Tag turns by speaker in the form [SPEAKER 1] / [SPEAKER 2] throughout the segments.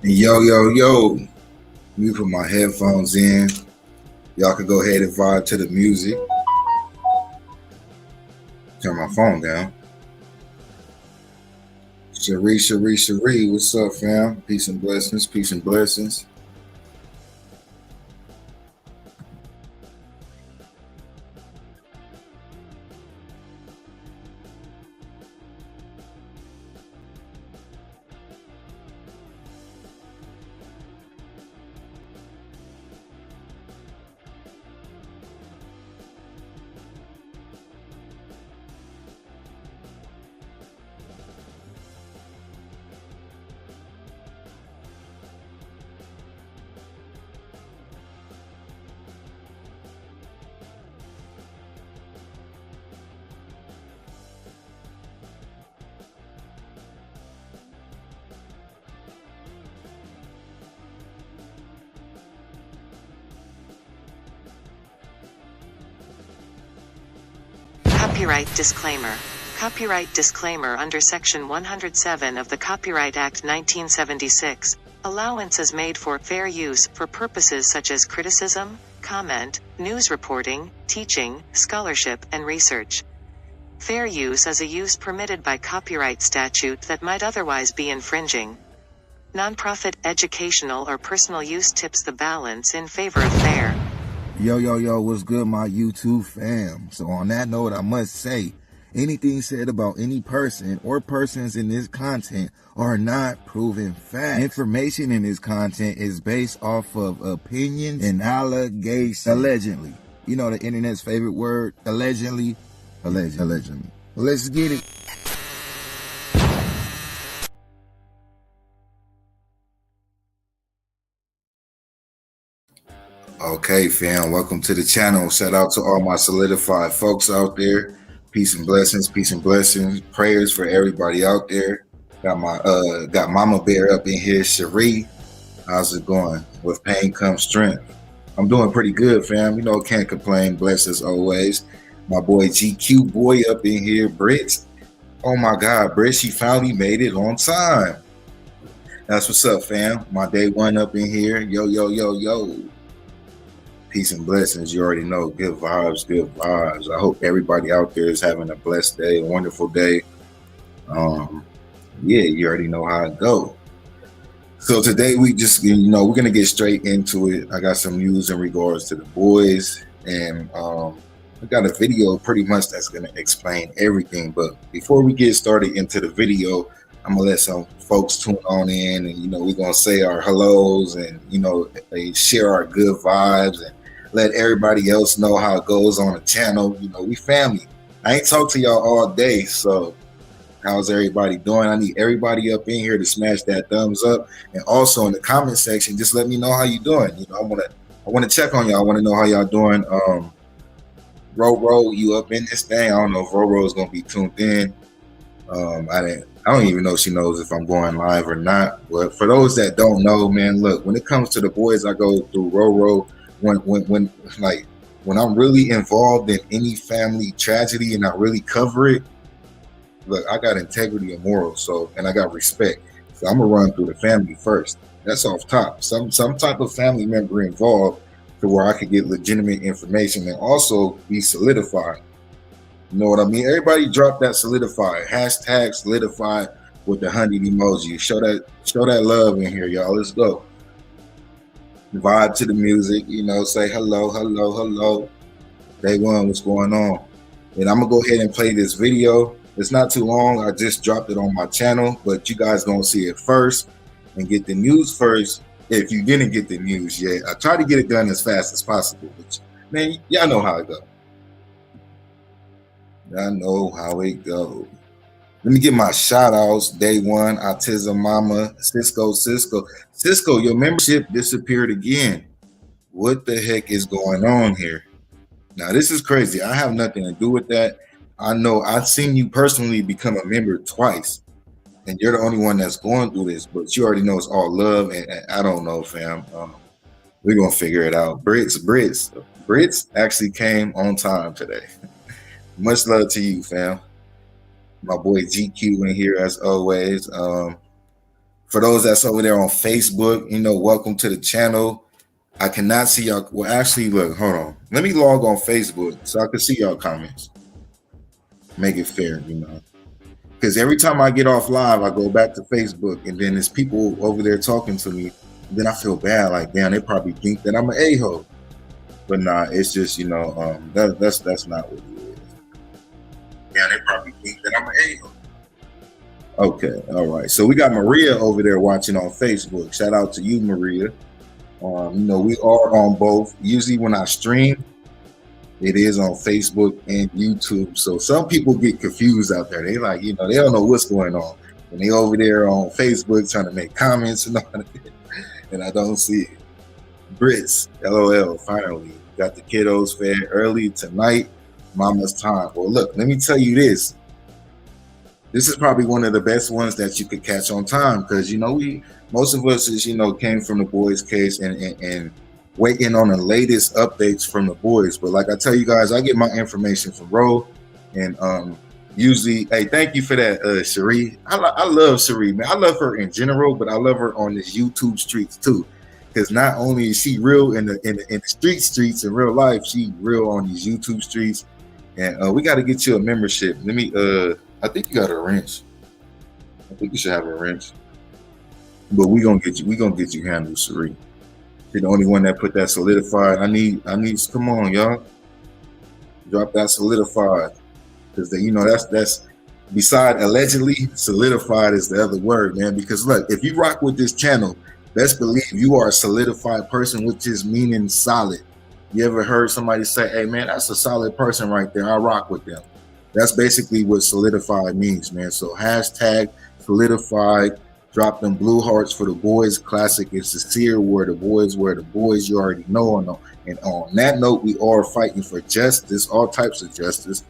[SPEAKER 1] Yo, yo, yo. Let me put my headphones in. Y'all can go ahead and vibe to the music. Turn my phone down. Cherie, what's up, fam? Peace and blessings, peace and blessings.
[SPEAKER 2] Copyright disclaimer. Copyright disclaimer under Section 107 of the Copyright Act 1976. Allowance is made for fair use for purposes such as criticism, comment, news reporting, teaching, scholarship, and research. Fair use is a use permitted by copyright statute that might otherwise be infringing. Nonprofit, educational, or personal use tips the balance in favor of fair.
[SPEAKER 1] Yo, what's good, my YouTube fam? So on that note, I must say, anything said about any person or persons in this content are not proven facts. Information in this content is based off of opinions and allegations. Allegedly. You know the internet's favorite word, allegedly. Allegedly. Well, let's get it. Okay, fam, welcome to the channel. Shout out to all my solidified folks out there. Peace and blessings, peace and blessings. Prayers for everybody out there. Got Mama Bear up in here, Cherie. How's it going? With pain comes strength. I'm doing pretty good, fam. You know, can't complain. Blessed as always. My boy GQ boy up in here, Britt. Oh my God, Britt, she finally made it on time. That's what's up, fam. My day one up in here. Yo. Peace and blessings. You already know. Good vibes, good vibes. I hope everybody out there is having a blessed day, a wonderful day. Yeah, you already know how it go. So today we just, we're gonna get straight into it. I got some news in regards to the boys, and I got a video pretty much that's gonna explain everything. But before we get started into the video, I'm gonna let some folks tune on in, and we're gonna say our hellos, and they share our good vibes, and let everybody else know how it goes on the channel. We family. I ain't talked to y'all all day, so how's everybody doing? I need everybody up in here to smash that thumbs up, and also in the comment section, just let me know how you doing. I want to check on y'all. I want to know how y'all doing. Ro, you up in this thing? I don't know if Ro is gonna be tuned in. I don't even know if she knows if I'm going live or not. But for those that don't know, man, look, when it comes to the boys, I go through Ro. When I'm really involved in any family tragedy and I really cover it, look, I got integrity and morals, and I got respect. So I'm gonna run through the family first. That's off top. Some type of family member involved to where I could get legitimate information and also be solidified. You know what I mean? Everybody drop that solidified. Hashtag solidified with the 100 emoji. Show that love in here, y'all. Let's go. Vibe to the music, say hello. Day one, what's going on? And I'm gonna go ahead and play this video. It's not too long. I just dropped it on my channel, but you guys gonna see it first and get the news first. If you didn't get the news yet, I try to get it done as fast as possible. But man, y'all know how it goes. I know how it goes. Let me get my shout outs. Day one, Autism Mama, Cisco, your membership disappeared again. What the heck is going on here? Now, this is crazy. I have nothing to do with that. I know I've seen you personally become a member twice, and you're the only one that's going through this, but you already know it's all love, and I don't know, fam. We're going to figure it out. Brits actually came on time today. Much love to you, fam. My boy GQ in here as always. For those that's over there on Facebook, welcome to the channel. I cannot see y'all. Well, actually, look, hold on. Let me log on Facebook so I can see y'all comments. Make it fair, because every time I get off live, I go back to Facebook, and then there's people over there talking to me. And then I feel bad, like, damn, they probably think that I'm an a-hole. But nah, it's just, that's not what it is. Yeah, they probably think that I'm an a-hole. Okay, all right. So we got Maria over there watching on Facebook. Shout out to you, Maria. We are on both. Usually when I stream, it is on Facebook and YouTube. So some people get confused out there. They like, they don't know what's going on. And they over there on Facebook trying to make comments and all that. And I don't see it. Brits, LOL, finally. Got the kiddos fed early tonight. Mama's time. Well, look, let me tell you this. This is probably one of the best ones that you could catch on time because, most of us is, came from the boys' case and waiting on the latest updates from the boys. But like I tell you guys, I get my information from Ro, and usually, hey, thank you for that, Cherie. I love Cherie, man. I love her in general, but I love her on this YouTube streets too, because not only is she real in the streets in real life, she real on these YouTube streets. And we got to get you a membership. Let me. I think you got a wrench. I think you should have a wrench. But we gonna get you handled, Cherie. You're the only one that put that solidified. I need. Come on, y'all. Drop that solidified, because that's beside allegedly, solidified is the other word, man. Because look, if you rock with this channel, best believe you are a solidified person, which is meaning solid. You ever heard somebody say, "Hey, man, that's a solid person right there. I rock with them." That's basically what solidified means, man. So hashtag solidified. Drop them blue hearts for the boys. Classic is sincere. Where the boys. You already know. And on that note, we are fighting for justice, all types of justice.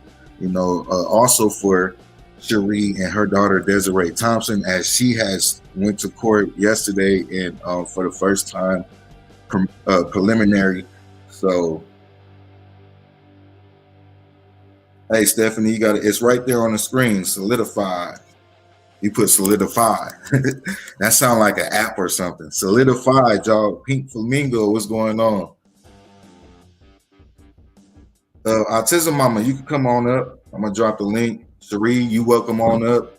[SPEAKER 1] Also for Cherie and her daughter Desiree Thompson, as she has went to court yesterday and for the first time preliminary. So, hey Stephanie, you got it. It's right there on the screen. Solidified. You put solidified. That sounds like an app or something. Solidified, y'all. Pink Flamingo, what's going on? Autism Mama, you can come on up. I'm gonna drop the link. Cherie, you welcome on up.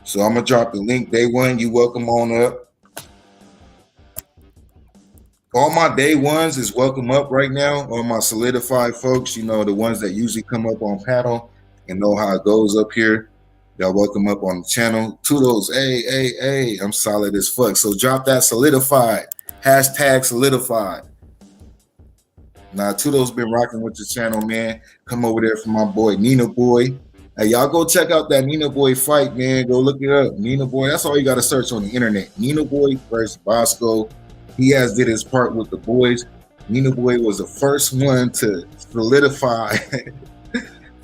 [SPEAKER 1] So I'm gonna drop the link. Day one, you welcome on up. All my day ones is welcome up right now. All my solidified folks, the ones that usually come up on panel and know how it goes up here. Y'all welcome up on the channel. Toodles, hey, I'm solid as fuck. So drop that solidified. Hashtag solidified. Now, Toodles been rocking with the channel, man. Come over there for my boy, Nina Boy. Hey, y'all go check out that Nina Boy fight, man. Go look it up. Nina Boy, that's all you got to search on the internet. Nina Boy versus Bosco. He has did his part with the boys. Nina Boy was the first one to solidify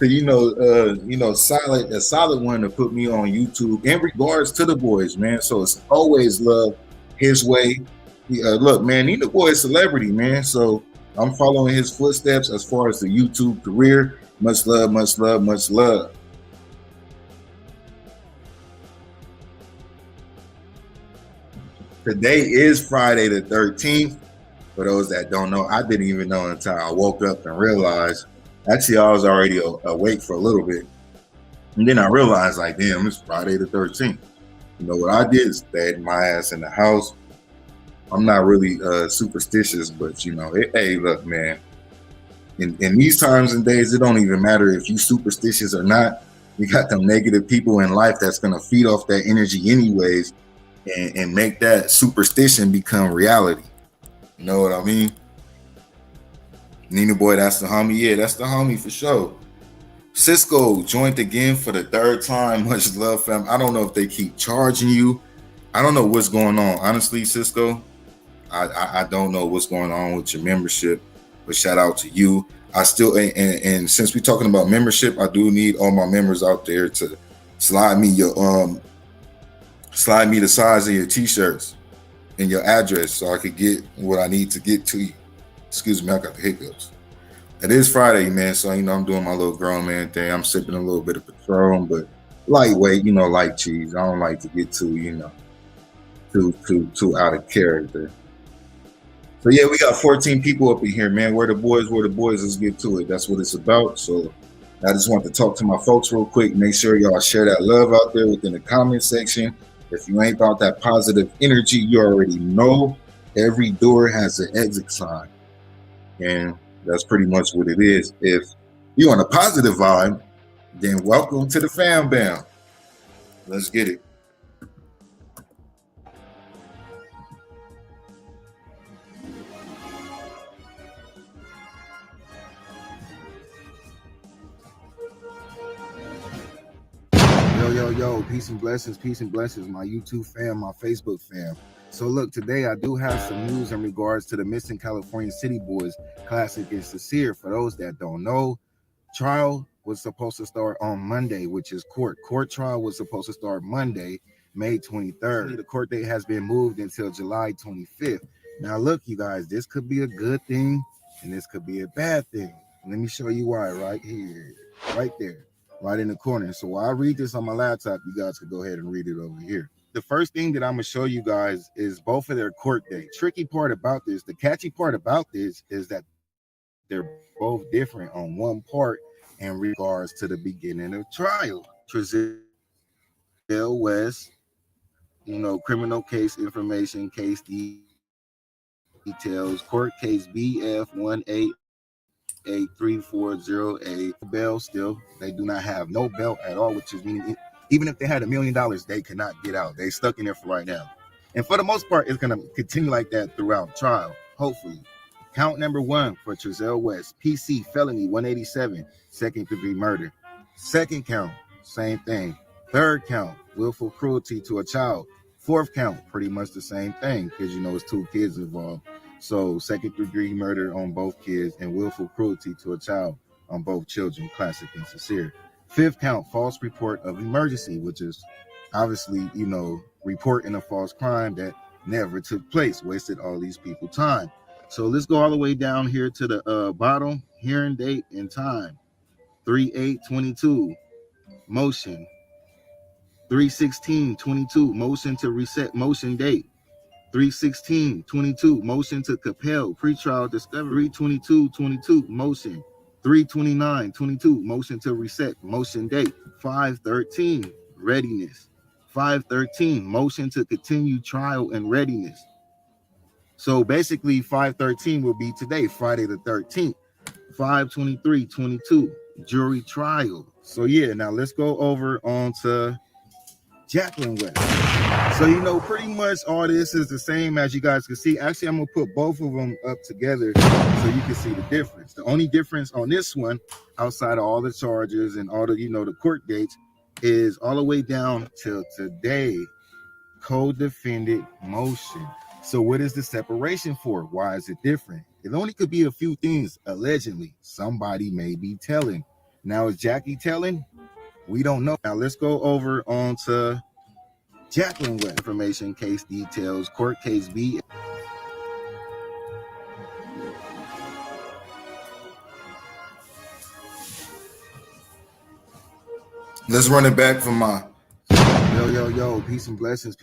[SPEAKER 1] a solid one to put me on YouTube in regards to the boys, man. So it's always love his way. Look, man, Nina Boy is a celebrity, man. So I'm following his footsteps as far as the YouTube career. Much love, much love, much love. Today is Friday the 13th. For those that don't know, I didn't even know until I woke up and realized. Actually, I was already awake for a little bit. And then I realized, like, damn, it's Friday the 13th. What I did is stayed my ass in the house. I'm not really superstitious, but, hey, look, man. In these times and days, it don't even matter if you superstitious or not. You got them negative people in life that's going to feed off that energy anyways and make that superstition become reality. You know what I mean? Nina Boy, that's the homie. Yeah, that's the homie for sure. Cisco joined again for the third time. Much love, fam. I don't know if they keep charging you. I don't know what's going on. Honestly, Cisco, I don't know what's going on with your membership, but shout out to you. I still, and since we're talking about membership, I do need all my members out there to slide me the size of your t-shirts and your address so I could get what I need to get to you. Excuse me, I got the hiccups. It is Friday, man, so I'm doing my little grown man thing. I'm sipping a little bit of Patron, but lightweight, light cheese. I don't like to get too, too out of character. So yeah, we got 14 people up in here, man. Where the boys? Let's get to it. That's what it's about. So I just want to talk to my folks real quick. Make sure y'all share that love out there within the comment section. If you ain't about that positive energy, you already know every door has an exit sign. And that's pretty much what it is. If you're on a positive vibe, then welcome to the fam bam. Let's get it. Yo, peace and blessings, my YouTube fam, my Facebook fam. So look, today I do have some news in regards to the missing California City Boys, Classic and Sincere. For those that don't know, trial was supposed to start on Monday, which is court. Court trial was supposed to start Monday, May 23rd. The court date has been moved until July 25th. Now look, you guys, this could be a good thing and this could be a bad thing. Let me show you why right here, right there, right in the corner. So while I read this on my laptop, you guys can go ahead and read it over here. The first thing that I'm gonna show you guys is both of their court dates. Tricky part about this, the catchy part about this is that they're both different on one part in regards to the beginning of trial. Trezell West, criminal case information, case details, court case BF 1883408. Bail still, they do not have no bail at all, which is meaning even if they had $1 million, they cannot get out. They stuck in there for right now. And for the most part, it's going to continue like that throughout trial, hopefully. Count number 1 for Trezell West, PC felony 187, second degree murder. Second count, same thing. Third count, willful cruelty to a child. Fourth count, pretty much the same thing because it's 2 kids involved. So second degree murder on both kids and willful cruelty to a child on both children, Classic and Sincere. Fifth count, false report of emergency, which is obviously, reporting a false crime that never took place, wasted all these people time. So let's go all the way down here to the bottom, hearing date and time. 3/8/22, motion. 3/16/22, motion to reset motion date. 3/16/22, motion to compel pretrial discovery. 3/22/22, motion. 3/29/22, motion to reset motion date. 5/13, readiness. 5/13, motion to continue trial and readiness. So basically 5/13 will be today, Friday the 13th. 5/23/22, jury trial. So yeah, now let's go over on to Jaqueline West. So pretty much all this is the same as you guys can see. Actually, I'm gonna put both of them up together so you can see the difference. The only difference on this one, outside of all the charges and all the the court dates, is all the way down till today, co-defendant motion. So what is the separation for? Why is it different? It only could be a few things. Allegedly, somebody may be telling. Now, is Jackie telling? We don't know. Now let's go over on to Jaqueline West. Information, case details, court case B. Let's run it back from my yo, peace and blessings,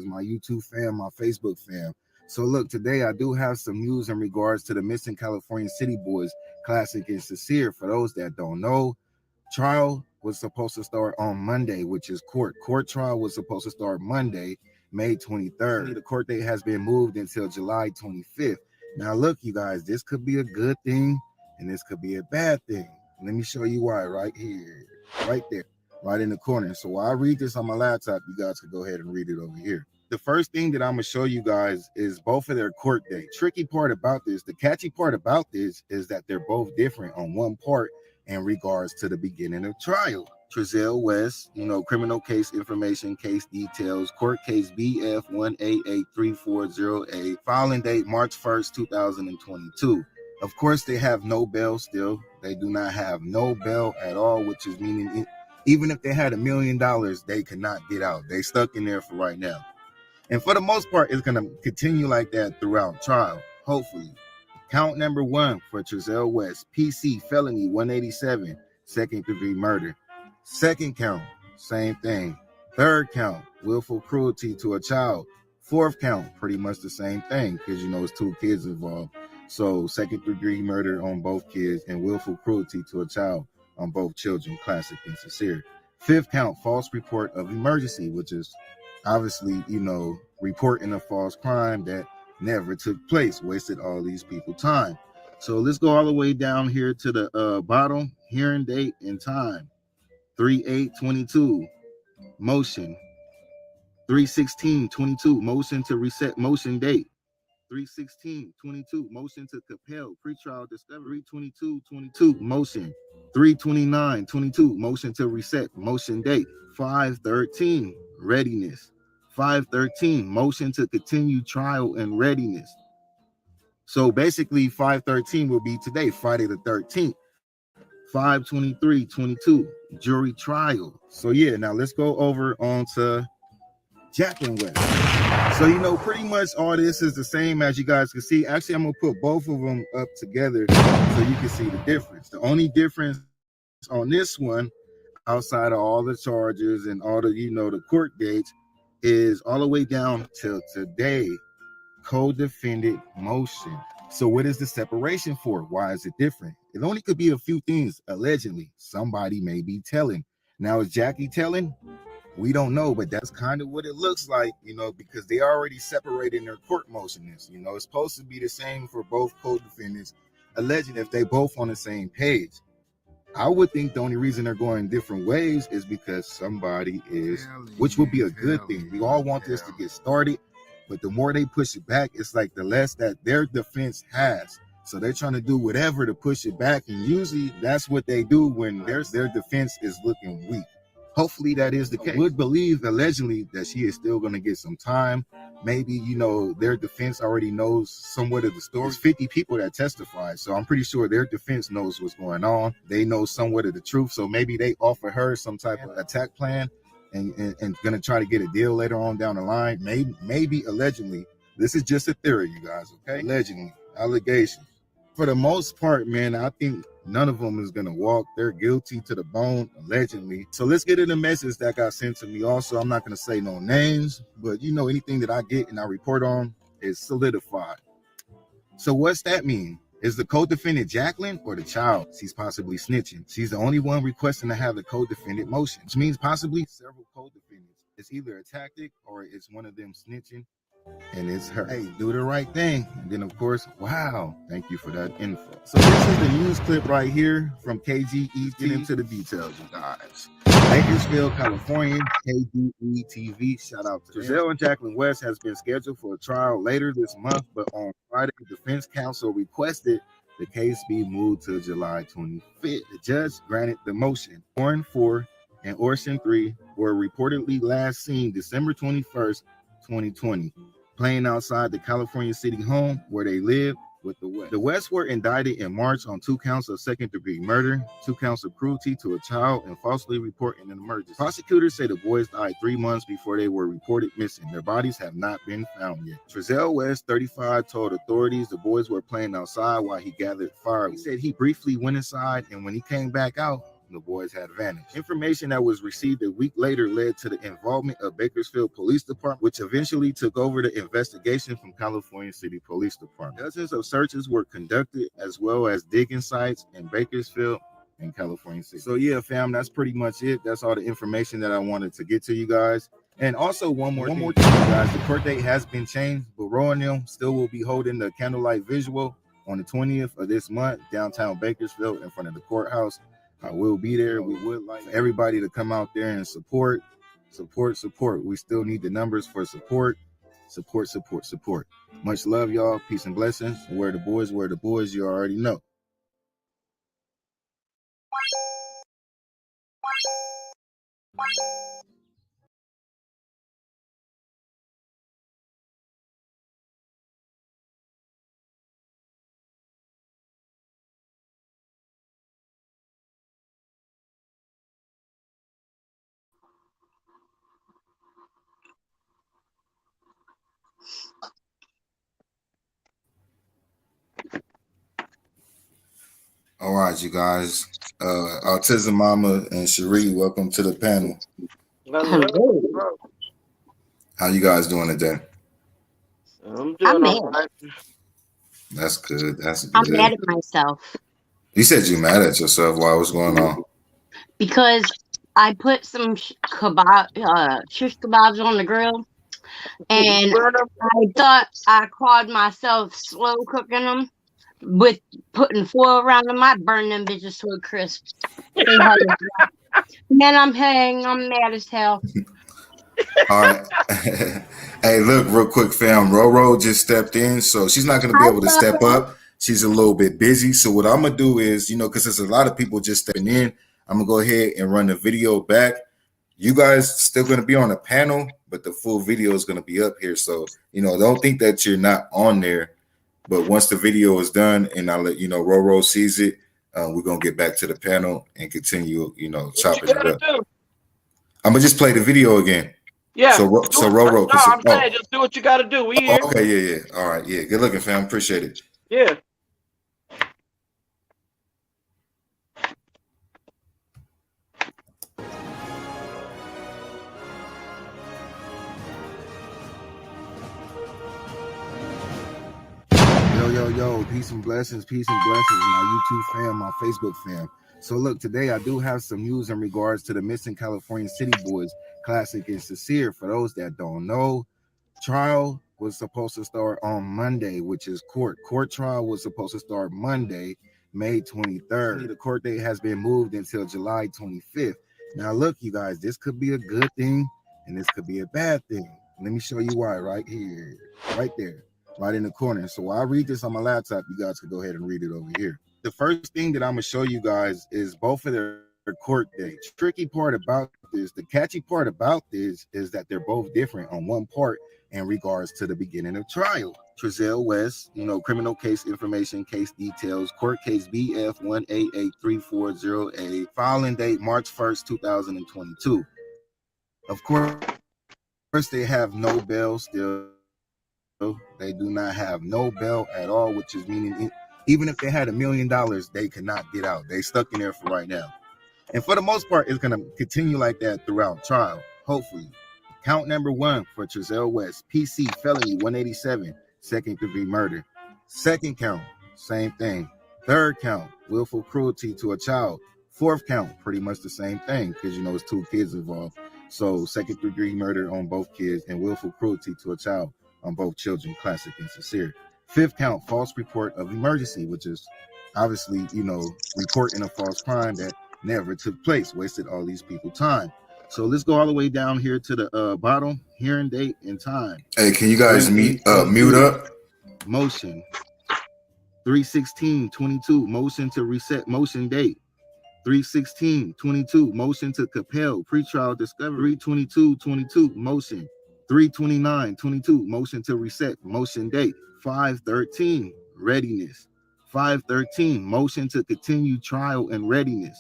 [SPEAKER 1] my YouTube fam, my Facebook fam. So look, today I do have some news in regards to the missing California City Boys, Classic and Sincere. For those that don't know, trial was supposed to start on Monday, which is court. Court trial was supposed to start Monday, May 23rd. The court date has been moved until July 25th. Now look, you guys, this could be a good thing and this could be a bad thing. Let me show you why right here, right there, right in the corner. So while I read this on my laptop, you guys can go ahead and read it over here. The first thing that I'm gonna show you guys is both of their court dates. Tricky part about this, the catchy part about this is that they're both different on one part in regards to the beginning of trial. Trezell West, criminal case information, case details, court case BF 1883408, filing date March 1st, 2022. Of course, they have no bail still. They do not have no bail at all, which is meaning even if they had $1 million, they cannot get out. They stuck in there for right now. And for the most part, it's going to continue like that throughout trial, hopefully. Count number 1 for Trezell West, PC felony 187, second degree murder. Second count,
[SPEAKER 3] same thing. Third count, willful cruelty to a child. Fourth count, pretty much the same thing, because it's 2 kids involved. So second-degree murder on both kids and willful cruelty to a child on both children, classic and sincere. Fifth count, false report of emergency, which is obviously, reporting a false crime that never took place, wasted all these people time. So let's go all the way down here to the bottom, hearing date and time. 3/8/22, motion. 3/16/22, motion to reset motion date. 3/16/22, motion to compel pretrial discovery. 3/22/22, motion. 3/29/22, motion to reset motion date. 5/13, readiness. 5/13, motion to continue trial and readiness. So basically 5/13 will be today, Friday the 13th. 5/23/22, jury trial. So yeah, now let's go over on to Jaqueline West. So pretty much all this is the same, as you guys can see. Actually, I'm gonna put both of them up together so you can see the difference. The only difference on this one, outside of all the charges and all the the court dates, is all the way down till today, co-defendant motion. So what is the separation for? Why is it different? It only could be a few things. Allegedly, somebody may be telling. Now, is Jackie telling? We don't know, but that's kind of what it looks like, because they already separated their court motions. It's supposed to be the same for both co-defendants, alleged if they both on the same page. I would think the only reason they're going different ways is because somebody is, which would be a good thing. We all want this to get started, but the more they push it back, it's like the less that their defense has. So they're trying to do whatever to push it back, and usually that's what they do when their defense is looking weak. Hopefully that is the case. I would believe allegedly that she is still going to get some time. Maybe, their defense already knows somewhat of the story. There's 50 people that testify, so I'm pretty sure their defense knows what's going on. They know somewhat of the truth, so maybe they offer her some type of attack plan and going to try to get a deal later on down the line. Maybe allegedly. This is just a theory, you guys, okay? Allegedly, allegations. For the most part, man, I think none of them is going to walk. They're guilty to the bone, allegedly. So let's get into the message that got sent to me. Also, I'm not going to say no names, but anything that I get and I report on is solidified. So what's that mean? Is the co-defendant Jaqueline or the child? She's possibly snitching. She's the only one requesting to have the co-defendant motion, which means possibly several co-defendants. It's either a tactic or it's one of them snitching. And it's her. Hey, do the right thing. And then, of course, wow, thank you for that info. So this is the news clip right here from KGE. Get into the details, you guys. Bakersfield, California, KGE TV. Shout out to Trezell and Jaqueline West has been scheduled for a trial later this month, but on Friday, defense counsel requested the case be moved to July 25th. The judge granted the motion. Orrin 4 and Orson 3 were reportedly last seen December 21st, 2020, playing outside the California City home where they live with the West. The West were indicted in March on 2 counts of second-degree murder, 2 counts of cruelty to a child, and falsely reporting an emergency. Prosecutors say the boys died 3 months before they were reported missing. Their bodies have not been found yet. Trezell West, 35, told authorities the boys were playing outside while he gathered firewood. He said he briefly went inside, and when he came back out, the boys had vanished. Information that was received a week later led to the involvement of Bakersfield Police Department, which eventually took over the investigation from California City Police Department. Dozens of searches were conducted, as well as digging sites in Bakersfield and California City. So yeah, fam, that's pretty much it. That's all the information that I wanted to get to you guys. And also one more thing, guys. The court date has been changed, but Roe and them still will be holding the candlelight visual on the 20th of this month, downtown Bakersfield, in front of the courthouse. I will be there. We would like everybody to come out there and support. We still need the numbers for support. Much love, y'all. Peace and blessings. Where the boys, you already know.
[SPEAKER 1] All right, you guys. Autism Mama and Cherie, welcome to the panel.
[SPEAKER 4] Hello.
[SPEAKER 1] How you guys doing today?
[SPEAKER 4] I'm
[SPEAKER 5] I'm
[SPEAKER 4] doing
[SPEAKER 5] mad.
[SPEAKER 4] all right.
[SPEAKER 1] That's good. That's
[SPEAKER 5] I'm
[SPEAKER 1] good.
[SPEAKER 5] mad at myself
[SPEAKER 1] You said you mad at yourself. Why? What's going on?
[SPEAKER 5] because I put some shish kebabs on the grill, and I thought I caught myself slow cooking them with putting foil around them. I burned them bitches to a crisp. Man, I'm mad as hell.
[SPEAKER 1] All right. Hey, look, real quick, fam. Roro just stepped in, so she's not going to be able to step up. She's a little bit busy. So what I'm going to do is, because there's a lot of people just stepping in, I'm going to go ahead and run the video back. You guys still going to be on the panel, but the full video is going to be up here. So, don't think that you're not on there. But once the video is done and I'll let Roro sees it, we're going to get back to the panel and continue, chopping it up. I'm going to just play the video again.
[SPEAKER 4] Yeah.
[SPEAKER 1] So Roro.
[SPEAKER 4] No, I'm saying just do what you got to do. We here.
[SPEAKER 1] Okay, yeah. All right, yeah. Good looking, fam. Appreciate it.
[SPEAKER 4] Yeah.
[SPEAKER 3] Yo, peace and blessings, my YouTube fam, my Facebook fam. So look, today I do have some news in regards to the missing California City Boys, Classic and Sincere. For those that don't know, trial was supposed to start on Monday, which is court. Court trial was supposed to start Monday, May 23rd. The court date has been moved until July 25th. Now look, you guys, this could be a good thing and this could be a bad thing. Let me show you why right here, right there. Right in the corner. So while I read this on my laptop, you guys can go ahead and read it over here. The first thing that I'm gonna show you guys is both of their court dates. Tricky part about this, the catchy part about this is that they're both different on one part in regards to the beginning of trial. Trezell West, criminal case information, case details, court case BF 1883408, filing date March 1st, 2022. Of course, they have no bail still. They do not have no bail at all, which is meaning even if they had $1 million, they could not get out. They stuck in there for right now. And for the most part, it's going to continue like that throughout trial, hopefully. Count number 1 for Trezell West, PC, felony 187, second degree murder. Second count, same thing. Third count, willful cruelty to a child. Fourth count, pretty much the same thing because, it's 2 kids involved. So second degree murder on both kids and willful cruelty to a child on both children, Classic and Sincere. Fifth count, false report of emergency, which is obviously, reporting a false crime that never took place, wasted all these people time. So let's go all the way down here to the bottom, hearing date and time.
[SPEAKER 1] Hey, can you guys mute up?
[SPEAKER 3] Motion 3/16/22, motion to reset motion date. 3/16/22, motion to compel pretrial discovery. 3/22/22, motion. 3/29/22, motion to reset motion date. 5/13, readiness. 5/13, motion to continue trial and readiness.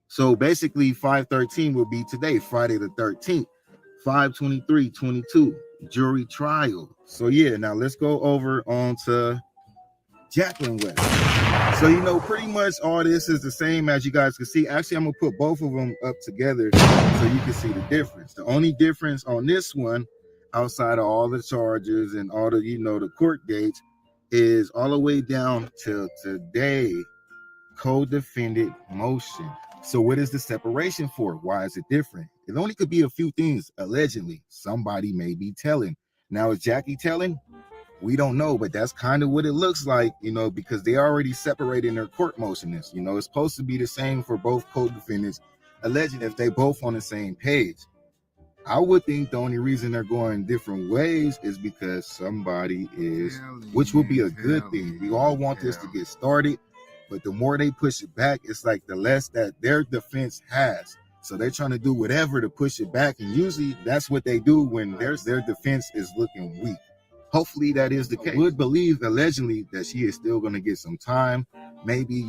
[SPEAKER 3] So basically 5/13 will be today, Friday the 13th. 5/23/22, jury trial. So yeah, now let's go over on to Jaqueline West. So pretty much all this is the same as you guys can see. Actually, I'm gonna put both of them up together so you can see the difference. The only difference on this one, outside of all the charges and all the the court dates, is all the way down till today, co-defendant motion. So what is the separation for? Why is it different? It only could be a few things. Allegedly, somebody may be telling. Now, is Jackie telling? We don't know, but that's kind of what it looks like, because they already separated in their court motion. It's supposed to be the same for both co-defendants, alleged if they both on the same page. I would think the only reason they're going different ways is because somebody is, which will be a good thing. We all want this to get started, but the more they push it back, it's like the less that their defense has. So they're trying to do whatever to push it back, and usually that's what they do when their defense is looking weak. Hopefully that is the case. I would believe allegedly that she is still going to get some time. Maybe,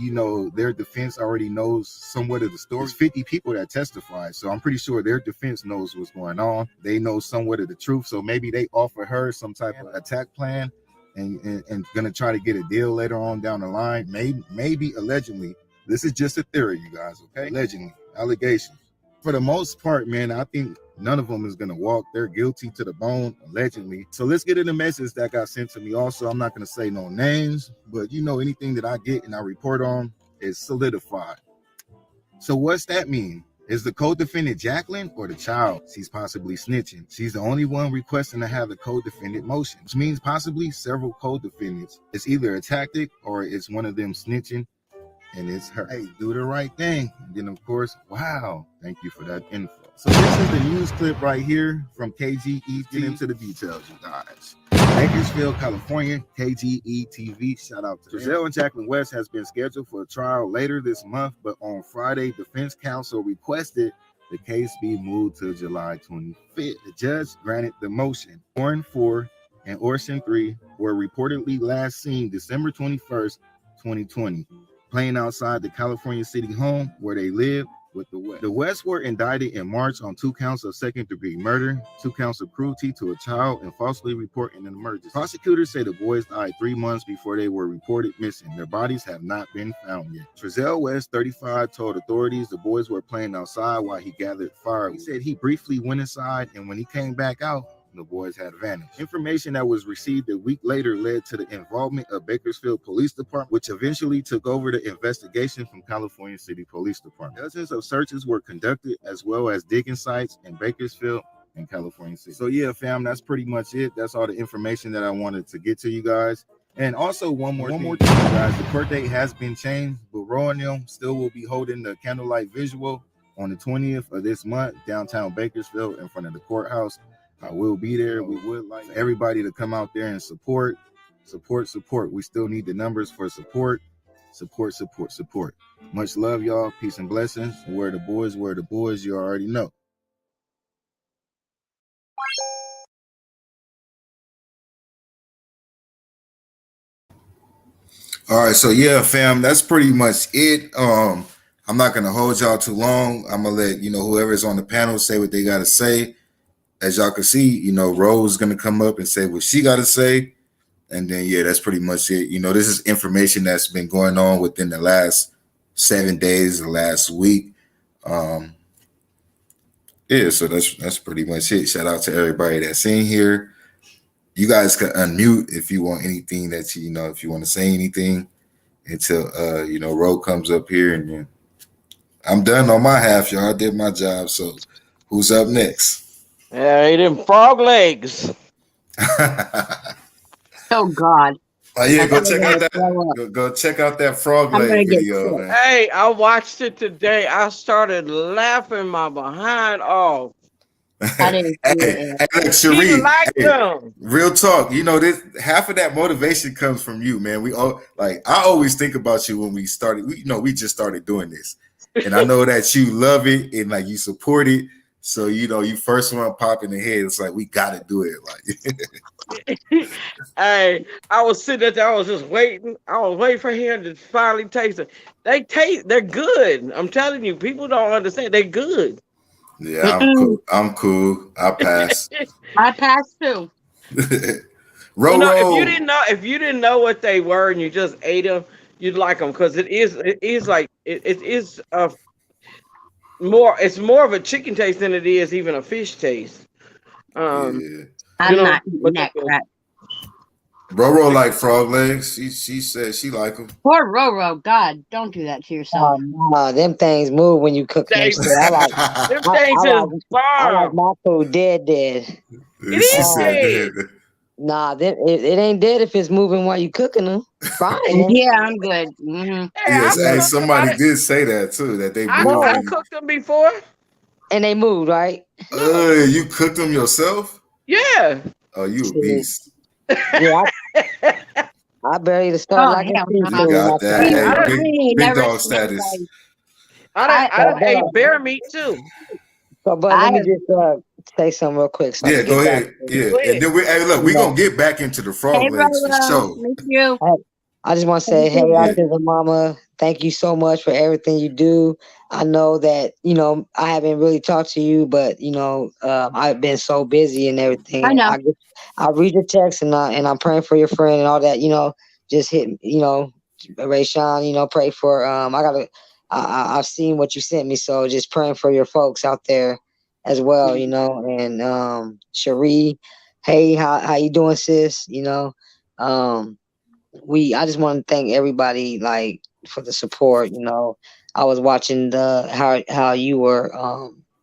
[SPEAKER 3] their defense already knows somewhat of the story. There's 50 people that testified, so I'm pretty sure their defense knows what's going on. They know somewhat of the truth, so maybe they offer her some type of attack plan and going to try to get a deal later on down the line. Maybe allegedly. This is just a theory, you guys, okay? Allegedly, allegations. For the most part, man, I think none of them is gonna walk. They're guilty to the bone, allegedly. So let's get in the message that got sent to me. Also, I'm not gonna say no names, but anything that I get and I report on is solidified. So what's that mean? Is the co-defendant Jaqueline or the child she's possibly snitching? She's the only one requesting to have the co-defendant motion, which means possibly several co-defendants. It's either a tactic or it's one of them snitching, and it's her. Hey, do the right thing. And then, of course, wow, thank you for that info. So this is the news clip right here from KGE. Get into the details, you guys. Bakersfield, California, KGE TV. Shout out to Trezell and Jaqueline West has been scheduled for a trial later this month, but on Friday, defense counsel requested the case be moved to July 25th. The judge granted the motion. Orrin 4 and Orson 3 were reportedly last seen December 21st, 2020, playing outside the California city home where they live with the West. The West were indicted in March on 2 counts of second-degree murder, 2 counts of cruelty to a child, and falsely reporting an emergency. Prosecutors say the boys died 3 months before they were reported missing. Their bodies have not been found yet. Trezell West, 35, told authorities the boys were playing outside while he gathered firewood. He said he briefly went inside, and when he came back out, the boys had vanished. Information that was received a week later led to the involvement of Bakersfield Police Department, which eventually took over the investigation from California City Police Department. Dozens of searches were conducted, as well as digging sites in Bakersfield and California City. So yeah, fam, that's pretty much it. That's all the information that I wanted to get to you guys. And also one more thing, guys. The court date has been changed, but Roe and them still will be holding the candlelight visual on the 20th of this month, downtown Bakersfield, in front of the courtmuch. I will be there. We would like everybody to come out there and support. We still need the numbers for support. Much love, y'all. Peace and blessings. Where the boys, you already know. All right, so yeah, fam, that's pretty much it. I'm not gonna hold y'all too long. I'm gonna let whoever's on the panel say what they gotta say. As y'all can see, Rose going to come up and say what she got to say. And then, yeah, that's pretty much it. This is information that's been going on within the last 7 days, the last week. Yeah, so that's pretty much it. Shout out to everybody that's in here. You guys can unmute if you want anything that if you want to say anything until, Rose comes up here. And then I'm done on my half, y'all. I did my job. So who's up next?
[SPEAKER 4] Yeah, he them frog legs.
[SPEAKER 5] Oh God.
[SPEAKER 1] Oh yeah, go check out that. Go check out that frog leg video, man.
[SPEAKER 4] Hey, I watched it today. I started laughing my behind off.
[SPEAKER 5] I didn't
[SPEAKER 1] hey, Cherie, real talk. This half of that motivation comes from you, man. We all I always think about you when we started. We just started doing this, and I know that you love it and you support it. So, you first one pop in the head. It's we got to do it.
[SPEAKER 4] Hey, I was sitting there. I was just waiting. I was waiting for him to finally taste it. They're good. I'm telling you, people don't understand. They're good.
[SPEAKER 1] Yeah, I'm cool. I pass.
[SPEAKER 5] I pass too.
[SPEAKER 4] If you didn't know what they were and you just ate them, you'd like them because it is it's more of a chicken taste than it is even a fish taste.
[SPEAKER 5] I'm not eating that crap.
[SPEAKER 1] Roro like frog legs. She said she like them.
[SPEAKER 5] Poor Roro. God, don't do that to yourself.
[SPEAKER 6] Them things move when you cook them.
[SPEAKER 4] Them things is
[SPEAKER 6] I like my food dead.
[SPEAKER 4] It is dead.
[SPEAKER 6] Nah, it ain't dead if it's moving while you cooking them. Fine.
[SPEAKER 5] Yeah, I'm good. Mm-hmm.
[SPEAKER 1] Yes, hey, somebody did say that too. That they moved.
[SPEAKER 4] I cooked them before,
[SPEAKER 6] and they moved, right?
[SPEAKER 1] You cooked them yourself?
[SPEAKER 4] Yeah.
[SPEAKER 1] Oh, you a beast.
[SPEAKER 6] Yeah, I barely start like that.
[SPEAKER 1] You got that. Hey, big dog status.
[SPEAKER 4] I ate bear meat too.
[SPEAKER 6] But let me just say something real quick.
[SPEAKER 1] Yeah, go ahead. Yeah, and then we're gonna get back into the frog legs for sure.
[SPEAKER 5] Thank you.
[SPEAKER 6] I just want to say, hey, Autism Mama, thank you so much for everything you do. I know that, I haven't really talked to you, but, I've been so busy and everything.
[SPEAKER 5] I know.
[SPEAKER 6] I read your text and I'm praying for your friend and all that, just hit, Ray Sean, pray for, I got I've seen what you sent me, so just praying for your folks out there as well, you know. And Cherie, hey, how you doing, sis? You know, I just want to thank everybody like for the support. You know, I was watching the how you were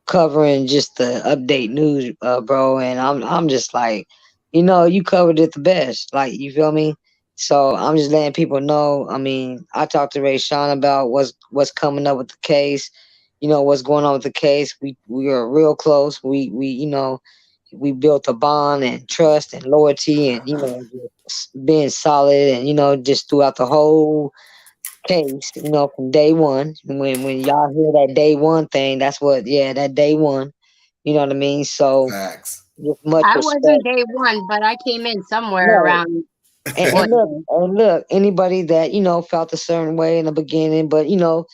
[SPEAKER 6] covering just the update news, bro, and I'm just like, you know, you covered it the best. Like, you feel me? So I'm just letting people know. I mean, I talked to Ray Sean about what's coming up with the case. You know what's going on with the case. We are real close. We you know, we built a bond and trust and loyalty, and you know, just being solid, and you know, just throughout the whole case, you know, from day one. When y'all hear that day one thing, that's what, yeah, that day one. You know what I mean? So
[SPEAKER 1] Facts.
[SPEAKER 6] with much
[SPEAKER 5] I wasn't
[SPEAKER 6] respect.
[SPEAKER 5] day one, but I came in somewhere
[SPEAKER 6] Right.
[SPEAKER 5] around
[SPEAKER 6] And
[SPEAKER 5] what
[SPEAKER 6] look, anybody that, you know, felt a certain way in the beginning, but you know,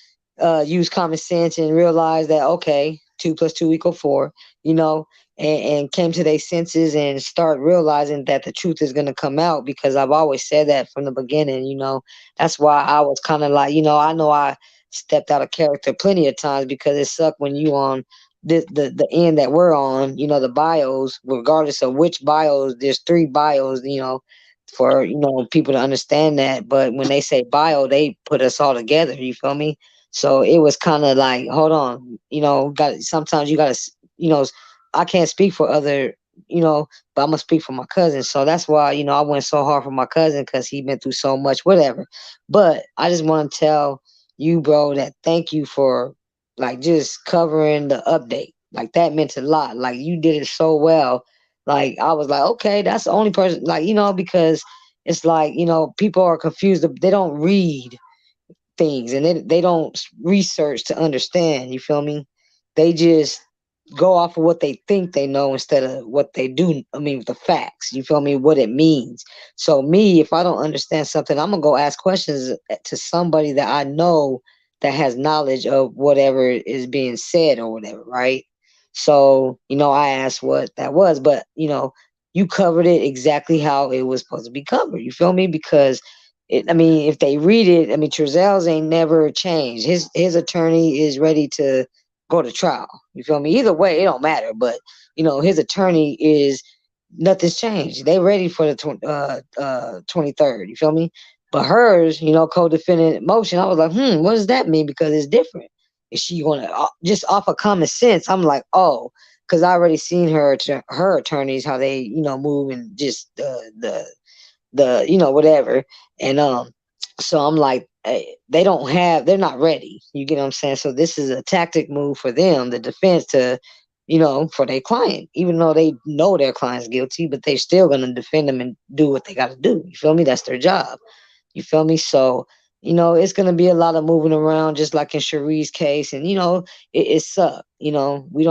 [SPEAKER 6] use common sense and realize that, okay, 2 + 2 = 4, you know, and came to their senses and start realizing that the truth is gonna come out, because I've always said that from the beginning, you know. That's why I was kind of like, you know I stepped out of character plenty of times, because it sucked when you on the end that we're on, you know, the bios, regardless of which bios, there's 3 bios, you know, for, you know, people to understand that. But when they say bio, they put us all together, you feel me? So it was kind of like, hold on, you know, sometimes you gotta, you know, I can't speak for other, you know, but I'm gonna speak for my cousin. So that's why, you know, I went so hard for my cousin, because he been through so much, whatever. But I just want to tell you, bro, that thank you for like just covering the update. Like, that meant a lot. Like, you did it so well. Like, I was like, okay, that's the only person, like, you know, because it's like, you know, people are confused. They don't read things, and they don't research to understand. You feel me? They just go off of what they think they know instead of what they do. I mean, the facts. You feel me? What it means. So me, if I don't understand something, I'm gonna go ask questions to somebody that I know that has knowledge of whatever is being said or whatever, right? So, you know, I asked what that was, but you know, you covered it exactly how it was supposed to be covered. You feel me? Because I mean, if they read it, I mean, Trezell's ain't never changed. His attorney is ready to go to trial. You feel me? Either way, it don't matter. But you know, his attorney is nothing's changed. They ready for the 23rd. You feel me? But hers, you know, co-defendant motion. I was like, what does that mean? Because it's different. Is she gonna just off of common sense? I'm like, oh, because I already seen her attorneys how they, you know, move, and just the you know, whatever. And so I'm like, hey, they're not ready. You get what I'm saying? So this is a tactic move for them, the defense, to, you know, for their client, even though they know their client's guilty, but they still gonna defend them and do what they gotta do. You feel me? That's their job. You feel me? So, you know, it's gonna be a lot of moving around, just like in Cherie's case. And you know, it sucked. You know, we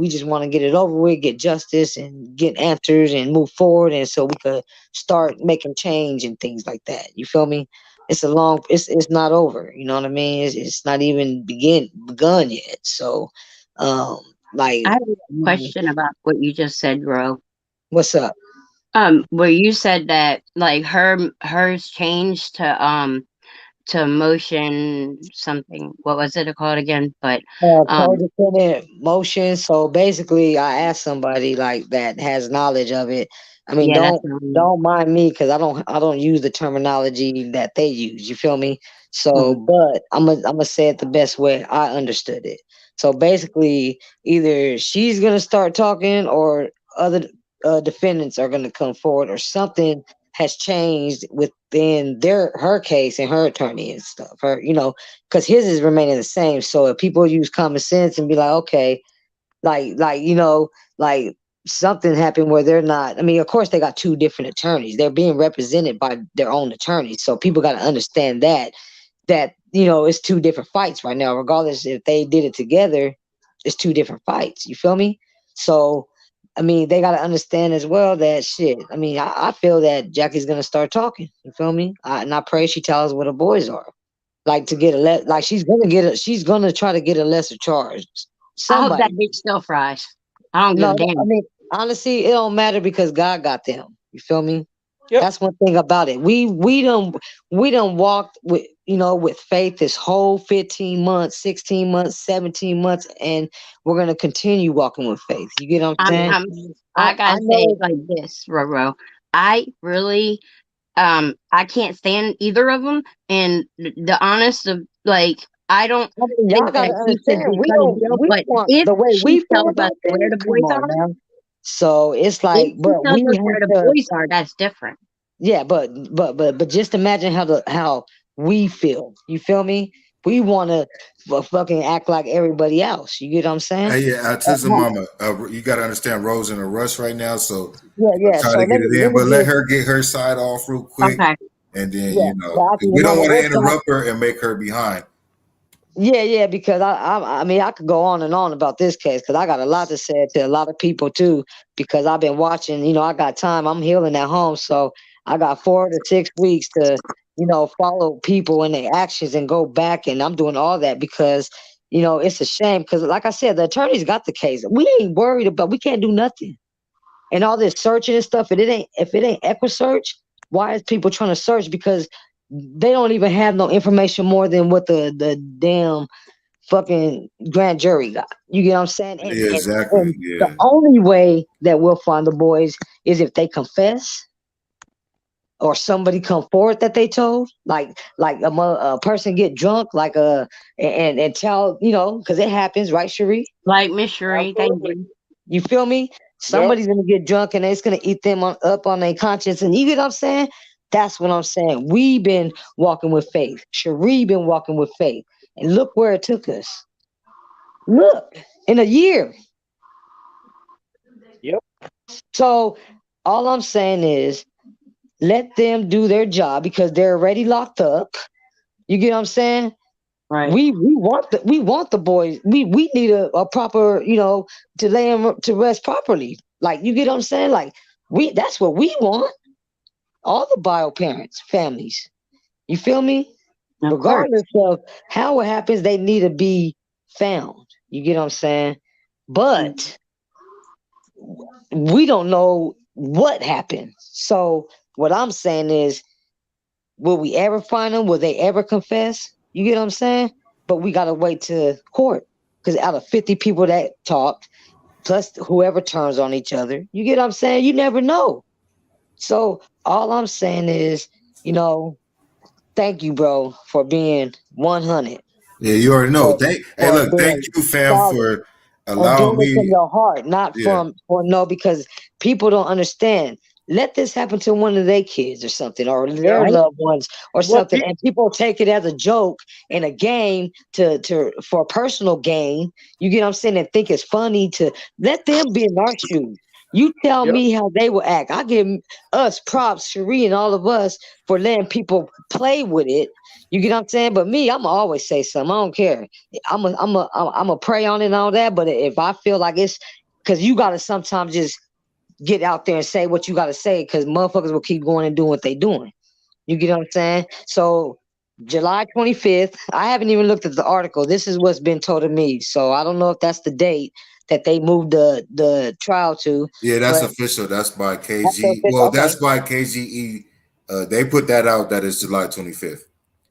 [SPEAKER 6] just want to get it over with, get justice and get answers and move forward, and so we could start making change and things like that. You feel me? It's not over. You know what I mean? It's not even begun yet. So, um, like,
[SPEAKER 5] I have a question about what you just said, Ro.
[SPEAKER 6] what's up?
[SPEAKER 5] Where you said that like hers changed to motion something. What was it called again? But um
[SPEAKER 6] Codependent motion. So basically, I asked somebody like that has knowledge of it. I mean,
[SPEAKER 5] yeah, that's
[SPEAKER 6] don't mind me, because I don't use the terminology that they use. You feel me? So,
[SPEAKER 5] mhm.
[SPEAKER 6] but I'm gonna say it the best way I understood it. So basically, either she's gonna start talking, or other defendants are gonna come forward, or something has changed within her case and her attorney and stuff. Her, you know, because his is remaining the same. So if people use common sense and be like, okay, you know, like something happened where they're not. I mean, of course, they got 2 different attorneys. They're being represented by their own attorneys. So people got to understand that you know, it's 2 different fights right now. Regardless if they did it together, it's 2 different fights. You feel me? So. I mean, they got to understand as well that shit. I mean, I feel that Jackie's gonna start talking. You feel me? And I pray she tells us where the boys are, like to get like she's gonna try to get a lesser charge.
[SPEAKER 5] I hope that
[SPEAKER 6] Somebody.
[SPEAKER 5] bitch still fries. I don't give
[SPEAKER 6] No,
[SPEAKER 5] a
[SPEAKER 6] I
[SPEAKER 5] damn.
[SPEAKER 6] mean, honestly, it don't matter, because God got them. You feel me?
[SPEAKER 4] Yep.
[SPEAKER 6] That's one thing about it. We done walked with with faith this whole 15 months, 16 months, 17 months, and we're gonna continue walking with faith. You get what I'm saying?
[SPEAKER 5] I
[SPEAKER 6] I
[SPEAKER 5] gotta say
[SPEAKER 6] know.
[SPEAKER 5] it like this, Roro. I really I can't stand either of them, and the honest of like I don't
[SPEAKER 6] I mean, y'all
[SPEAKER 5] think
[SPEAKER 6] gotta
[SPEAKER 5] that he should
[SPEAKER 6] understand.
[SPEAKER 5] be cut a deal.
[SPEAKER 6] We
[SPEAKER 5] But
[SPEAKER 6] want
[SPEAKER 5] if
[SPEAKER 6] the way we
[SPEAKER 5] she
[SPEAKER 6] feel
[SPEAKER 5] tells us
[SPEAKER 6] about
[SPEAKER 5] where
[SPEAKER 6] things.
[SPEAKER 5] the
[SPEAKER 6] Come
[SPEAKER 5] boys
[SPEAKER 6] on
[SPEAKER 5] are,
[SPEAKER 6] now. So it's
[SPEAKER 5] if
[SPEAKER 6] like,
[SPEAKER 5] she
[SPEAKER 6] but
[SPEAKER 5] tells
[SPEAKER 6] we
[SPEAKER 5] us where
[SPEAKER 6] have
[SPEAKER 5] the
[SPEAKER 6] to.
[SPEAKER 5] boys are, that's different.
[SPEAKER 6] Yeah, but just imagine how we feel. You feel me? We want to fucking act like everybody else. You get what I'm saying?
[SPEAKER 1] Hey, yeah, Autism Mama, you got to understand Rose in a rush right now, so
[SPEAKER 6] Yeah.
[SPEAKER 1] try
[SPEAKER 6] So
[SPEAKER 1] to get it
[SPEAKER 6] let
[SPEAKER 1] in,
[SPEAKER 6] me
[SPEAKER 1] but let
[SPEAKER 6] just
[SPEAKER 1] her get her side off real quick,
[SPEAKER 5] Okay.
[SPEAKER 1] and then
[SPEAKER 6] yeah. So I
[SPEAKER 1] 'cause
[SPEAKER 6] can,
[SPEAKER 1] we don't
[SPEAKER 6] Mama,
[SPEAKER 1] want to
[SPEAKER 6] we'll talk.
[SPEAKER 1] interrupt her and make her behind.
[SPEAKER 6] Yeah, because I mean I could go on and on about this case because I got a lot to say to a lot of people too because I've been watching. I got time. I'm healing at home, so I got 4 to 6 weeks to follow people and their actions and go back, and I'm doing all that because it's a shame because like I said, the attorneys got the case. We ain't worried about. We can't do nothing, and all this searching and stuff. If it ain't EquiSearch, why is people trying to search? Because they don't even have no information more than what the damn fucking grand jury got. You get what I'm saying? And,
[SPEAKER 1] Yeah,
[SPEAKER 6] and,
[SPEAKER 1] exactly.
[SPEAKER 6] and the
[SPEAKER 1] Yeah,
[SPEAKER 6] only way that we'll find the boys is if they confess or somebody come forward that they told, like a person get drunk, and tell because it happens, right, Cherie?
[SPEAKER 5] Like Miss Cherie, thank
[SPEAKER 4] Absolutely.
[SPEAKER 5] you.
[SPEAKER 6] You feel me?
[SPEAKER 4] Yep.
[SPEAKER 6] Somebody's gonna get drunk and it's gonna eat them up on their conscience. And you get what I'm saying? That's what I'm saying. We've been walking with faith. Cherie been walking with faith. And look where it took us. Look, in a year.
[SPEAKER 4] Yep.
[SPEAKER 6] So all I'm saying is let them do their job because they're already locked up. You get what I'm saying?
[SPEAKER 5] Right.
[SPEAKER 6] We want the boys. We need a proper, to lay them to rest properly. Like you get what I'm saying? Like that's what we want. All the bio parents, families. You feel me?
[SPEAKER 5] Of course.
[SPEAKER 6] Regardless of how it happens, they need to be found. You get what I'm saying? But we don't know what happened. So what I'm saying is, will we ever find them? Will they ever confess? You get what I'm saying? But we gotta wait to court because out of 50 people that talked, plus whoever turns on each other, you get what I'm saying? You never know. So all I'm saying is, thank you, bro, for being 100.
[SPEAKER 1] yeah, you already know.
[SPEAKER 6] For,
[SPEAKER 1] Hey,
[SPEAKER 6] for
[SPEAKER 1] look, thank
[SPEAKER 6] being
[SPEAKER 1] you, fam,
[SPEAKER 6] solid.
[SPEAKER 1] for
[SPEAKER 6] And
[SPEAKER 1] allowing
[SPEAKER 6] doing it from
[SPEAKER 1] me.
[SPEAKER 6] your heart, not
[SPEAKER 1] Yeah,
[SPEAKER 6] for no, because people don't understand. Let this happen to one of their kids or something, or their
[SPEAKER 4] Yep.
[SPEAKER 6] loved ones or
[SPEAKER 4] What
[SPEAKER 6] something,
[SPEAKER 4] people?
[SPEAKER 6] and people take it as a joke and a game for personal gain. You get what I'm saying? And think it's funny to let them be in our shoes. You tell
[SPEAKER 4] Yep.
[SPEAKER 6] me how they will act. I give us props, Cherie and all of us, for letting people play with it. You get what I'm saying? But me, I'm always say something. I don't care. I'm a pray on it and all that. But if I feel like it's because you gotta sometimes just get out there and say what you gotta say because motherfuckers will keep going and doing what they doing. You get what I'm saying? So July 25th, I haven't even looked at the article. This is what's been told to me. So I don't know if that's the date that they moved the trial to,
[SPEAKER 1] yeah, that's
[SPEAKER 6] but
[SPEAKER 1] official. That's by
[SPEAKER 6] that's the
[SPEAKER 1] KG.
[SPEAKER 6] official.
[SPEAKER 1] Well,
[SPEAKER 6] Okay.
[SPEAKER 1] that's by KGE. They put that out. That is July 25th.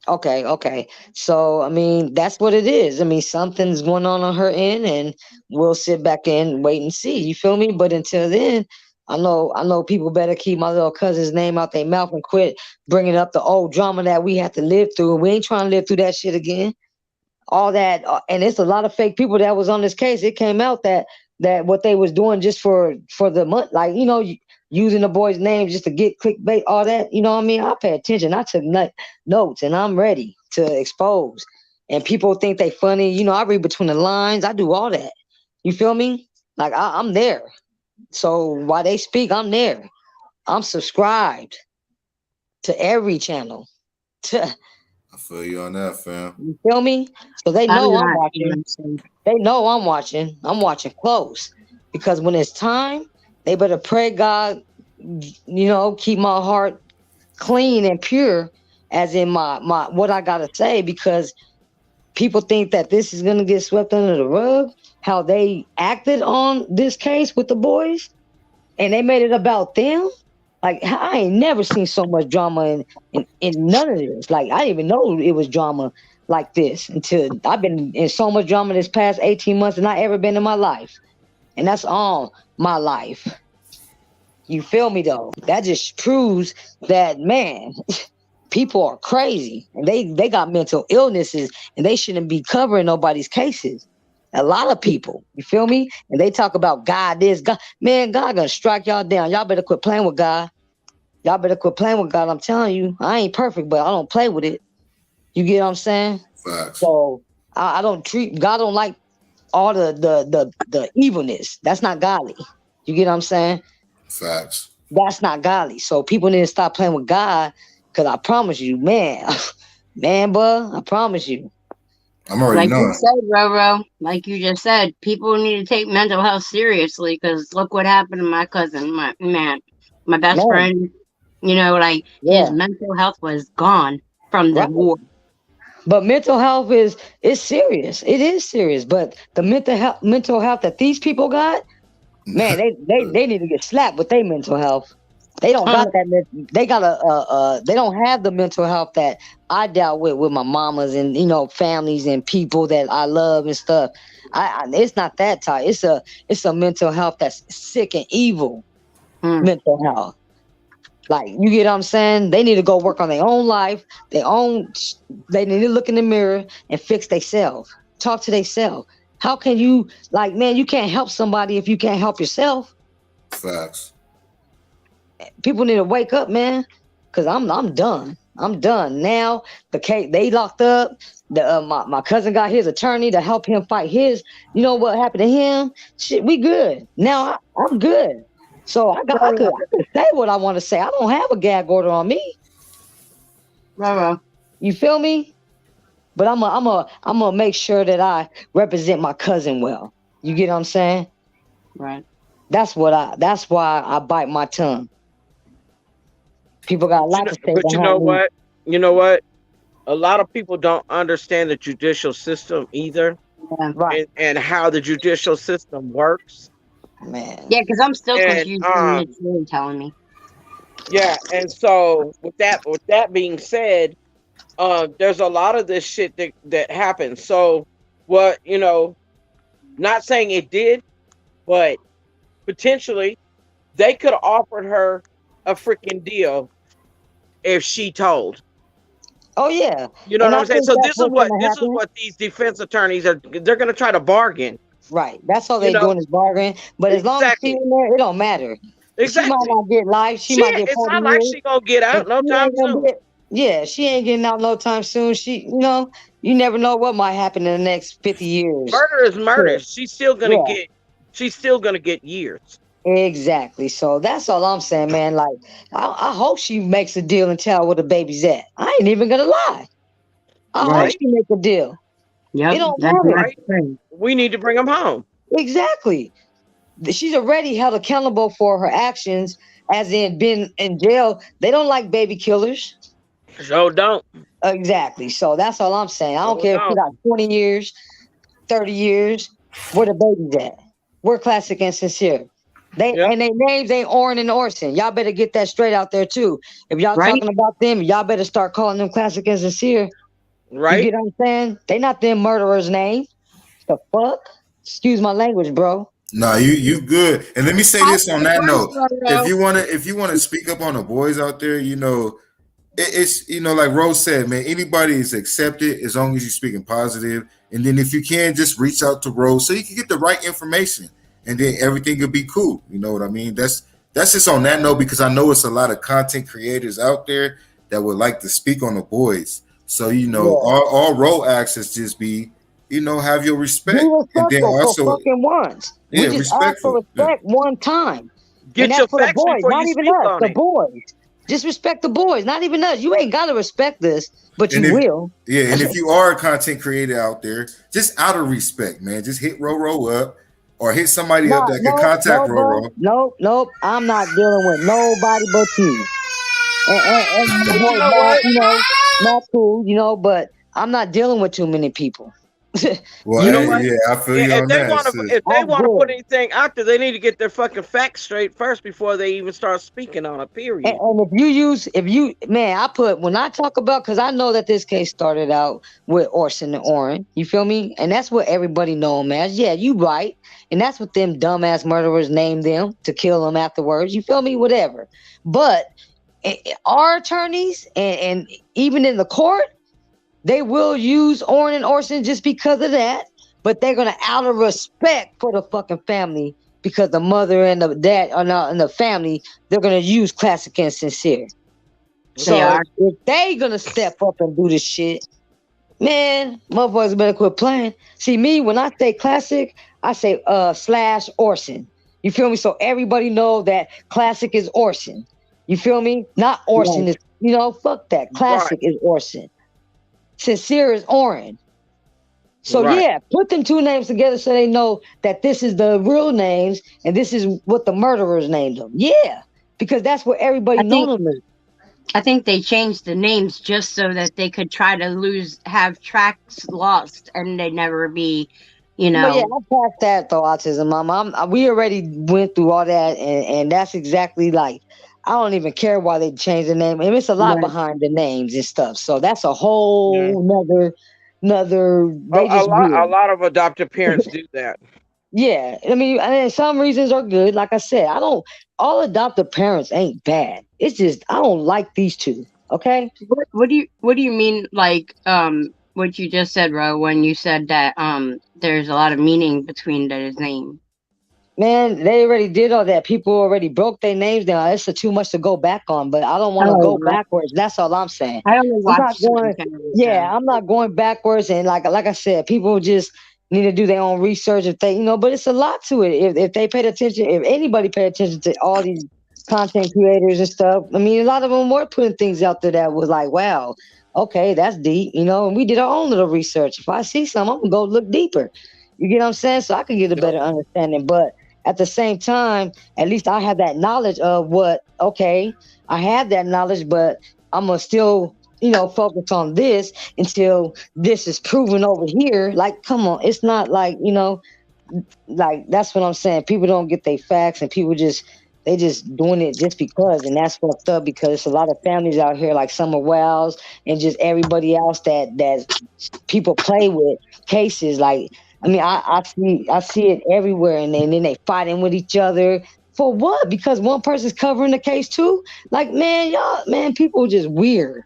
[SPEAKER 6] Okay. So I mean, that's what it is. I mean, something's going on her end, and we'll sit back and wait and see. You feel me? But until then, I know people better keep my little cousin's name out their mouth and quit bringing up the old drama that we had to live through. We ain't trying to live through that shit again. All that, and it's a lot of fake people that was on this case. It came out that what they was doing just for the month, like using the boy's name just to get clickbait, all that. You know what I mean? I pay attention. I took notes, and I'm ready to expose. And people think they funny. I read between the lines. I do all that. You feel me? Like I'm there. So while they speak, I'm there. I'm subscribed to every channel.
[SPEAKER 1] I feel you on that, fam.
[SPEAKER 6] You feel me? So they
[SPEAKER 5] I'm
[SPEAKER 6] know I'm
[SPEAKER 5] not
[SPEAKER 6] watching.
[SPEAKER 5] even saying.
[SPEAKER 6] They know I'm watching. I'm watching close because when it's time, they better pray God, keep my heart clean and pure, as in my what I gotta say, because people think that this is gonna get swept under the rug. How they acted on this case with the boys, and they made it about them. Like I ain't never seen so much drama in none of this. Like I didn't even know it was drama like this until I've been in so much drama this past 18 months than I ever been in my life. And that's all my life. You feel me though? That just proves that, man, people are crazy and they got mental illnesses and they shouldn't be covering nobody's cases. A lot of people, you feel me? And they talk about God this, God. Man, God gonna strike y'all down. Y'all better quit playing with God. Y'all better quit playing with God. I'm telling you, I ain't perfect, but I don't play with it. You get what I'm saying?
[SPEAKER 1] Facts.
[SPEAKER 6] So I don't treat God don't like all the evilness. That's not godly. You get what I'm saying?
[SPEAKER 1] Facts.
[SPEAKER 6] That's not godly. So people need to stop playing with God, because I promise you, man, bro, I promise you.
[SPEAKER 1] I'm already
[SPEAKER 5] Like you
[SPEAKER 1] knowing.
[SPEAKER 5] said, Roro, like you just said, people need to take mental health seriously, because look what happened to my cousin, my best
[SPEAKER 6] Man,
[SPEAKER 5] friend. You know, like his
[SPEAKER 6] yeah,
[SPEAKER 5] mental health was gone from the
[SPEAKER 6] right.
[SPEAKER 5] war.
[SPEAKER 6] But mental health is serious. It is serious. But the mental health that these people got, man, they need to get slapped with their mental health. They don't got that. They got they don't have the mental health that I dealt with my mamas and families and people that I love and stuff. It's not that type. It's a mental health that's sick and evil mental health. Like, you get what I'm saying? They need to go work on their own life, they need to look in the mirror and fix themselves. Talk to themselves. How can you, like, man, you can't help somebody if you can't help yourself.
[SPEAKER 1] Facts.
[SPEAKER 6] People need to wake up, man. Cause I'm done. I'm done. Now the case, they locked up. My cousin got his attorney to help him fight his. You know what happened to him? Shit, we good. Now I'm good. So I could say what I want to say. I don't have a gag order on me.
[SPEAKER 5] Roro.
[SPEAKER 6] You feel me? But I'm gonna make sure that I represent my cousin well. You get what I'm saying?
[SPEAKER 5] Right.
[SPEAKER 6] That's why I bite my tongue. People got a lot to say
[SPEAKER 4] But you
[SPEAKER 6] behind
[SPEAKER 4] know
[SPEAKER 6] me.
[SPEAKER 4] what? You know what? A lot of people don't understand the judicial system either,
[SPEAKER 5] Yeah.
[SPEAKER 6] Right,
[SPEAKER 4] and how the judicial system works.
[SPEAKER 6] man.
[SPEAKER 5] Yeah, because I'm still
[SPEAKER 4] And
[SPEAKER 5] confused from what you're telling me.
[SPEAKER 4] yeah, and so with that being said, there's a lot of this shit that happens. So what, not saying it did, but potentially they could have offered her a freaking deal if she told.
[SPEAKER 6] Oh yeah,
[SPEAKER 4] You know
[SPEAKER 6] and
[SPEAKER 4] what
[SPEAKER 6] I
[SPEAKER 4] I'm saying?
[SPEAKER 6] think
[SPEAKER 4] So
[SPEAKER 6] that's what's gonna
[SPEAKER 4] this is
[SPEAKER 6] happen.
[SPEAKER 4] what these defense attorneys they're gonna try to bargain.
[SPEAKER 6] Right, that's all
[SPEAKER 4] You
[SPEAKER 6] they
[SPEAKER 4] know,
[SPEAKER 6] doing is bargaining. But as long as she's
[SPEAKER 4] exactly.
[SPEAKER 6] in there, it don't matter. She might
[SPEAKER 4] Exactly.
[SPEAKER 6] not get life. She might get
[SPEAKER 4] It's
[SPEAKER 6] 40
[SPEAKER 4] not like
[SPEAKER 6] years,
[SPEAKER 4] she gonna get
[SPEAKER 6] but
[SPEAKER 4] out no
[SPEAKER 6] she
[SPEAKER 4] time
[SPEAKER 6] ain't gonna
[SPEAKER 4] soon.
[SPEAKER 6] get. Yeah, she ain't getting out no time soon. You never know what might happen in the next 50 years.
[SPEAKER 4] Murder is murder.
[SPEAKER 6] So,
[SPEAKER 4] She's still gonna
[SPEAKER 6] yeah,
[SPEAKER 4] get. She's still gonna get years.
[SPEAKER 6] exactly. So that's all I'm saying, man. Like, I hope she makes a deal and tell where the baby's at. I ain't even gonna lie. I hope
[SPEAKER 4] Right.
[SPEAKER 6] she make a deal.
[SPEAKER 5] Yep,
[SPEAKER 6] It don't
[SPEAKER 5] that's
[SPEAKER 6] matter.
[SPEAKER 5] my
[SPEAKER 4] Right.
[SPEAKER 5] friend.
[SPEAKER 4] We need to bring them home.
[SPEAKER 6] Exactly. She's already held accountable for her actions, as in been in jail. They don't like baby killers.
[SPEAKER 4] So don't.
[SPEAKER 6] Exactly. So that's all I'm saying. I don't
[SPEAKER 4] So
[SPEAKER 6] care if she
[SPEAKER 4] don't.
[SPEAKER 6] got 20 years, 30 years, where the baby's at. We're classic and sincere.
[SPEAKER 4] Yep.
[SPEAKER 6] Their names ain't Orrin and Orson. Y'all better get that straight out there too. If y'all
[SPEAKER 5] Right?
[SPEAKER 6] talking about them, y'all better start calling them classic and sincere. You
[SPEAKER 4] Right.
[SPEAKER 6] get what I'm saying? They not them murderers' name. The fuck? Excuse my language, bro.
[SPEAKER 1] Nah, you good. And let me say
[SPEAKER 5] That's
[SPEAKER 1] this on
[SPEAKER 5] the
[SPEAKER 1] that
[SPEAKER 5] first,
[SPEAKER 1] note.
[SPEAKER 5] Roro.
[SPEAKER 1] If you wanna speak up on the boys out there, it's like Rose said, man, anybody is accepted as long as you're speaking positive. And then if you can, just reach out to Rose so you can get the right information, and then everything will be cool. You know what I mean? That's just on that note, because I know it's a lot of content creators out there that would like to speak on the boys. So
[SPEAKER 6] Yeah.
[SPEAKER 1] all Rose asks is just be, have your
[SPEAKER 6] Be
[SPEAKER 1] respect, and then
[SPEAKER 6] respectful for
[SPEAKER 1] also,
[SPEAKER 6] fucking once. We
[SPEAKER 1] yeah,
[SPEAKER 6] just ask for
[SPEAKER 1] respectful. Yeah.
[SPEAKER 6] respect one time. And
[SPEAKER 4] Get your
[SPEAKER 6] that's for the
[SPEAKER 4] facts
[SPEAKER 6] boys,
[SPEAKER 4] before
[SPEAKER 6] not
[SPEAKER 4] you
[SPEAKER 6] even
[SPEAKER 4] speak
[SPEAKER 6] us,
[SPEAKER 4] on
[SPEAKER 6] the
[SPEAKER 4] it.
[SPEAKER 6] boys. Just respect the boys, not even us. You ain't gotta respect this, but
[SPEAKER 1] And
[SPEAKER 6] you
[SPEAKER 1] if
[SPEAKER 6] will.
[SPEAKER 1] Yeah, and if you are a content creator out there, just out of respect, man, just hit Roro up or hit somebody up
[SPEAKER 6] Nah,
[SPEAKER 1] that can
[SPEAKER 6] no,
[SPEAKER 1] contact
[SPEAKER 6] no, bro.
[SPEAKER 1] Roro.
[SPEAKER 6] Nope. I'm not dealing with nobody but you. And my
[SPEAKER 4] But
[SPEAKER 6] boy
[SPEAKER 4] you know
[SPEAKER 6] Matt,
[SPEAKER 4] what?
[SPEAKER 6] Matt cool, but I'm not dealing with too many people.
[SPEAKER 1] Well,
[SPEAKER 5] You know what?
[SPEAKER 1] yeah, I feel you
[SPEAKER 4] If
[SPEAKER 1] on
[SPEAKER 4] they
[SPEAKER 1] that.
[SPEAKER 4] want to,
[SPEAKER 1] sis.
[SPEAKER 4] if they
[SPEAKER 6] I'm
[SPEAKER 4] want to
[SPEAKER 6] good.
[SPEAKER 4] put anything out there, they need to get their fucking facts straight first before they even start speaking on a period.
[SPEAKER 6] And man, when I talk about, because I know that this case started out with Orson and Orrin, you feel me? And that's what everybody know them as. Yeah, you right. And that's what them dumbass murderers named them to kill them afterwards. You feel me? Whatever. But our attorneys and even in the court, they will use Orrin and Orson just because of that. But they're gonna, out of respect for the fucking family, because the mother and the dad are not in the family, they're gonna use classic and sincere.
[SPEAKER 5] They
[SPEAKER 6] So
[SPEAKER 5] are.
[SPEAKER 6] if they gonna step up and do this shit, man, motherfuckers better quit playing. See me, when I say classic, I say slash Orson. You feel me? So everybody know that classic is Orson. You feel me? Not Orson is, fuck that. Classic is Orson. Sincere is Orrin. So
[SPEAKER 4] Right.
[SPEAKER 6] yeah, put them two names together so they know that this is the real names and this is what the murderers named them. Yeah, because that's what everybody knows them as.
[SPEAKER 5] I think they changed the names just so that they could try to have tracks lost, and they'd never be,
[SPEAKER 6] But yeah, I passed that though, autism, mama. We already went through all that, and that's exactly like, I don't even care why they changed the name. And it's a lot
[SPEAKER 5] Right.
[SPEAKER 6] behind the names and stuff. So that's a whole nother. They
[SPEAKER 4] A
[SPEAKER 6] just weird.
[SPEAKER 4] lot of adoptive parents do that.
[SPEAKER 6] Yeah, I mean, and some reasons are good. Like I said, all adoptive parents ain't bad. It's just I don't like these two. Okay.
[SPEAKER 5] What do you mean, like what you just said, Ro, when you said that there's a lot of meaning between his name?
[SPEAKER 6] Man, they already did all that. People already broke their names down. It's too much to go back on, but I don't want to go backwards. That's all I'm saying.
[SPEAKER 5] I only
[SPEAKER 6] I'm not
[SPEAKER 5] watched
[SPEAKER 6] going.
[SPEAKER 5] documentaries,
[SPEAKER 6] Yeah,
[SPEAKER 5] so.
[SPEAKER 6] I'm not going backwards. And like I said, people just need to do their own research if they, but it's a lot to it. If they paid attention, if anybody paid attention to all these content creators and stuff, I mean, a lot of them were putting things out there that was like, wow, okay, that's deep, and we did our own little research. If I see something, I'm gonna go look deeper. You get what I'm saying? So I can get a better understanding. But at the same time, at least I have that knowledge of I have that knowledge, but I'm gonna still, focus on this until this is proven over here. Like, come on, it's not like, like that's what I'm saying. People don't get their facts, and people they just doing it just because, and that's fucked up because there's a lot of families out here like Summer Wells and just everybody else that people play with cases. Like, I mean, I see it everywhere, and then they fighting with each other for what? Because one person's covering the case too. Like, man, people just weird.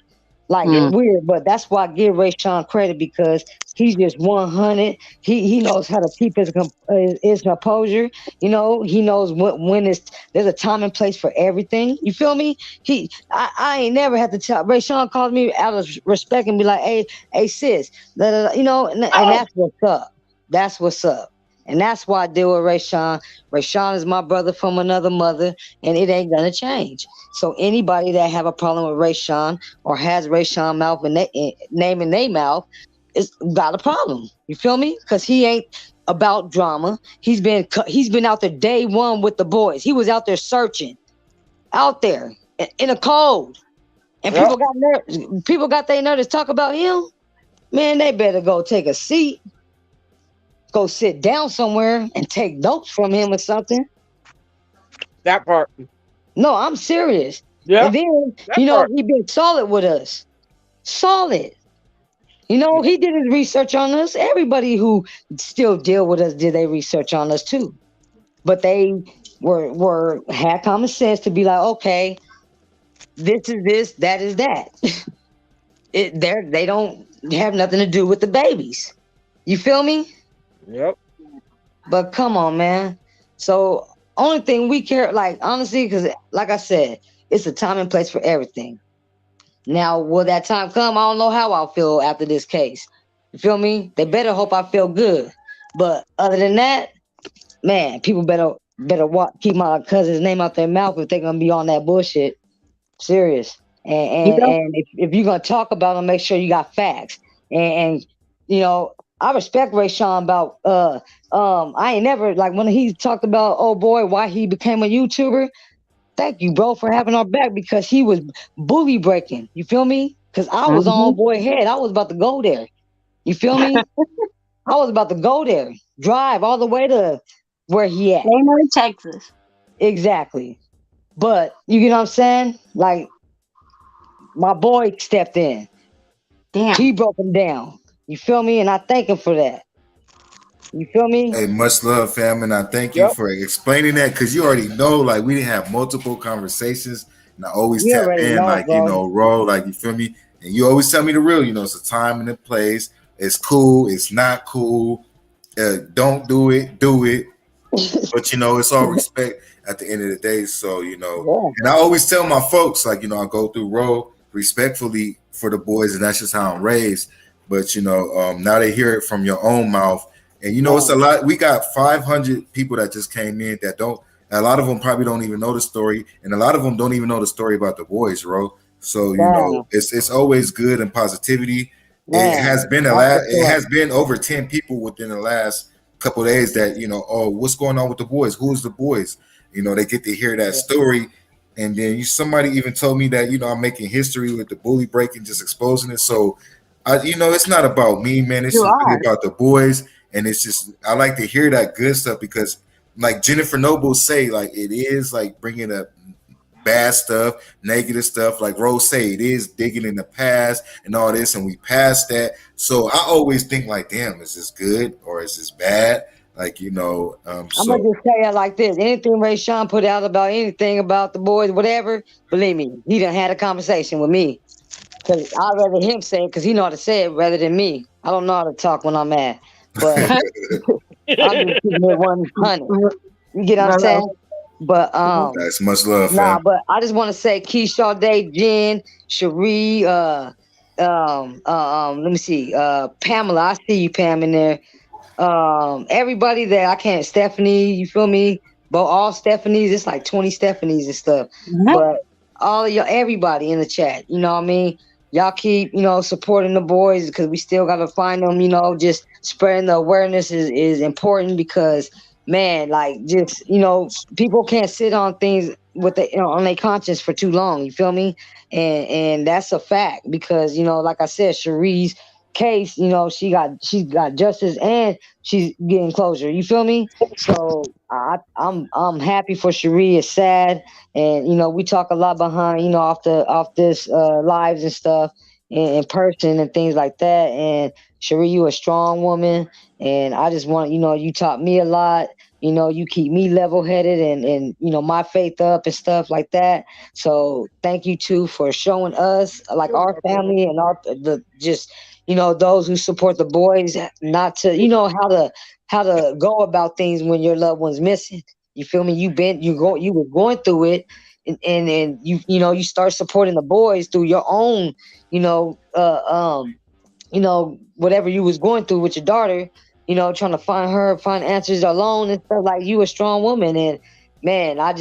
[SPEAKER 6] Like weird, but that's why I give Ray Sean credit because he's just 100. He knows how to keep his composure. He knows when there's a time and place for everything. You feel me? I ain't never had to tell Ray Sean calls me out of respect and be like, hey sis, and that's what's up. That's what's up. And that's why I deal with Ray Sean. Ray Sean is my brother from another mother, and it ain't gonna change. So anybody that have a problem with Ray Sean or has Ray Sean mouth and name in their mouth is got a problem. You feel me? Because he ain't about drama. He's been out there day one with the boys. He was out there searching, out there in a cold, and people got their nerve to talk about him. Man, they better go take a seat. Go sit down somewhere and take notes from him or something.
[SPEAKER 4] That part.
[SPEAKER 6] No, I'm serious.
[SPEAKER 4] Yeah.
[SPEAKER 6] And then, he been solid with us. Solid. He did his research on us. Everybody who still deal with us did their research on us too. But they had common sense to be like, okay, this is this, that is that. They don't have nothing to do with the babies. You feel me?
[SPEAKER 4] Yep.
[SPEAKER 6] But come on, man. So only thing we care, like, honestly, because like I said, it's a time and place for everything. Now, will that time come? I don't know how I'll feel after this case. You feel me? They better hope I feel good. But other than that, man, people better keep my cousin's name out their mouth if they're gonna be on that bullshit. Serious. And if you're gonna talk about them, make sure you got facts. And I respect Ray Sean about I ain't never, like, when he talked about, oh boy, why he became a YouTuber. Thank you, bro, for having our back because he was bully breaking. You feel me? Because I was on boy head. I was about to go there. You feel me? I was about to go there, drive all the way to where he at.
[SPEAKER 5] Plano, Texas.
[SPEAKER 6] Exactly. But you get what I'm saying? Like, my boy stepped in.
[SPEAKER 5] Damn.
[SPEAKER 6] He broke him down. You feel me? And I thank him for that. You feel me?
[SPEAKER 1] Hey, much love, fam, and I thank you for explaining that because you already know, like, we didn't have multiple conversations, and I always
[SPEAKER 6] You
[SPEAKER 1] tap
[SPEAKER 6] already
[SPEAKER 1] in,
[SPEAKER 6] know,
[SPEAKER 1] like,
[SPEAKER 6] bro.
[SPEAKER 1] you know, Ro, like, you feel me? And you always tell me the real, you know, it's a time and a place. It's cool. It's not cool. Don't do it. Do it. But, you know, it's all respect at the end of the day. So, you know,
[SPEAKER 6] Yeah.
[SPEAKER 1] and I always tell my folks, like, you know, I go through Ro respectfully for the boys, and that's just how I'm raised. But, you know, now they hear it from your own mouth. And, you know, it's a lot. We got 500 people that just came in that don't, a lot of them probably don't even know the story. And a lot of them don't even know the story about the boys, Ro. So, you know, it's always good and positivity. It has been it has been over 10 people within the last couple of days that, you know, oh, what's going on with the boys? Who's the boys? You know, they get to hear that story. And then somebody even told me that, you know, I'm making history with the bully break and just exposing it. So, you know, it's not about me, man. It's just really about the boys. And it's just, I like to hear that good stuff because, like Jennifer Noble say, like, it is like bringing up bad stuff, negative stuff. Like Rose say, it is digging in the past and all this, and we passed that. So I always think like, damn, is this good or is this bad? Like, you know,
[SPEAKER 6] I'm gonna just say it like this: anything Ray Sean put out about anything about the boys, whatever, believe me, he done had a conversation with me. Cause I'd rather him say it because he know how to say it rather than me. I don't know how to talk when I'm mad, but I'm just keeping it 100. You get what I'm saying? But
[SPEAKER 1] that's much love,
[SPEAKER 6] nah,
[SPEAKER 1] fam.
[SPEAKER 6] but I just want to say Keisha Day, Jen, Cherie, let me see, Pamela, I see you, Pam, in there. Everybody that I can't, Stephanie, you feel me? But all Stephanies, it's like 20 Stephanies and stuff. But all of y'all, everybody in the chat, you know what I mean? Y'all keep, you know, supporting the boys because we still gotta find them, you know, just spreading the awareness is important because, man, like, just, you know, people can't sit on things with the, you know, on their conscience for too long, you feel me? And that's a fact because, you know, like I said, Cherie's case, you know, she's got justice and she's getting closure, you feel me? So I'm happy for Cherie. It's sad, and you know, we talk a lot behind, you know, off this lives and stuff in person and things like that. And Cherie, you a strong woman, and I just want, you know, you taught me a lot. You know, you keep me level headed and you know, my faith up and stuff like that. So thank you too for showing us, like, our family and just, you know, those who support the boys, not to, you know, how to go about things when your loved one's missing. You feel me? You were going through it, and you know, you start supporting the boys through your own, you know, you know, whatever you was going through with your daughter, you know, trying to find answers alone and stuff. Like, you a strong woman, and man, I'm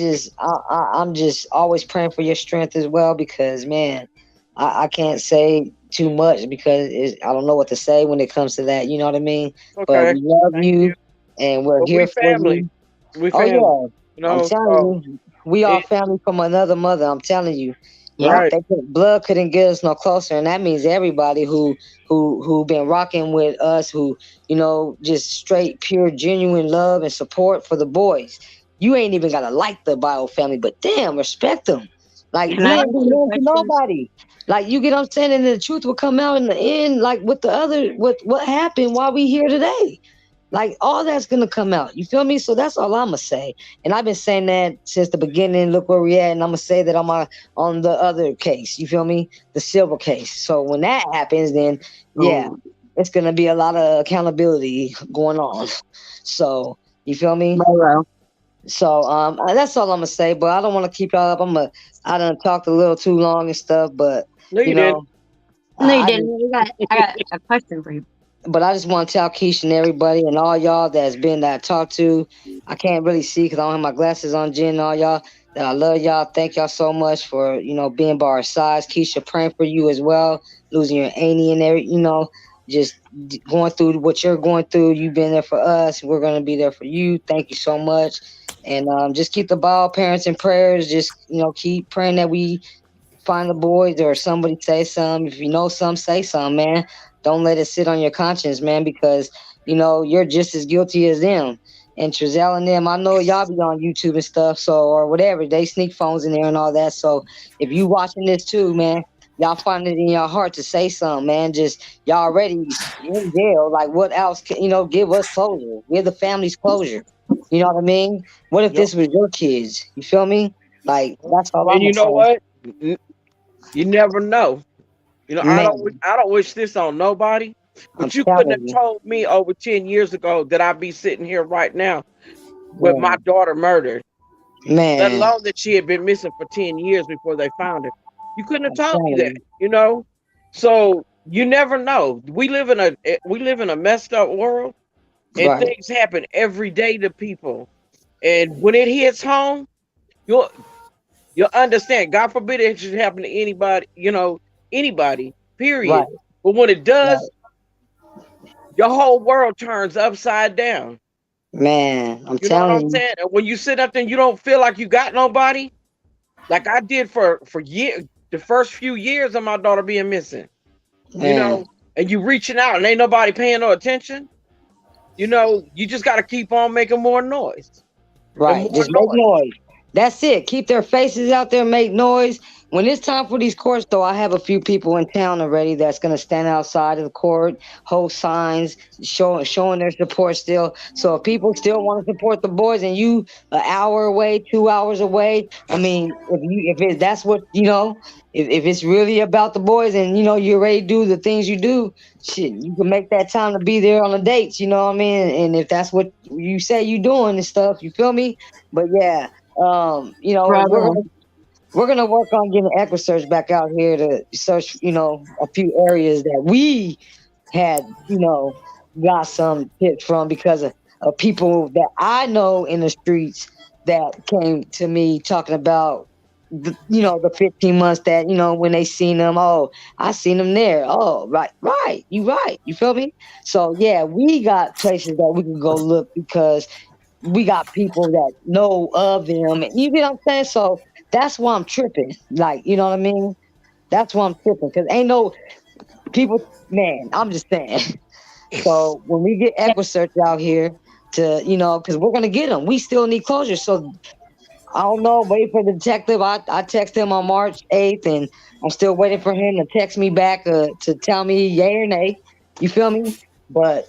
[SPEAKER 6] just always praying for your strength as well because, man, I can't say too much because I don't know what to say when it comes to that. You know what I mean? Okay. But we love you, and we're here for you.
[SPEAKER 4] We family.
[SPEAKER 6] Yeah,
[SPEAKER 4] you know,
[SPEAKER 6] I'm telling you, we are family from another mother. I'm telling you.
[SPEAKER 5] Yeah.
[SPEAKER 6] Blood couldn't get us no closer, and that means everybody who been rocking with us, who, you know, just straight, pure, genuine love and support for the boys. You ain't even gotta like the bio family, but damn, respect them. Like, we ain't doing to nobody. Like, you get what I'm saying, and the truth will come out in the end, like with what happened while we here today. Like, all that's gonna come out. You feel me? So that's all I'ma say. And I've been saying that since the beginning. Look where we at, and I'm gonna say that on the other case. You feel me? The silver case. So when that happens, then yeah, it's gonna be a lot of accountability going on. So you feel me? So that's all I'm gonna say. But I don't want to keep y'all up. I done talked a little too long and stuff. But
[SPEAKER 4] no, you know,
[SPEAKER 5] no, you didn't. I got a question for you.
[SPEAKER 6] But I just want to tell Keisha and everybody and all y'all that I talked to. I can't really see because I don't have my glasses on, Jen, and all y'all, that I love y'all. Thank y'all so much for, you know, being by our sides. Keisha, praying for you as well, losing your auntie and every, you know, just going through what you're going through. You've been there for us. We're going to be there for you. Thank you so much. And just keep the ball parents in prayers. Just, you know, keep praying that we find the boys or somebody say something. If you know something, say something, man. Don't let it sit on your conscience, man, because you're just as guilty as them. And Trezell and them, I know y'all be on YouTube and stuff, so or whatever. They sneak phones in there and all that. So if you watching this too, man, y'all find it in your heart to say something, man. Just y'all already in jail. Like what else can give us closure? Give the families closure. You know what I mean? What if
[SPEAKER 4] Yep.
[SPEAKER 6] this was your kids? You feel me? Like that's all I'm
[SPEAKER 4] And you know
[SPEAKER 6] saying.
[SPEAKER 4] what? You never know. I
[SPEAKER 6] Man,
[SPEAKER 4] don't wish this on nobody.
[SPEAKER 6] I'm
[SPEAKER 4] But you couldn't
[SPEAKER 6] telling
[SPEAKER 4] have
[SPEAKER 6] you,
[SPEAKER 4] told me over 10 years ago that I'd be sitting here right now with my
[SPEAKER 6] man,
[SPEAKER 4] daughter murdered, let
[SPEAKER 6] man,
[SPEAKER 4] alone that she had been missing for 10 years before they found her. You couldn't have
[SPEAKER 6] I'm
[SPEAKER 4] told me
[SPEAKER 6] telling
[SPEAKER 4] that. So you never know. We live in a messed up world,
[SPEAKER 6] you.
[SPEAKER 4] and
[SPEAKER 6] Right,
[SPEAKER 4] things happen every day to people. And when it hits home, you'll you'll understand. God forbid it should happen to anybody,
[SPEAKER 6] right,
[SPEAKER 4] period. But when it
[SPEAKER 6] right.
[SPEAKER 4] does, your whole world turns upside down.
[SPEAKER 6] Man, I'm
[SPEAKER 4] You know what I'm
[SPEAKER 6] telling you.
[SPEAKER 4] saying? And when you sit up there and you don't feel like you got nobody, like I did for years, the first few years of my daughter being missing, you
[SPEAKER 6] Man,
[SPEAKER 4] know, and you reaching out and ain't nobody paying no attention, you just got to keep on making more noise and
[SPEAKER 6] right.
[SPEAKER 4] more
[SPEAKER 6] Just make
[SPEAKER 4] noise.
[SPEAKER 6] noise. That's it. Keep their faces out there, make noise. When it's time for these courts, though, I have a few people in town already that's gonna stand outside of the court, hold signs, showing their support still. So if people still want to support the boys, and you an hour away, 2 hours away, I mean, that's what if it's really about the boys, and you're ready to do the things you do, shit, you can make that time to be there on the dates. You know what I mean? And if that's what you say you doing and stuff, you feel me? But yeah, we're
[SPEAKER 5] brother.
[SPEAKER 6] gonna work on getting EquiSearch back out here to search, a few areas that we had, got some tips from because of people that I know in the streets that came to me talking about the 15 months that, when they seen them, oh, I seen them there. Oh, right, you right. You feel me? So yeah, we got places that we can go look because we got people that know of them. And you know what I'm saying? So that's why I'm tripping. Like, you know what I mean? That's why I'm tripping. Cause ain't no people, man, I'm just saying. So when we get EquiSearch out here to, cause we're gonna get them. We still need closure. So I don't know, wait for the detective. I text him on March 8th and I'm still waiting for him to text me back to tell me yay or nay. You feel me? But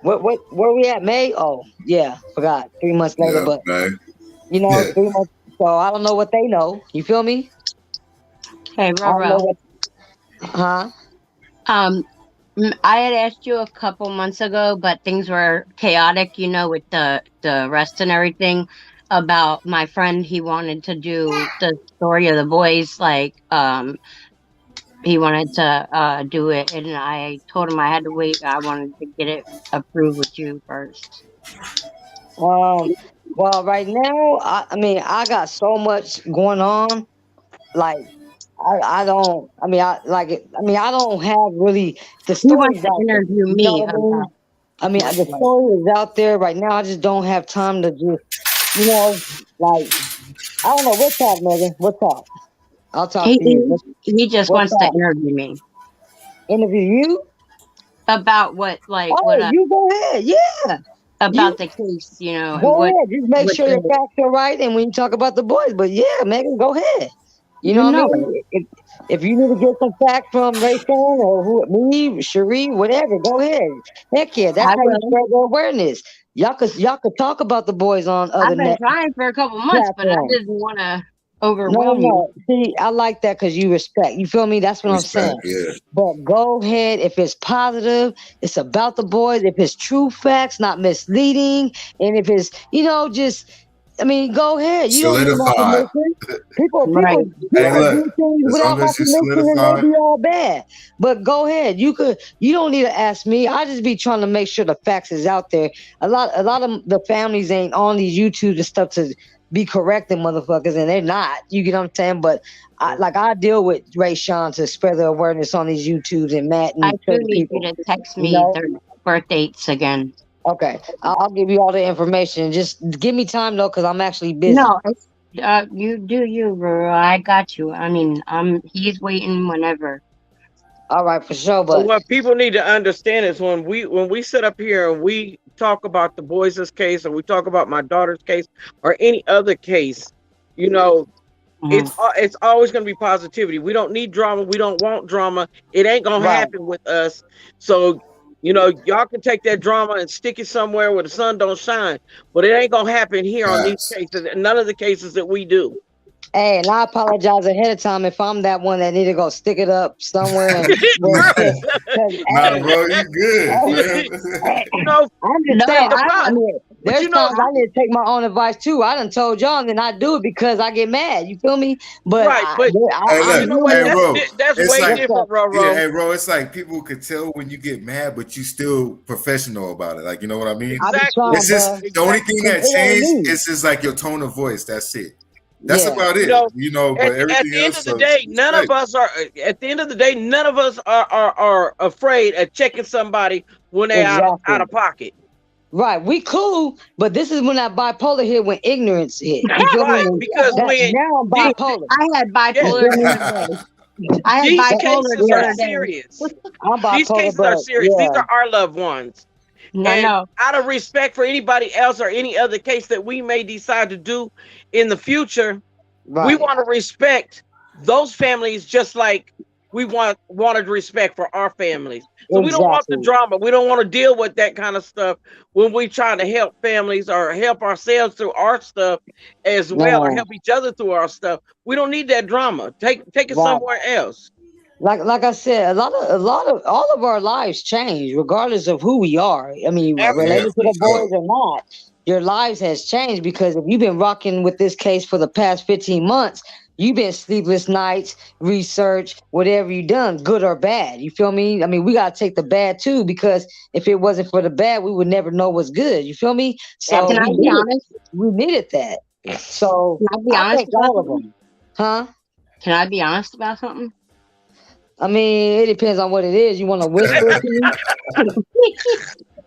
[SPEAKER 6] where we at? May? Oh yeah, forgot. 3 months later,
[SPEAKER 1] Yeah,
[SPEAKER 6] but
[SPEAKER 1] man.
[SPEAKER 6] 3 months. So I don't know what they know. You feel me?
[SPEAKER 5] Hey,
[SPEAKER 6] I don't know
[SPEAKER 5] Roro.
[SPEAKER 6] what. Huh?
[SPEAKER 5] Um, I had asked you a couple months ago, but things were chaotic, with the rest and everything. About my friend, he wanted to do the story of the boys, like he wanted to do it, and I told him I had to wait. I wanted to get it approved with you first.
[SPEAKER 6] Well, right now, I mean, I got so much going on. Like, I don't. I mean, I like it. I mean, I don't have really the
[SPEAKER 5] He wants
[SPEAKER 6] stories
[SPEAKER 5] to
[SPEAKER 6] out there.
[SPEAKER 5] interview
[SPEAKER 6] You know
[SPEAKER 5] me
[SPEAKER 6] what I mean?
[SPEAKER 5] about
[SPEAKER 6] I mean,
[SPEAKER 5] what,
[SPEAKER 6] the
[SPEAKER 5] what
[SPEAKER 6] story is out there right now. I just don't have time to just, like I don't know. What's up, Megan? What's up? I'll talk
[SPEAKER 5] he,
[SPEAKER 6] to you.
[SPEAKER 5] he he just
[SPEAKER 6] What's
[SPEAKER 5] wants to
[SPEAKER 6] up?
[SPEAKER 5] interview me
[SPEAKER 6] Interview you?
[SPEAKER 5] about what, like what
[SPEAKER 6] Oh, you go ahead. Yeah, you
[SPEAKER 5] about the case, and
[SPEAKER 6] go ahead. Just make
[SPEAKER 5] what
[SPEAKER 6] sure your
[SPEAKER 5] the
[SPEAKER 6] facts are right, and when you talk about the boys, but yeah, Megan, go ahead. You
[SPEAKER 5] you
[SPEAKER 6] know what I
[SPEAKER 5] know it.
[SPEAKER 6] mean? If you need to get some facts from Ray or me, Cherie, whatever, go ahead. Heck yeah, that's
[SPEAKER 5] I
[SPEAKER 6] how you
[SPEAKER 5] will.
[SPEAKER 6] spread the awareness. Y'all could talk about the boys on
[SPEAKER 5] I've
[SPEAKER 6] other
[SPEAKER 5] been
[SPEAKER 6] net
[SPEAKER 5] trying for a couple months, but I
[SPEAKER 6] platforms.
[SPEAKER 5] didn't want to
[SPEAKER 6] No,
[SPEAKER 5] overwhelm you.
[SPEAKER 6] no. See, I like that because you respect. You feel me? That's what I'm
[SPEAKER 1] Respect.
[SPEAKER 6] saying.
[SPEAKER 1] Yeah.
[SPEAKER 6] But go ahead. If it's positive, it's about the boys. If it's true facts, not misleading, and if it's just, I mean, go ahead. You don't need my
[SPEAKER 1] Solidified.
[SPEAKER 6] permission. People,
[SPEAKER 5] Right.
[SPEAKER 6] people,
[SPEAKER 1] Hey,
[SPEAKER 6] people
[SPEAKER 1] look.
[SPEAKER 6] do things
[SPEAKER 1] As
[SPEAKER 6] without
[SPEAKER 1] long
[SPEAKER 6] my
[SPEAKER 1] as it's
[SPEAKER 6] permission, and they
[SPEAKER 1] solidified,
[SPEAKER 6] be all bad. But go ahead. You don't need to ask me. I just be trying to make sure the facts is out there. A lot of the families ain't on these YouTube and stuff to be correcting motherfuckers, and they're not. You get what I'm saying? But I deal with Ray Sean to spread the awareness on these YouTubes and Matt
[SPEAKER 5] I
[SPEAKER 6] and
[SPEAKER 5] do
[SPEAKER 6] certain
[SPEAKER 5] need you
[SPEAKER 6] people.
[SPEAKER 5] to text
[SPEAKER 6] You
[SPEAKER 5] me
[SPEAKER 6] know?
[SPEAKER 5] their birth dates again.
[SPEAKER 6] Okay, I'll give you all the information. Just give me time though, because I'm actually busy.
[SPEAKER 5] No, you do you, bro. I got you. I mean, he's waiting whenever.
[SPEAKER 6] All right, for sure.
[SPEAKER 4] But
[SPEAKER 6] But
[SPEAKER 4] what people need to understand is when we sit up here and we talk about the boys' case, or we talk about my daughter's case, or any other case, you know, it's always going to be positivity. We don't need drama. We don't want drama. It ain't going to
[SPEAKER 6] right,
[SPEAKER 4] happen with us. So, you know, y'all can take that drama and stick it somewhere where the sun don't shine. But it ain't going to happen here on these
[SPEAKER 1] Facts.
[SPEAKER 4] cases. None of the cases that we do.
[SPEAKER 6] hey, and I apologize ahead of time if I'm that one that need to go stick it up somewhere and
[SPEAKER 1] Nah, bro, you good.
[SPEAKER 4] You know,
[SPEAKER 6] I'm just
[SPEAKER 5] No,
[SPEAKER 6] saying.
[SPEAKER 4] the
[SPEAKER 6] I
[SPEAKER 4] problem-
[SPEAKER 6] mean,
[SPEAKER 4] but
[SPEAKER 6] there's
[SPEAKER 4] you know,
[SPEAKER 6] times I need to take my own advice too. I done told y'all, and then I do it because I get mad. You feel me? But
[SPEAKER 4] right, but
[SPEAKER 1] Hey,
[SPEAKER 6] I'm
[SPEAKER 1] look,
[SPEAKER 4] you know what?
[SPEAKER 1] hey, bro.
[SPEAKER 4] That's
[SPEAKER 1] It's
[SPEAKER 4] way
[SPEAKER 1] like,
[SPEAKER 4] different,
[SPEAKER 1] yeah,
[SPEAKER 4] Roro.
[SPEAKER 1] hey, bro. It's like people could tell when you get mad, but you still professional about it. Like, you know what I mean?
[SPEAKER 6] I be
[SPEAKER 4] Exactly.
[SPEAKER 6] trying,
[SPEAKER 1] It's just
[SPEAKER 6] bro.
[SPEAKER 1] the only thing that
[SPEAKER 6] It ain't
[SPEAKER 1] changed
[SPEAKER 6] me.
[SPEAKER 1] is just like your tone of voice. That's it. That's
[SPEAKER 6] Yeah,
[SPEAKER 1] about
[SPEAKER 4] You
[SPEAKER 1] it.
[SPEAKER 4] know,
[SPEAKER 1] You know, but
[SPEAKER 4] at
[SPEAKER 1] everything
[SPEAKER 4] the end
[SPEAKER 1] else,
[SPEAKER 4] of the
[SPEAKER 1] so
[SPEAKER 4] day, none of
[SPEAKER 1] respect.
[SPEAKER 4] us are. At the end of the day, none of us are afraid of checking somebody when they're out
[SPEAKER 6] exactly.
[SPEAKER 4] of pocket.
[SPEAKER 6] Right, we cool, but this is when that bipolar hit, when ignorance hit. You feel
[SPEAKER 4] Right,
[SPEAKER 6] me?
[SPEAKER 4] because when
[SPEAKER 6] Now I'm
[SPEAKER 4] these,
[SPEAKER 6] bipolar.
[SPEAKER 5] I had
[SPEAKER 6] You
[SPEAKER 5] bipolar
[SPEAKER 6] feel
[SPEAKER 5] the
[SPEAKER 6] me?
[SPEAKER 5] other day. I had
[SPEAKER 4] these
[SPEAKER 5] bipolar
[SPEAKER 4] cases
[SPEAKER 5] the
[SPEAKER 4] are
[SPEAKER 5] other day.
[SPEAKER 4] serious.
[SPEAKER 6] I'm
[SPEAKER 4] These
[SPEAKER 6] bipolar,
[SPEAKER 4] cases are
[SPEAKER 6] but
[SPEAKER 4] serious. These
[SPEAKER 6] yeah,
[SPEAKER 4] are our loved ones.
[SPEAKER 5] No,
[SPEAKER 4] And
[SPEAKER 5] no.
[SPEAKER 4] out of respect for anybody else or any other case that we may decide to do in the future, we
[SPEAKER 6] right,
[SPEAKER 4] want to respect those families just like we wanted respect for our families. So we don't want the
[SPEAKER 6] exactly.
[SPEAKER 4] drama. We don't want to deal with that kind of stuff when we try to help families or help ourselves through our stuff as well, or
[SPEAKER 6] Man,
[SPEAKER 4] help each other through our stuff. We don't need that drama. Take it
[SPEAKER 6] right.
[SPEAKER 4] somewhere else.
[SPEAKER 6] Like I said, a lot of all of our lives change regardless of who we are. I mean,
[SPEAKER 1] Yeah,
[SPEAKER 6] related to
[SPEAKER 4] Absolutely.
[SPEAKER 6] the
[SPEAKER 1] for
[SPEAKER 6] boys
[SPEAKER 1] sure.
[SPEAKER 6] or not, your lives has changed because if you've been rocking with this case for the past 15 months, you've been sleepless nights, research, whatever you done, good or bad. You feel me? I mean, we gotta take the bad too, because if it wasn't for the bad, we would never know what's good. You feel me? So
[SPEAKER 5] Can I be honest?
[SPEAKER 6] we needed that. So
[SPEAKER 5] Can I be
[SPEAKER 6] I
[SPEAKER 5] honest
[SPEAKER 6] think
[SPEAKER 5] about
[SPEAKER 6] all of
[SPEAKER 5] something?
[SPEAKER 6] them, huh?
[SPEAKER 5] Can I be honest about something?
[SPEAKER 6] I mean, it depends on what it is. You want to whisper it to me?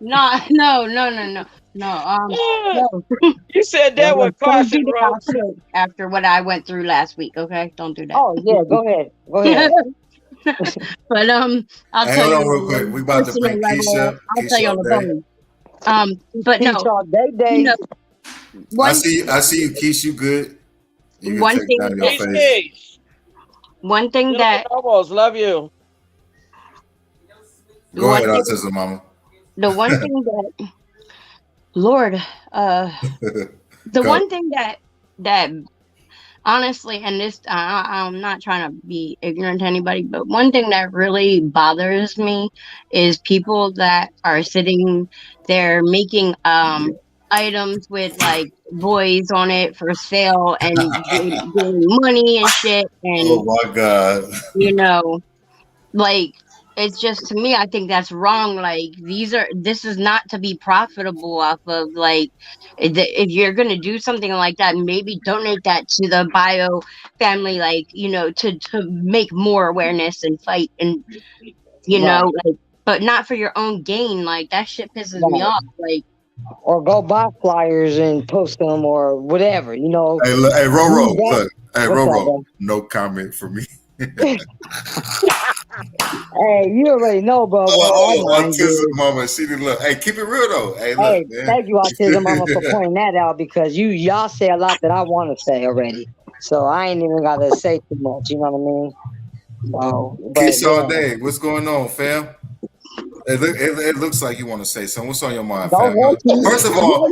[SPEAKER 5] No, no, no, no, no, no. No.
[SPEAKER 4] You said that with
[SPEAKER 5] Don't do
[SPEAKER 4] caution,
[SPEAKER 5] that
[SPEAKER 4] Rose.
[SPEAKER 5] after what I went through last week. Okay, don't do that.
[SPEAKER 6] Oh yeah, go ahead. Go ahead.
[SPEAKER 5] But I'll
[SPEAKER 1] Hey,
[SPEAKER 5] tell
[SPEAKER 1] hold
[SPEAKER 5] you
[SPEAKER 1] on real
[SPEAKER 5] on
[SPEAKER 1] quick. We
[SPEAKER 5] a
[SPEAKER 1] about to
[SPEAKER 5] personal
[SPEAKER 1] bring
[SPEAKER 5] level.
[SPEAKER 1] Keisha,
[SPEAKER 5] I'll tell you
[SPEAKER 1] Keisha
[SPEAKER 5] on
[SPEAKER 1] all
[SPEAKER 5] the
[SPEAKER 1] day.
[SPEAKER 5] phone. But
[SPEAKER 6] Peace
[SPEAKER 5] no,
[SPEAKER 6] all day,
[SPEAKER 5] you
[SPEAKER 6] day.
[SPEAKER 5] know,
[SPEAKER 1] I
[SPEAKER 5] one
[SPEAKER 1] see you, Keisha. You good? You can
[SPEAKER 5] one
[SPEAKER 1] take it
[SPEAKER 5] thing
[SPEAKER 1] down your
[SPEAKER 5] that
[SPEAKER 4] Peace,
[SPEAKER 1] face.
[SPEAKER 4] peace.
[SPEAKER 5] one thing
[SPEAKER 4] Little
[SPEAKER 5] that
[SPEAKER 4] bonobos, love you.
[SPEAKER 1] Go
[SPEAKER 5] one
[SPEAKER 1] ahead,
[SPEAKER 5] thing
[SPEAKER 1] autism mama.
[SPEAKER 5] the one thing that Lord, the
[SPEAKER 1] Go.
[SPEAKER 5] one thing that honestly, and this I'm not trying to be ignorant to anybody, but one thing that really bothers me is people that are sitting there making items with like boys on it for sale and getting money and shit,
[SPEAKER 1] Oh
[SPEAKER 5] and
[SPEAKER 1] my God.
[SPEAKER 5] you know, like it's just, to me, I think that's wrong. Like this is not to be profitable off of. Like if you're gonna do something like that, maybe donate that to the bio family, like, to make more awareness and fight, and
[SPEAKER 6] Right,
[SPEAKER 5] like, but not for your own gain. Like that shit pisses me
[SPEAKER 6] right.
[SPEAKER 5] off. Like
[SPEAKER 6] Or go buy flyers and post them or whatever. You know.
[SPEAKER 1] Hey, look, hey,
[SPEAKER 6] Use
[SPEAKER 1] Roro,
[SPEAKER 6] that.
[SPEAKER 1] look. Hey,
[SPEAKER 6] What's up,
[SPEAKER 1] Roro,
[SPEAKER 6] bro?
[SPEAKER 1] no comment for me.
[SPEAKER 6] Hey, you already know, bro. What our
[SPEAKER 1] Oh,
[SPEAKER 6] mind
[SPEAKER 1] autism
[SPEAKER 6] is.
[SPEAKER 1] mama. She did look. Hey, keep it real though. Hey, look,
[SPEAKER 6] Hey,
[SPEAKER 1] man.
[SPEAKER 6] thank you, Autism Mama, for pointing that out because y'all say a lot that I want to say already. So I ain't even gotta say too much. You know what I mean? So, but
[SPEAKER 1] Keisha all
[SPEAKER 6] yeah,
[SPEAKER 1] day. What's going on, fam? It looks like you want to say something. What's on your mind,
[SPEAKER 6] don't
[SPEAKER 1] fam?
[SPEAKER 6] want to.
[SPEAKER 1] First of all,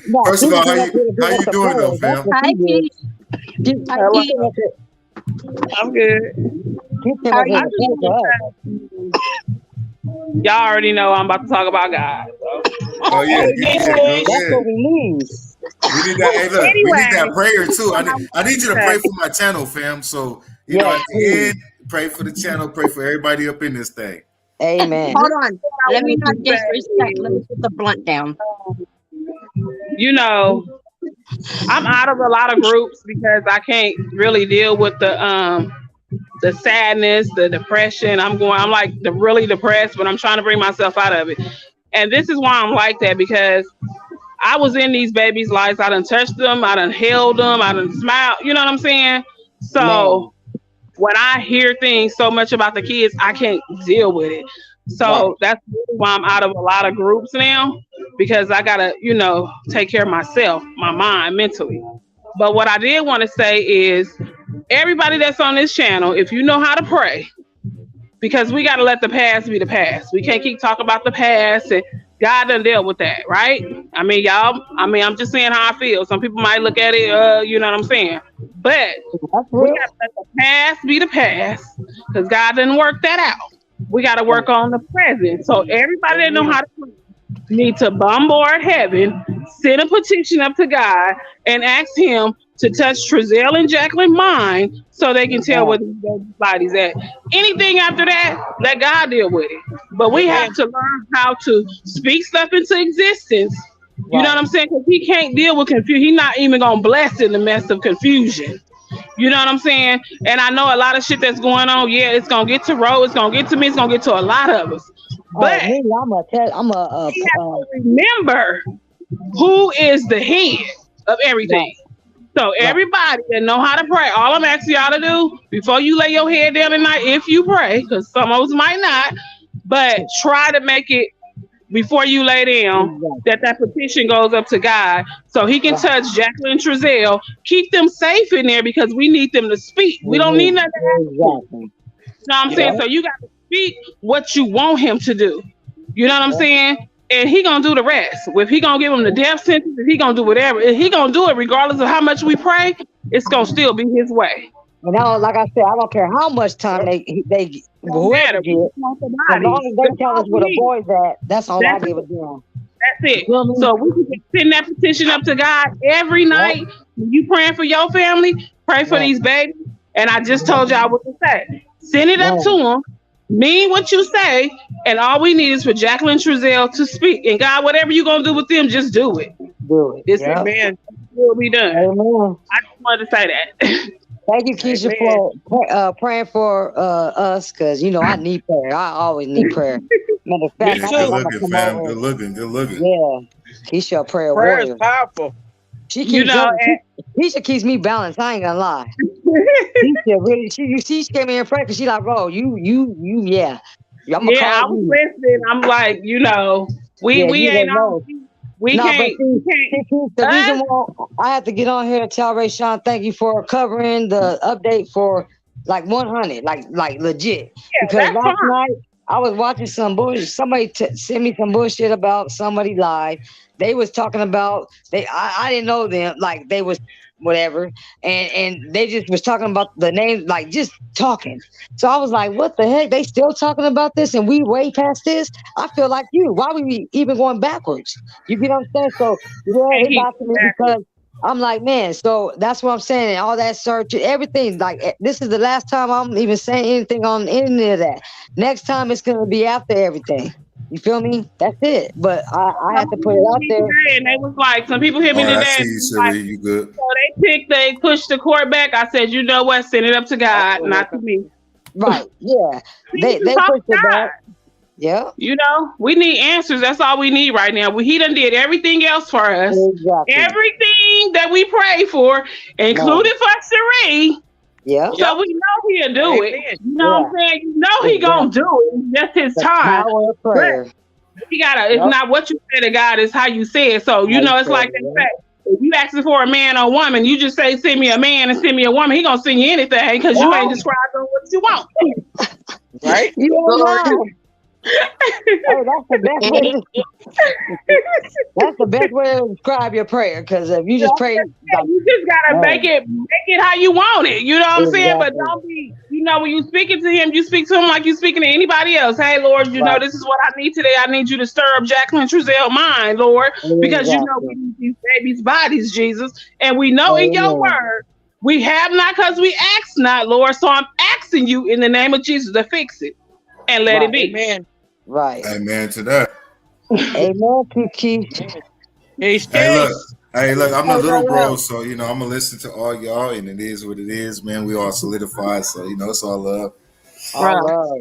[SPEAKER 6] No,
[SPEAKER 1] first
[SPEAKER 6] she
[SPEAKER 1] of all,
[SPEAKER 6] came up here to
[SPEAKER 1] how
[SPEAKER 6] give us
[SPEAKER 1] you
[SPEAKER 6] a
[SPEAKER 1] doing though,
[SPEAKER 6] player. That's
[SPEAKER 1] fam?
[SPEAKER 6] what
[SPEAKER 5] hi
[SPEAKER 6] she did.
[SPEAKER 5] Keith, hi
[SPEAKER 6] She
[SPEAKER 5] Keith,
[SPEAKER 6] came up here.
[SPEAKER 7] I'm good.
[SPEAKER 6] She came
[SPEAKER 5] how
[SPEAKER 6] up
[SPEAKER 5] are
[SPEAKER 6] here
[SPEAKER 7] I
[SPEAKER 5] you
[SPEAKER 6] to
[SPEAKER 7] just
[SPEAKER 6] play
[SPEAKER 5] feeling?
[SPEAKER 6] for us.
[SPEAKER 7] y'all already know I'm about to talk about God. So
[SPEAKER 1] Oh yeah,
[SPEAKER 6] Hey,
[SPEAKER 1] yeah.
[SPEAKER 6] man,
[SPEAKER 1] Go
[SPEAKER 6] that's
[SPEAKER 1] ahead.
[SPEAKER 6] what we need.
[SPEAKER 1] We need that. Hey, look, we need that
[SPEAKER 7] anyway,
[SPEAKER 1] prayer too. I need you to
[SPEAKER 7] okay.
[SPEAKER 1] pray for my channel, fam. So
[SPEAKER 6] Yes,
[SPEAKER 1] at the
[SPEAKER 6] please.
[SPEAKER 1] end, pray for the channel, pray for everybody up in this thing.
[SPEAKER 6] Amen.
[SPEAKER 5] Hold
[SPEAKER 7] This is
[SPEAKER 5] on,
[SPEAKER 7] what I
[SPEAKER 5] let me
[SPEAKER 7] wanted
[SPEAKER 5] not
[SPEAKER 7] to
[SPEAKER 5] disrespect. Let
[SPEAKER 7] say
[SPEAKER 5] me
[SPEAKER 7] is,
[SPEAKER 5] put the blunt down.
[SPEAKER 7] you know, I'm out of a lot of groups because I can't really deal with the sadness, the depression. I'm like really depressed, but I'm trying to bring myself out of it. And this is why I'm like that, because I was in these babies' lives. I done touched them, I done held them, I done smiled. You know what I'm saying? So
[SPEAKER 6] Man,
[SPEAKER 7] when I hear things so much about the kids, I can't deal with it. So that's why I'm out of a lot of groups now, because I gotta, take care of myself, my mind, mentally. But what I did want to say is, everybody that's on this channel, if you know how to pray, because we got to let the past be the past. We can't keep talking about the past, and God done dealt with that, right? I mean, y'all, I'm just saying how I feel. Some people might look at it, you know what I'm saying? But we got to let the past be the past, because God didn't work that out. We got to work on the present. So everybody that know how to pray need to bombard heaven, send a petition up to God, and ask him to touch Trezell and Jaqueline mind so they can tell where the body's at. Anything after that, let God deal with it. But we have to learn how to speak stuff into existence. You know what I'm saying? Because he can't deal with confusion. He's not even going to bless in the midst of confusion. You know what I'm saying? And I know a lot of shit that's going on. Yeah, it's going to get to Ro. It's going to get to me. It's going to get to a lot of us. But remember who is the head of everything. So everybody that know how to pray, all I'm asking y'all to do before you lay your head down at night, if you pray, because some of us might not, but try to make it before you lay down that petition goes up to God so he can touch Jaqueline and Trezell, keep them safe in there because we need them to speak. We don't need nothing to happen. You know what I'm saying? So you got to speak what you want him to do. You know what I'm saying? And he gonna do the rest. If he gonna give him the death sentence, if he gonna do whatever, if he gonna do it regardless of how much we pray, it's gonna still be his way.
[SPEAKER 6] And like I said, I don't care how much time they whoever get, as long as they tell us where the boys at, that's all I give a damn.
[SPEAKER 7] That's it. So we can send that petition up to God every night. When you praying for your family, pray for these babies. And I just told y'all what to say. Send it up to them. Mean what you say, and all we need is for Jaqueline and Trezell to speak. And God, whatever you're gonna do with them, just do it.
[SPEAKER 6] Do it.
[SPEAKER 7] This man will be done.
[SPEAKER 6] Amen.
[SPEAKER 7] I just wanted to say that.
[SPEAKER 6] Thank you, Keisha, for praying for us, because I need prayer. I always need prayer. Matter of fact,
[SPEAKER 1] good looking, fam. Good looking.
[SPEAKER 6] Yeah, Keisha, prayer
[SPEAKER 4] is
[SPEAKER 6] warrior.
[SPEAKER 4] Powerful.
[SPEAKER 6] She keeps Keisha keeps me balanced. I ain't gonna lie. Keisha really, she came in and prayed because she like, bro, you, yeah. I was
[SPEAKER 7] listening. I'm like, we ain't on. We can't.
[SPEAKER 6] The reason why I have to get on here and tell Ray Sean, thank you for covering the update for like 100, like legit. Yeah, because last night I was watching some bullshit. Somebody sent me some bullshit about somebody live. They was talking about I didn't know them, like they was whatever, and they just was talking about the names, like just talking. So I was like, what the heck? They still talking about this and we way past this? I feel like why are we even going backwards? You get what I'm saying? So it bothered me because I'm like, man, so that's what I'm saying. All that search, everything, like this is the last time I'm even saying anything on any of that. Next time it's gonna be after everything. You feel me? That's it. But I have to put it out there.
[SPEAKER 7] And they was like, some people hit me today.
[SPEAKER 1] I see you, Siri. You good?
[SPEAKER 7] So they pushed the court back. I said, you know what? Send it up to God, not to me.
[SPEAKER 6] Right. Yeah. They pushed it back. Yeah.
[SPEAKER 7] We need answers. That's all we need right now. He done did everything else for us.
[SPEAKER 6] Exactly.
[SPEAKER 7] Everything that we pray for, including for Cherie.
[SPEAKER 6] Yeah.
[SPEAKER 7] So we know he'll do it. You know what I'm saying? He gonna do it. It's just his time. He gotta. It's not what you say to God; it's how you say it. So it's like they say. If you asking for a man or woman, you just say send me a man and send me a woman. He gonna send you anything because you ain't describing what you want.
[SPEAKER 4] Right?
[SPEAKER 6] That's the best way to describe your prayer, because if you just pray,
[SPEAKER 7] you just gotta make it how you want it. You know what I'm saying? But don't be, when you speaking to him, you speak to him like you speaking to anybody else. Hey, Lord, this is what I need today. I need you to stir up Jaqueline and Trezell mind, Lord, because we need these babies' bodies, Jesus, and we know in your word we have not because we ask not, Lord. So I'm asking you in the name of Jesus to fix it and let it be.
[SPEAKER 4] Amen.
[SPEAKER 6] Right.
[SPEAKER 1] Amen to that.
[SPEAKER 6] Amen, Kiki.
[SPEAKER 1] Hey, look, I'm the little bro, so I'm gonna listen to all y'all, and it is what it is, man. We all solidified, so it's all love.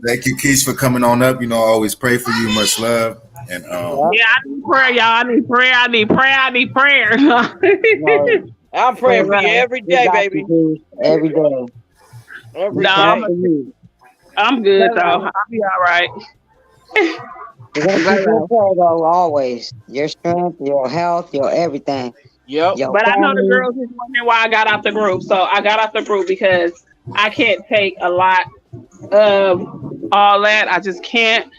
[SPEAKER 1] Thank you, Keish, for coming on up. I always pray for you. Much love. And
[SPEAKER 7] I need prayer, y'all. I need prayer.
[SPEAKER 4] I'm praying for you every day, baby.
[SPEAKER 6] Every day.
[SPEAKER 4] Every
[SPEAKER 7] No,
[SPEAKER 4] day.
[SPEAKER 7] I'm good though. I'll be all right.
[SPEAKER 6] You're gonna keep your prayer though, always. Your strength, your health, your everything.
[SPEAKER 4] Yep.
[SPEAKER 6] Your
[SPEAKER 7] But I know the
[SPEAKER 6] family.
[SPEAKER 7] girls is wondering why I got out the group. So I got out the group because I can't take a lot of all that. I just can't,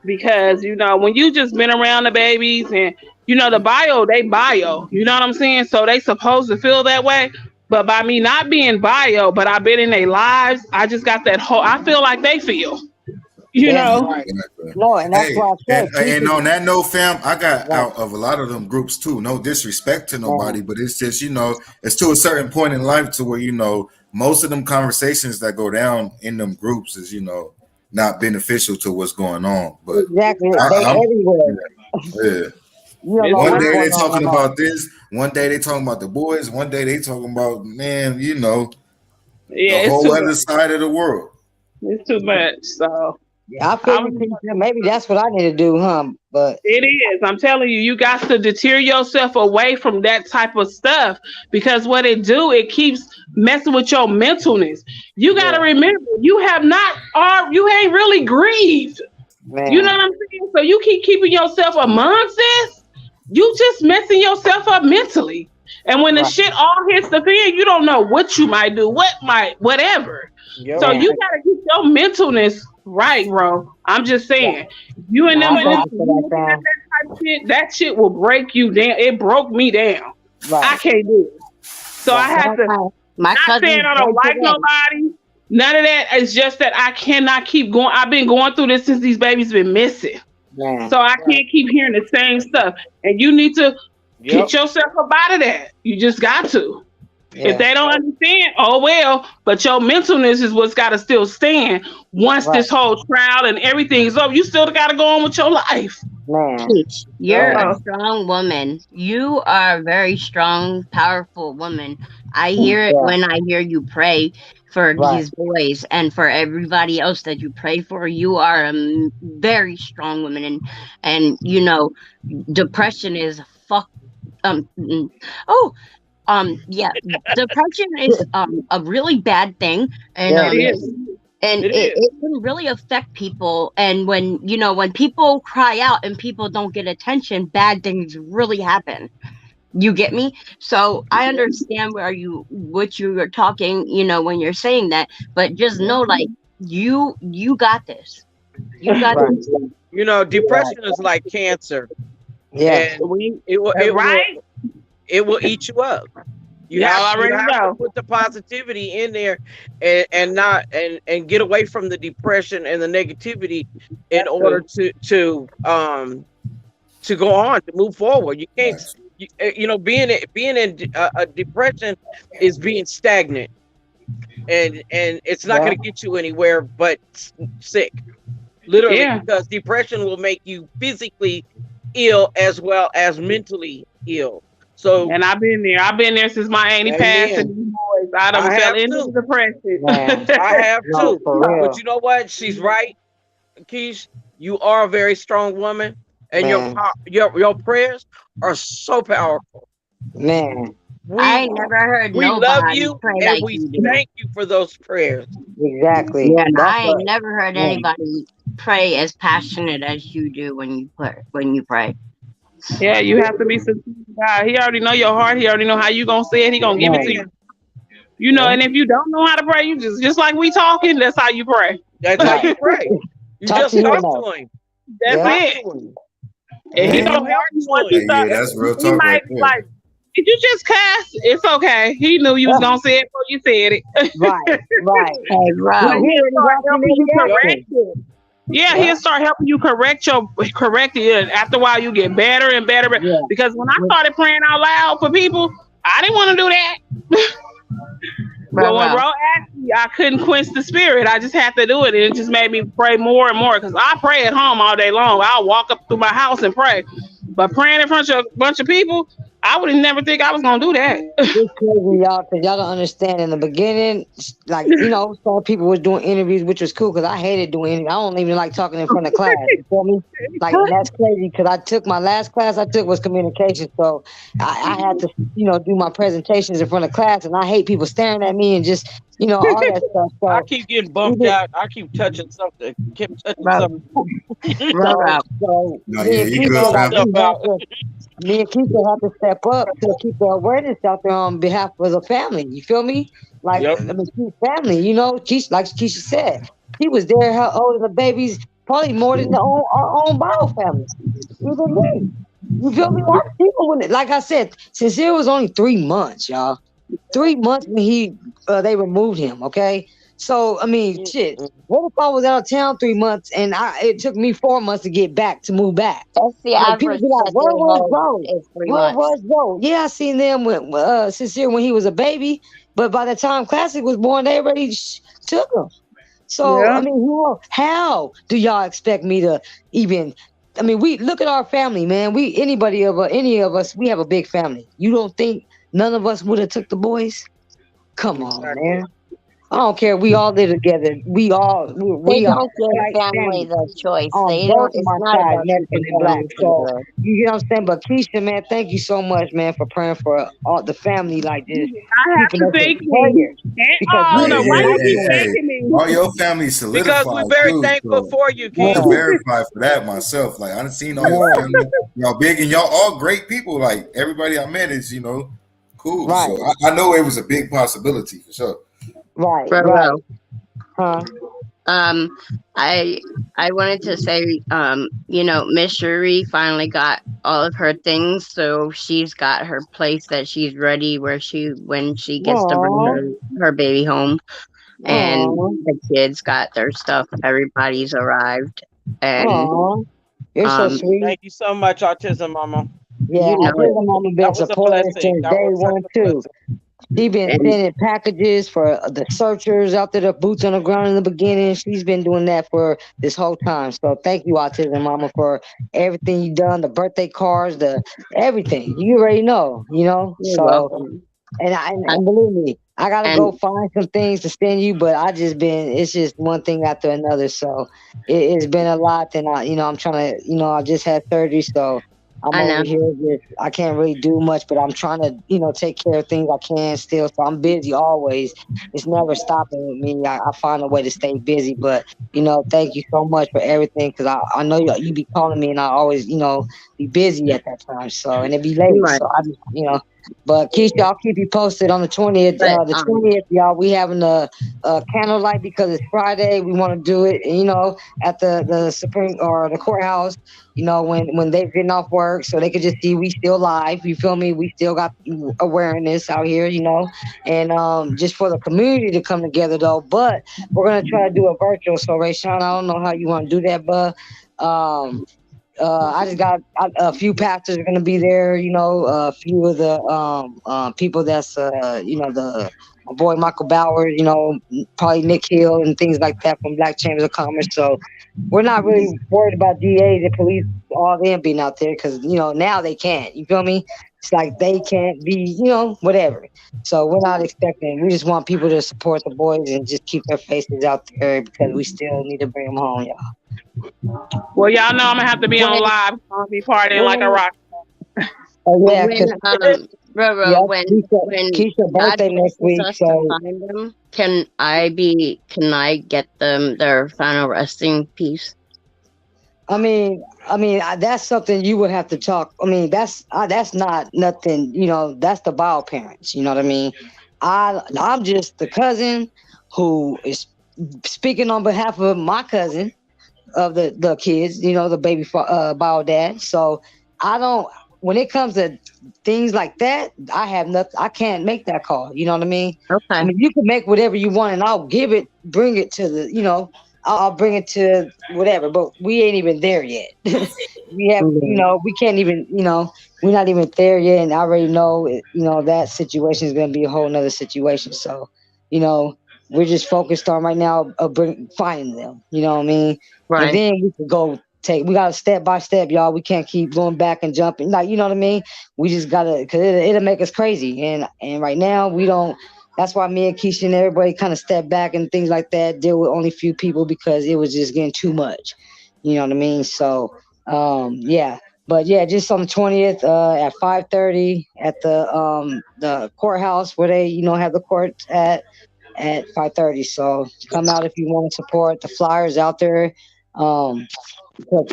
[SPEAKER 7] because when you just been around the babies and the they bio. You know what I'm saying? So they supposed to feel that way. But by me not being bio, but I've been in their lives, I just got that whole. I feel like they feel.
[SPEAKER 6] Right. No, and that's
[SPEAKER 1] Hey,
[SPEAKER 6] why I said
[SPEAKER 1] and on that note, fam, I got
[SPEAKER 6] right.
[SPEAKER 1] out of a lot of them groups too. No disrespect to nobody, but it's just it's to a certain point in life to where most of them conversations that go down in them groups is not beneficial to what's going on. But
[SPEAKER 6] Exactly. They
[SPEAKER 1] I'm
[SPEAKER 6] everywhere.
[SPEAKER 1] yeah.
[SPEAKER 6] You don't know
[SPEAKER 1] One
[SPEAKER 6] what's
[SPEAKER 1] day they
[SPEAKER 6] going on
[SPEAKER 1] talking
[SPEAKER 6] no more.
[SPEAKER 1] about this, one day they talking about the boys, one day they talking about the
[SPEAKER 7] it's
[SPEAKER 1] whole
[SPEAKER 7] too
[SPEAKER 1] other
[SPEAKER 7] much.
[SPEAKER 1] side of the world.
[SPEAKER 7] It's too much. So
[SPEAKER 6] Yeah, I feel you, Keisha. Maybe that's what I need to do, huh? But
[SPEAKER 7] it is. I'm telling you, you got to deter yourself away from that type of stuff, because what it do, it keeps messing with your mentalness. You got to remember, you ain't really grieved.
[SPEAKER 6] man,
[SPEAKER 7] You know what I'm saying? So you keeping yourself amongst this, you just messing yourself up mentally. And when the shit all hits the fan, you don't know what you might do, whatever.
[SPEAKER 4] Yep.
[SPEAKER 7] So you gotta keep your mentalness right, bro. I'm just saying, you and them groups, that type of shit, that shit will break you down. It broke me down. I can't do it. So I have to. Not saying I don't like nobody. None of that. It's just that I cannot keep going. I've been going through this since these babies been missing. So I can't keep hearing the same stuff. And you need to get yourself up out of that. You just got to. If they don't understand, oh well. But your mentalness is what's got to still stand once this whole trial and everything is over. You still got to go on with your life.
[SPEAKER 5] Peach, you're a strong woman. You are a very strong, powerful woman. I hear it when I hear you pray for these boys and for everybody else that you pray for. You are a very strong woman, and depression is depression is a really bad thing, and it can really affect people. And when people cry out and people don't get attention, bad things really happen. You get me? So I understand what you are talking, when you're saying that, but just know, like, you got this. You got this.
[SPEAKER 4] Depression is like cancer.
[SPEAKER 6] Yeah.
[SPEAKER 4] And it will eat you up. You have to put the positivity in there and get away from the depression and the negativity in order to go on, to move forward. You can't, being in a depression is being stagnant, and it's not going to get you anywhere but sick, literally, because depression will make you physically ill as well as mentally ill. So,
[SPEAKER 7] and I've been there since my auntie passed, and these boys, I done fell into depression.
[SPEAKER 4] I have too. But you know what? She's right, Keish. You are a very strong woman, and your prayers are so powerful.
[SPEAKER 6] Man,
[SPEAKER 5] I never heard
[SPEAKER 4] we
[SPEAKER 5] nobody
[SPEAKER 4] love you,
[SPEAKER 5] pray
[SPEAKER 4] and
[SPEAKER 5] like
[SPEAKER 4] we
[SPEAKER 5] you do.
[SPEAKER 4] thank you for those prayers.
[SPEAKER 6] Exactly.
[SPEAKER 5] Yeah, I ain't never heard anybody pray as passionate as you do when you pray.
[SPEAKER 7] Yeah, you have to be sincere to God. He already know your heart. He already know how you gonna say it. He gonna give it to you. And if you don't know how to pray, you just like we talking. That's how you pray.
[SPEAKER 4] That's how you pray. You just talk to him.
[SPEAKER 7] That's it. And he don't help you once you start.
[SPEAKER 1] That's real talk.
[SPEAKER 7] He might be like, "Did you just cuss?" It's okay. He knew you was gonna say it before you said it.
[SPEAKER 6] Right.
[SPEAKER 5] Hey, bro.
[SPEAKER 7] Yeah, he'll start helping you correct it. After a while, you get better and better. Because when I started praying out loud for people, I didn't want to do that. But when Ro asked me, I couldn't quench the spirit. I just had to do it. And it just made me pray more and more. Because I pray at home all day long. I'll walk up through my house and pray. But praying in front of a bunch of people, I would never think I was gonna do that.
[SPEAKER 6] It's crazy, y'all, because y'all don't understand. In the beginning, like, some people was doing interviews, which was cool, because I hated doing interviews. I don't even like talking in front of class. You feel me? Like, and that's crazy, because I took my last class I took was communication, so I had to, do my presentations in front of class, and I hate people staring at me and just, all that stuff. So
[SPEAKER 4] I keep getting bumped out. I keep touching something. Keep touching something.
[SPEAKER 6] So
[SPEAKER 1] No,
[SPEAKER 6] me
[SPEAKER 1] yeah,
[SPEAKER 6] and
[SPEAKER 1] you
[SPEAKER 6] Keisha,
[SPEAKER 1] good,
[SPEAKER 6] like,
[SPEAKER 1] fam.
[SPEAKER 6] me and Keisha have to step up to keep the awareness out there on behalf of the family. You feel me? Like,
[SPEAKER 4] Yep.
[SPEAKER 6] I mean, she's family, Keisha, like Keisha said, she was there, her older the babies, probably more than our own bio family. Even me. You feel me? Like I said, Sincere was only 3 months, y'all. 3 months when they removed him, okay? So, I mean, shit. What if I was out of town 3 months and it took me 4 months to move back?
[SPEAKER 5] That's the
[SPEAKER 6] Like, people
[SPEAKER 5] average
[SPEAKER 6] be like,
[SPEAKER 5] that
[SPEAKER 6] where
[SPEAKER 5] they
[SPEAKER 6] was
[SPEAKER 5] hold
[SPEAKER 6] Bro?
[SPEAKER 5] is 3
[SPEAKER 6] Where
[SPEAKER 5] months.
[SPEAKER 6] was Bro? Yeah, I seen them with Sincere when he was a baby, but by the time Classic was born, they already took him. So,
[SPEAKER 7] Yeah.
[SPEAKER 6] I mean, how do y'all expect me to even? I mean, we look at our family, man. Any of us, we have a big family. You don't think none of us would have took the boys? Come on, man. I don't care. We all live together. We are
[SPEAKER 5] They don't give
[SPEAKER 6] like
[SPEAKER 5] family
[SPEAKER 6] family
[SPEAKER 5] the choice.
[SPEAKER 6] on
[SPEAKER 5] They
[SPEAKER 6] both
[SPEAKER 5] don't.
[SPEAKER 6] of
[SPEAKER 5] It's
[SPEAKER 6] my
[SPEAKER 5] not
[SPEAKER 6] sides,
[SPEAKER 5] about
[SPEAKER 6] Mexican
[SPEAKER 5] keeping
[SPEAKER 6] and black.
[SPEAKER 5] them
[SPEAKER 6] So
[SPEAKER 5] together.
[SPEAKER 6] you get what I'm saying. But Keisha, man, thank you so much, man, for praying for all the family, like this,
[SPEAKER 7] I have
[SPEAKER 6] keeping
[SPEAKER 7] to
[SPEAKER 6] us in
[SPEAKER 7] thank me.
[SPEAKER 6] prayers. Because
[SPEAKER 7] I don't
[SPEAKER 1] Hey,
[SPEAKER 7] know
[SPEAKER 6] we
[SPEAKER 7] why
[SPEAKER 1] hey,
[SPEAKER 7] you
[SPEAKER 1] hey,
[SPEAKER 7] keep
[SPEAKER 6] like,
[SPEAKER 1] hey.
[SPEAKER 7] thanking me.
[SPEAKER 1] All your family
[SPEAKER 4] Because we're
[SPEAKER 1] solidified
[SPEAKER 4] very
[SPEAKER 1] too.
[SPEAKER 4] thankful
[SPEAKER 1] So
[SPEAKER 4] for you,
[SPEAKER 1] I can
[SPEAKER 4] Keisha.
[SPEAKER 1] verify for that myself. Like I done seen all your family. Y'all big and y'all all great people. Like everybody I met is, cool.
[SPEAKER 6] right,
[SPEAKER 1] So I know it was a big possibility for sure.
[SPEAKER 6] right,
[SPEAKER 5] For
[SPEAKER 6] right,
[SPEAKER 5] real.
[SPEAKER 6] huh?
[SPEAKER 5] Um, I I wanted to say, Miss Shuri finally got all of her things, so she's got her place that she's ready when she gets to bring
[SPEAKER 6] Aw,
[SPEAKER 5] her baby home, and
[SPEAKER 6] aw,
[SPEAKER 5] the kids got their stuff. Everybody's arrived, and
[SPEAKER 6] aw. You're so
[SPEAKER 5] um,
[SPEAKER 6] sweet.
[SPEAKER 4] Thank you so much, Autism Mama.
[SPEAKER 6] Yeah,
[SPEAKER 5] you
[SPEAKER 6] I
[SPEAKER 5] know
[SPEAKER 6] tell
[SPEAKER 5] it,
[SPEAKER 6] them I'm been
[SPEAKER 4] That was a
[SPEAKER 6] supporting
[SPEAKER 4] blessing.
[SPEAKER 6] since
[SPEAKER 4] That
[SPEAKER 6] day
[SPEAKER 4] was such
[SPEAKER 6] one
[SPEAKER 4] a
[SPEAKER 6] too.
[SPEAKER 4] blessing.
[SPEAKER 6] She been
[SPEAKER 5] and
[SPEAKER 6] sending packages for the searchers out there, the boots on the ground in the beginning. She's been doing that for this whole time. So thank you, Autism Mama, for everything you done, the birthday cards, the everything. You already know.
[SPEAKER 5] you're
[SPEAKER 6] So
[SPEAKER 5] welcome. I,
[SPEAKER 6] and believe me, I gotta
[SPEAKER 5] and
[SPEAKER 6] go find some things to send you, but it's just one thing after another. So it's been a lot, and I'm trying to, I just had surgery, so I'm
[SPEAKER 5] I
[SPEAKER 6] over
[SPEAKER 5] know.
[SPEAKER 6] here. I can't really do much, but I'm trying to, take care of things I can still. So I'm busy always. It's never stopping with me. I find a way to stay busy, but thank you so much for everything, because I know you be calling me, and I always, be busy at that time. So and it be late,
[SPEAKER 5] Right,
[SPEAKER 6] so I just. But Keisha, I'll keep you posted on the 20th.
[SPEAKER 5] but
[SPEAKER 6] The 20th, y'all, we having a candlelight because it's Friday. We want to do it, at the Supreme or the courthouse. When they're getting off work, so they could just see we still live. You feel me? We still got awareness out here, and just for the community to come together though. But we're gonna try to do a virtual. So Rayshawn, I don't know how you want to do that, but I just got a few pastors are gonna be there. A few of the people that's the my boy Michael Bauer. Probably Nick Hill and things like that from Black Chambers of Commerce. So we're not really worried about DAs and police, all them being out there, because now they can't. You feel me? It's like they can't be, whatever. So we're not expecting. We just want people to support the boys and just keep their faces out there, because we still need to bring them home, y'all.
[SPEAKER 7] Well, y'all know I'm gonna have to be on
[SPEAKER 5] when
[SPEAKER 7] live. I'm gonna be partying like a
[SPEAKER 5] when
[SPEAKER 7] rock.
[SPEAKER 6] Oh yeah,
[SPEAKER 5] when
[SPEAKER 6] 'cause
[SPEAKER 5] Roro,
[SPEAKER 6] yeah,
[SPEAKER 5] when
[SPEAKER 6] Keisha
[SPEAKER 5] God
[SPEAKER 6] birthday next
[SPEAKER 5] blesses
[SPEAKER 6] week,
[SPEAKER 5] us to
[SPEAKER 6] so
[SPEAKER 5] find them, can I get them their final resting piece?
[SPEAKER 6] that's something you would have to talk. That's not nothing. That's the bio parents. You know what I mean? I'm just the cousin who is speaking on behalf of my cousin of the kids. The baby bio dad. So I don't. When it comes to things like that, I have nothing. I can't make that call. You know what I mean?
[SPEAKER 5] Okay.
[SPEAKER 6] You can make whatever you want, and I'll bring it to the. I'll bring it to whatever. But we ain't even there yet. We have, we can't even. We're not even there yet, and I already know. That situation is going to be a whole nother situation. So, we're just focused on right now of finding them. You know what I mean? And
[SPEAKER 5] Right.
[SPEAKER 6] then we could go we gotta step by step, y'all. We can't keep going back and jumping. Like, you know what I mean? We just gotta, because it'll make us crazy. And right now we don't. That's why me and Keisha and everybody kind of step back and things like that, deal with only a few people because it was just getting too much. You know what I mean? So yeah. But yeah, just on the 20th at 5:30 at the courthouse where they, have the court at 5:30. So come out if you want to support. The flyers out there. Put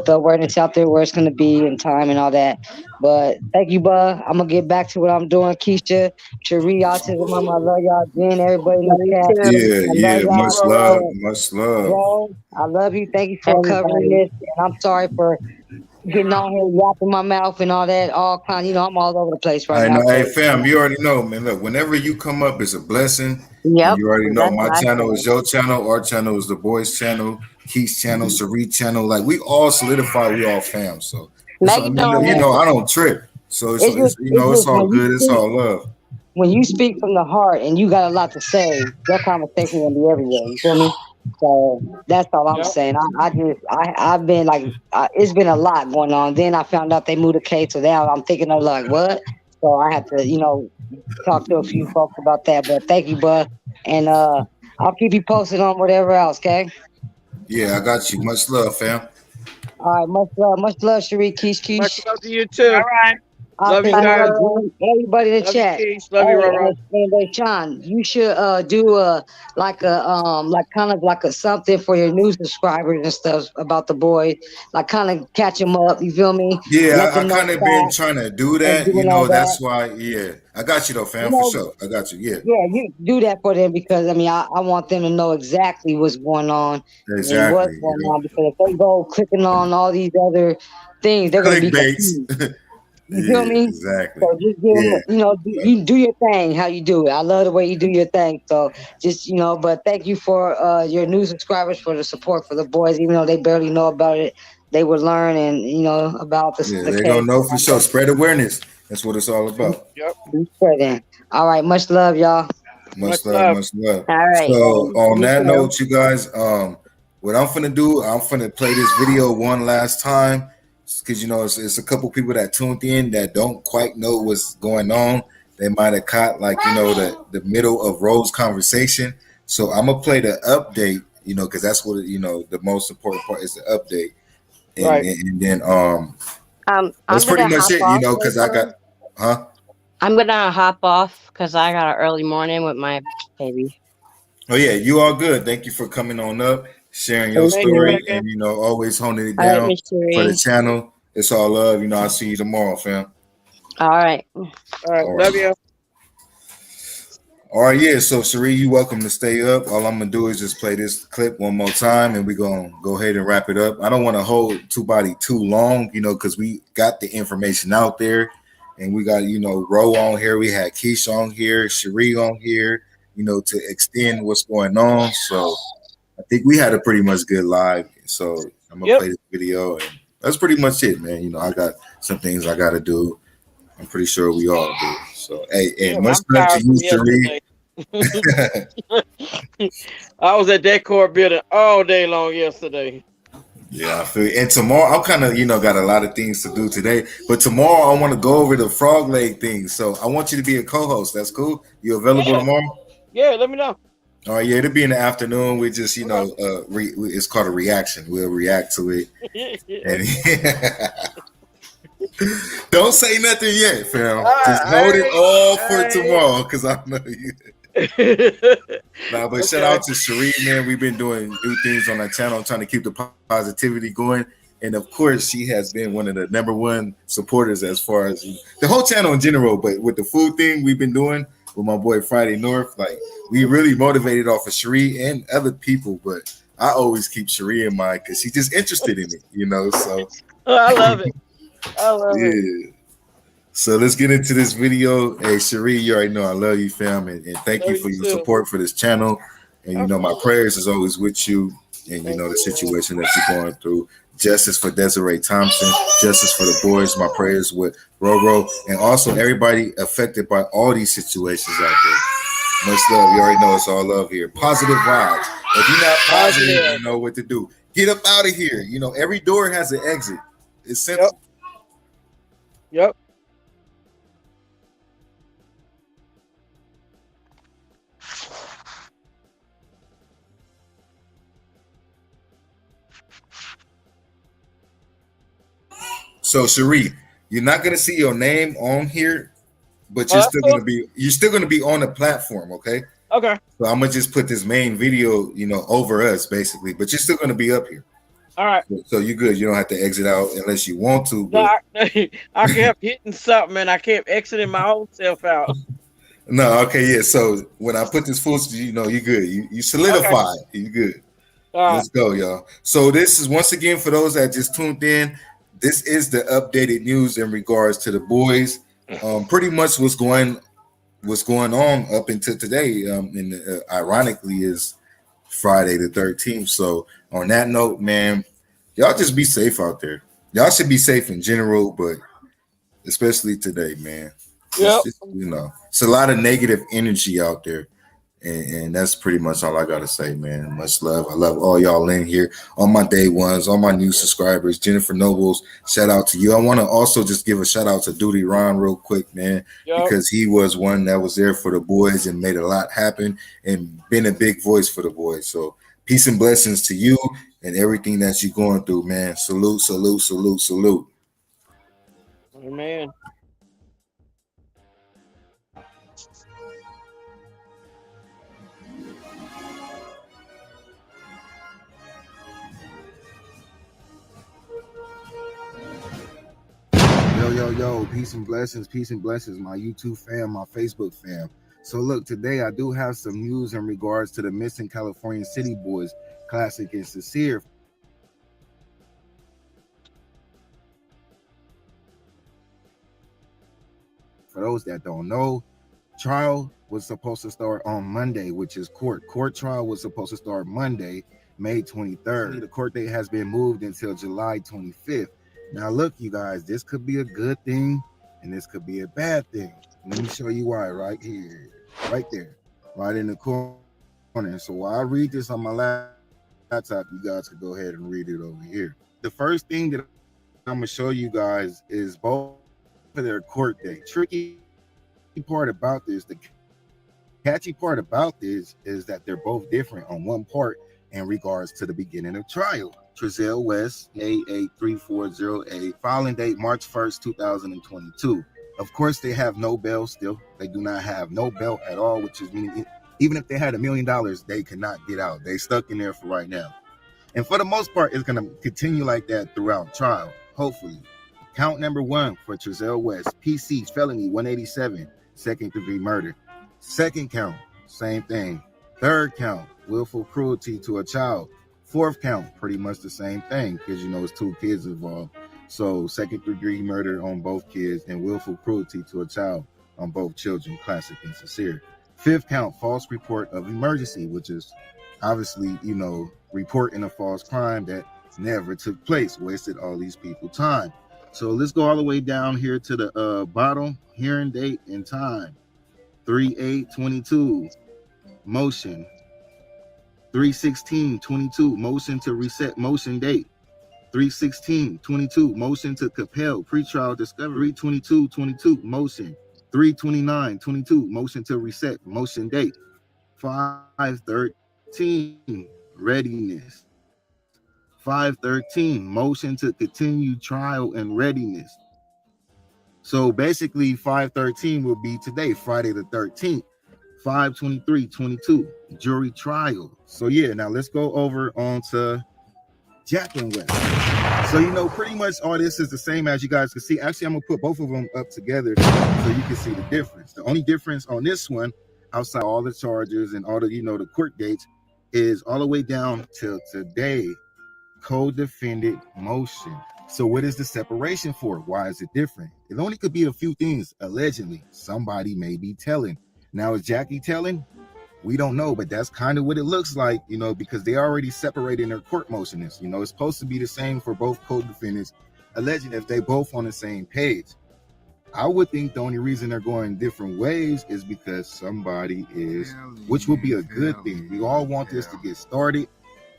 [SPEAKER 6] the awareness out there where it's going to be and time and all that. But thank you, bud. I'm going to get back to what I'm doing. Keisha, Cherie, Autism Mama, I love y'all again. Everybody in
[SPEAKER 5] Love
[SPEAKER 6] the
[SPEAKER 5] you
[SPEAKER 6] chat.
[SPEAKER 5] too.
[SPEAKER 1] Yeah,
[SPEAKER 6] I
[SPEAKER 1] yeah.
[SPEAKER 6] love
[SPEAKER 1] Much
[SPEAKER 6] y'all.
[SPEAKER 1] love, much love.
[SPEAKER 6] Bro, I love you. Thank you for covering
[SPEAKER 5] Everybody.
[SPEAKER 6] this. And I'm sorry for getting on here, yapping my mouth and all that. All kind, I'm all over the place right
[SPEAKER 1] I
[SPEAKER 6] now.
[SPEAKER 1] know. Hey,
[SPEAKER 6] So,
[SPEAKER 1] fam, you already know, man. Look, whenever you come up, it's a blessing. And
[SPEAKER 5] Yep.
[SPEAKER 1] you already know
[SPEAKER 5] That's
[SPEAKER 1] my
[SPEAKER 5] what I
[SPEAKER 1] channel
[SPEAKER 5] said.
[SPEAKER 1] is your channel. Our channel is the boys' channel, Keith's channel, Cherie channel. Like, we all solidify, we all fam. So,
[SPEAKER 5] Megan doing it.
[SPEAKER 1] I don't trip. So,
[SPEAKER 6] it's just
[SPEAKER 1] it's all
[SPEAKER 6] when you
[SPEAKER 1] good. It's
[SPEAKER 6] speak,
[SPEAKER 1] all love.
[SPEAKER 6] when you speak from the heart and you got a lot to say, that conversation will be everywhere. You feel me? So that's all I'm
[SPEAKER 4] Yep.
[SPEAKER 6] saying. I've been like, it's been a lot going on. Then I found out they moved the case, so now I'm thinking of like, what? So I had to, talk to a few folks about that. But thank you, bud, and I'll keep you posted on whatever else. Okay.
[SPEAKER 1] Yeah, I got you. Much love, fam.
[SPEAKER 6] All right. Much love, Cherie. Keish.
[SPEAKER 4] Much love to you too.
[SPEAKER 7] All right.
[SPEAKER 4] Love you
[SPEAKER 6] Thank
[SPEAKER 4] guys.
[SPEAKER 6] everybody in the
[SPEAKER 4] Love you,
[SPEAKER 6] chat.
[SPEAKER 4] Keish. Love you, Roro.
[SPEAKER 6] And Sean, you should do like kind of like a something for your new subscribers and stuff about the boys, like kind of catch them up. You feel me?
[SPEAKER 1] Yeah,
[SPEAKER 6] Let
[SPEAKER 1] I
[SPEAKER 6] them know
[SPEAKER 1] kind of been
[SPEAKER 6] facts
[SPEAKER 1] trying to do
[SPEAKER 6] and
[SPEAKER 1] that.
[SPEAKER 6] doing all that.
[SPEAKER 1] That's why. Yeah, I got you though,
[SPEAKER 6] You
[SPEAKER 1] fam, for
[SPEAKER 6] know,
[SPEAKER 1] sure. I got you. Yeah,
[SPEAKER 6] yeah, you do that for them because I want them to know exactly what's going on and what's
[SPEAKER 1] exactly.
[SPEAKER 6] going on, because if they go clicking on all these other things, they're gonna be
[SPEAKER 1] Clickbaits.
[SPEAKER 6] confused. You feel
[SPEAKER 1] Yeah,
[SPEAKER 6] me?
[SPEAKER 1] exactly.
[SPEAKER 6] So just give
[SPEAKER 1] Yeah.
[SPEAKER 6] them, you do your thing, how you do it. I love the way you do your thing. So just, but thank you for your new subscribers for the support for the boys, even though they barely know about it. They would learn and, about
[SPEAKER 1] Yeah,
[SPEAKER 6] the
[SPEAKER 1] they're
[SPEAKER 6] case.
[SPEAKER 1] gonna know for sure. Spread awareness. That's what it's all about.
[SPEAKER 4] Yep.
[SPEAKER 6] Be spreading. All right. Much love, y'all.
[SPEAKER 1] Much
[SPEAKER 4] Much
[SPEAKER 1] love,
[SPEAKER 4] love.
[SPEAKER 1] much love.
[SPEAKER 5] All right.
[SPEAKER 1] So on
[SPEAKER 5] You
[SPEAKER 1] that
[SPEAKER 5] too.
[SPEAKER 1] note, you guys, what I'm finna do, I'm finna play this video one last time because it's a couple people that tuned in that don't quite know what's going on. They might have caught the middle of Rose's conversation. So I'm gonna play the update, because that's what the most important part is the update, and
[SPEAKER 4] Right.
[SPEAKER 1] and then
[SPEAKER 5] I'm
[SPEAKER 1] that's pretty
[SPEAKER 5] gonna
[SPEAKER 1] much
[SPEAKER 5] hop
[SPEAKER 1] it,
[SPEAKER 5] off.
[SPEAKER 1] because I got, huh?
[SPEAKER 5] I'm gonna hop off because I got an early morning with my baby.
[SPEAKER 1] Oh yeah, you all good. Thank you for coming on up, sharing your
[SPEAKER 4] Thank you,
[SPEAKER 1] story,
[SPEAKER 4] Megan.
[SPEAKER 1] and always honing it
[SPEAKER 5] All right,
[SPEAKER 1] down
[SPEAKER 5] Miss
[SPEAKER 1] for the
[SPEAKER 5] Cherie.
[SPEAKER 1] channel. It's all love. I'll see you tomorrow, fam.
[SPEAKER 5] All right.
[SPEAKER 4] All right.
[SPEAKER 1] All
[SPEAKER 4] Love
[SPEAKER 1] right.
[SPEAKER 4] you.
[SPEAKER 1] All right, yeah. So Cherie, you welcome to stay up. All I'm gonna do is just play this clip one more time, and we're gonna go ahead and wrap it up. I don't want to hold Two-Body too long, because we got the information out there, and we got Ro on here, we had Keisha on here, Cherie on here, to extend what's going on. So I think we had a pretty much good live. So I'm gonna
[SPEAKER 4] Yep.
[SPEAKER 1] play this video, and that's pretty much it, man. I got some things I gotta do. I'm pretty sure we all do. So hey,
[SPEAKER 4] Yeah,
[SPEAKER 1] and much
[SPEAKER 4] I'm
[SPEAKER 1] love to
[SPEAKER 4] tired
[SPEAKER 1] you,
[SPEAKER 4] from
[SPEAKER 1] Cherie.
[SPEAKER 4] yesterday. I was at that court building all day long yesterday.
[SPEAKER 1] Yeah, I feel you. And tomorrow, I'm kind of, got a lot of things to do today. But tomorrow, I want to go over the frog leg thing. So I want you to be a co-host. That's cool. You available tomorrow?
[SPEAKER 4] Yeah, let me know.
[SPEAKER 1] All right, yeah, it'll be in the afternoon. We just, it's called a reaction. We'll react to it. And don't say nothing yet, fam. Just hold it all for tomorrow, because I know you. But shout out to Cherie, man. We've been doing new things on our channel, trying to keep the positivity going. And of course, she has been one of the #1 supporters as far as the whole channel in general. But with the food thing we've been doing with my boy Friday North, we really motivated off of Cherie and other people. But I always keep Cherie in mind because she's just interested in it, So
[SPEAKER 4] I love it. I love it.
[SPEAKER 1] So let's get into this video. Hey, Cherie, you already know I love you, fam, and thank you for your support for this channel. And my prayers is always with you, and the situation that you're going through. Justice for Desiree Thompson, justice for the boys. My prayers with Roro, and also everybody affected by all these situations out there. Much love. You already know it's all love here. Positive vibes. If you're not positive, you know what to do. Get up out of here. You know, every door has an exit. It's simple.
[SPEAKER 4] Yep.
[SPEAKER 1] So Cherie, you're not gonna see your name on here, but you're
[SPEAKER 4] that's
[SPEAKER 1] still
[SPEAKER 4] cool.
[SPEAKER 1] gonna be on the platform, okay?
[SPEAKER 4] Okay.
[SPEAKER 1] So I'm gonna just put this main video, you know, over us basically, but you're still gonna be up here.
[SPEAKER 4] All right.
[SPEAKER 1] So you're good. You don't have to exit out unless you want to.
[SPEAKER 4] No,
[SPEAKER 1] But
[SPEAKER 4] I kept hitting something and I kept exiting my own self out.
[SPEAKER 1] no, okay, yeah. So when I put this full, you know, you're good. You solidify. Okay. You good. Let's go, y'all. So this is once again for those that just tuned in. This is the updated news in regards to the boys. Pretty much what's going on up until today. And ironically is Friday the 13th. So on that note, man, y'all just be safe out there. Y'all should be safe in general, but especially today, man.
[SPEAKER 4] Yep.
[SPEAKER 1] You know, it's a lot of negative energy out there. And that's pretty much all I gotta say, man. Much love. I love all y'all in here, all my day ones, all my new subscribers. Jennifer Nobles, shout out to you. I want to also just give a shout out to Duty Ron real quick, man, because he was one that was there for the boys and made a lot happen and been a big voice for the boys. So peace and blessings to you and everything that you're going through, man. Salute, salute, salute, salute.
[SPEAKER 4] Amen.
[SPEAKER 3] Yo, peace and blessings, my YouTube fam, my Facebook fam. So look, today I do have some news in regards to the missing California City Boys, Classic and Sincere. For those that don't know, trial was supposed to start on Monday, which is court. Court trial was supposed to start Monday, May 23rd. The court date has been moved until July 25th. Now, look, you guys, this could be a good thing and this could be a bad thing. Let me show you why right here, right there, right in the corner. So while I read this on my laptop, you guys can go ahead and read it over here. The first thing that I'm going to show you guys is both of their court date. Tricky part about this, the catchy part about this is that they're both different on one part in regards to the beginning of trial. Trezell West, A8340A, filing date March 1st, 2022. Of course, they have no bail still. They do not have no bail at all, which is meaning even if they had $1 million, they cannot get out. They stuck in there for right now. And for the most part, it's going to continue like that throughout trial, hopefully. Count number 1 for Trezell West, PC, felony 187, second-degree murder. Second count, same thing. Third count, willful cruelty to a child. Fourth count, pretty much the same thing because, you know, it's 2 kids involved. So second-degree murder on both kids and willful cruelty to a child on both children, Classic and Sincere. Fifth count, false report of emergency, which is obviously, you know, reporting a false crime that never took place, wasted all these people time. So let's go all the way down here to the bottom, hearing date and time. 3/8/22, motion. 3/16/22, motion to reset motion date. 3/16/22, motion to compel pretrial discovery. 3/22/22, motion. 3/29/22, motion to reset motion date. 5/13, readiness. 5/13, motion to continue trial and readiness. So basically 5/13 will be today, Friday the 13th. 5/23/22, jury trial. So yeah, now let's go over on to Jaqueline West. So, you know, pretty much all this is the same as you guys can see. Actually, I'm gonna put both of them up together so you can see the difference. The only difference on this one, outside all the charges and all the, you know, the court dates, is all the way down till today, co-defendant motion. So what is the separation for? Why is it different? It only could be a few things. Allegedly, somebody may be telling. Now, is Jackie telling? We don't know, but that's kind of what it looks like, you know, because they already separated their court motions. You know, it's supposed to be the same for both co-defendants, alleging if they both on the same page. I would think the only reason they're going different ways is because somebody is, which would be a good thing. We all want this to get started.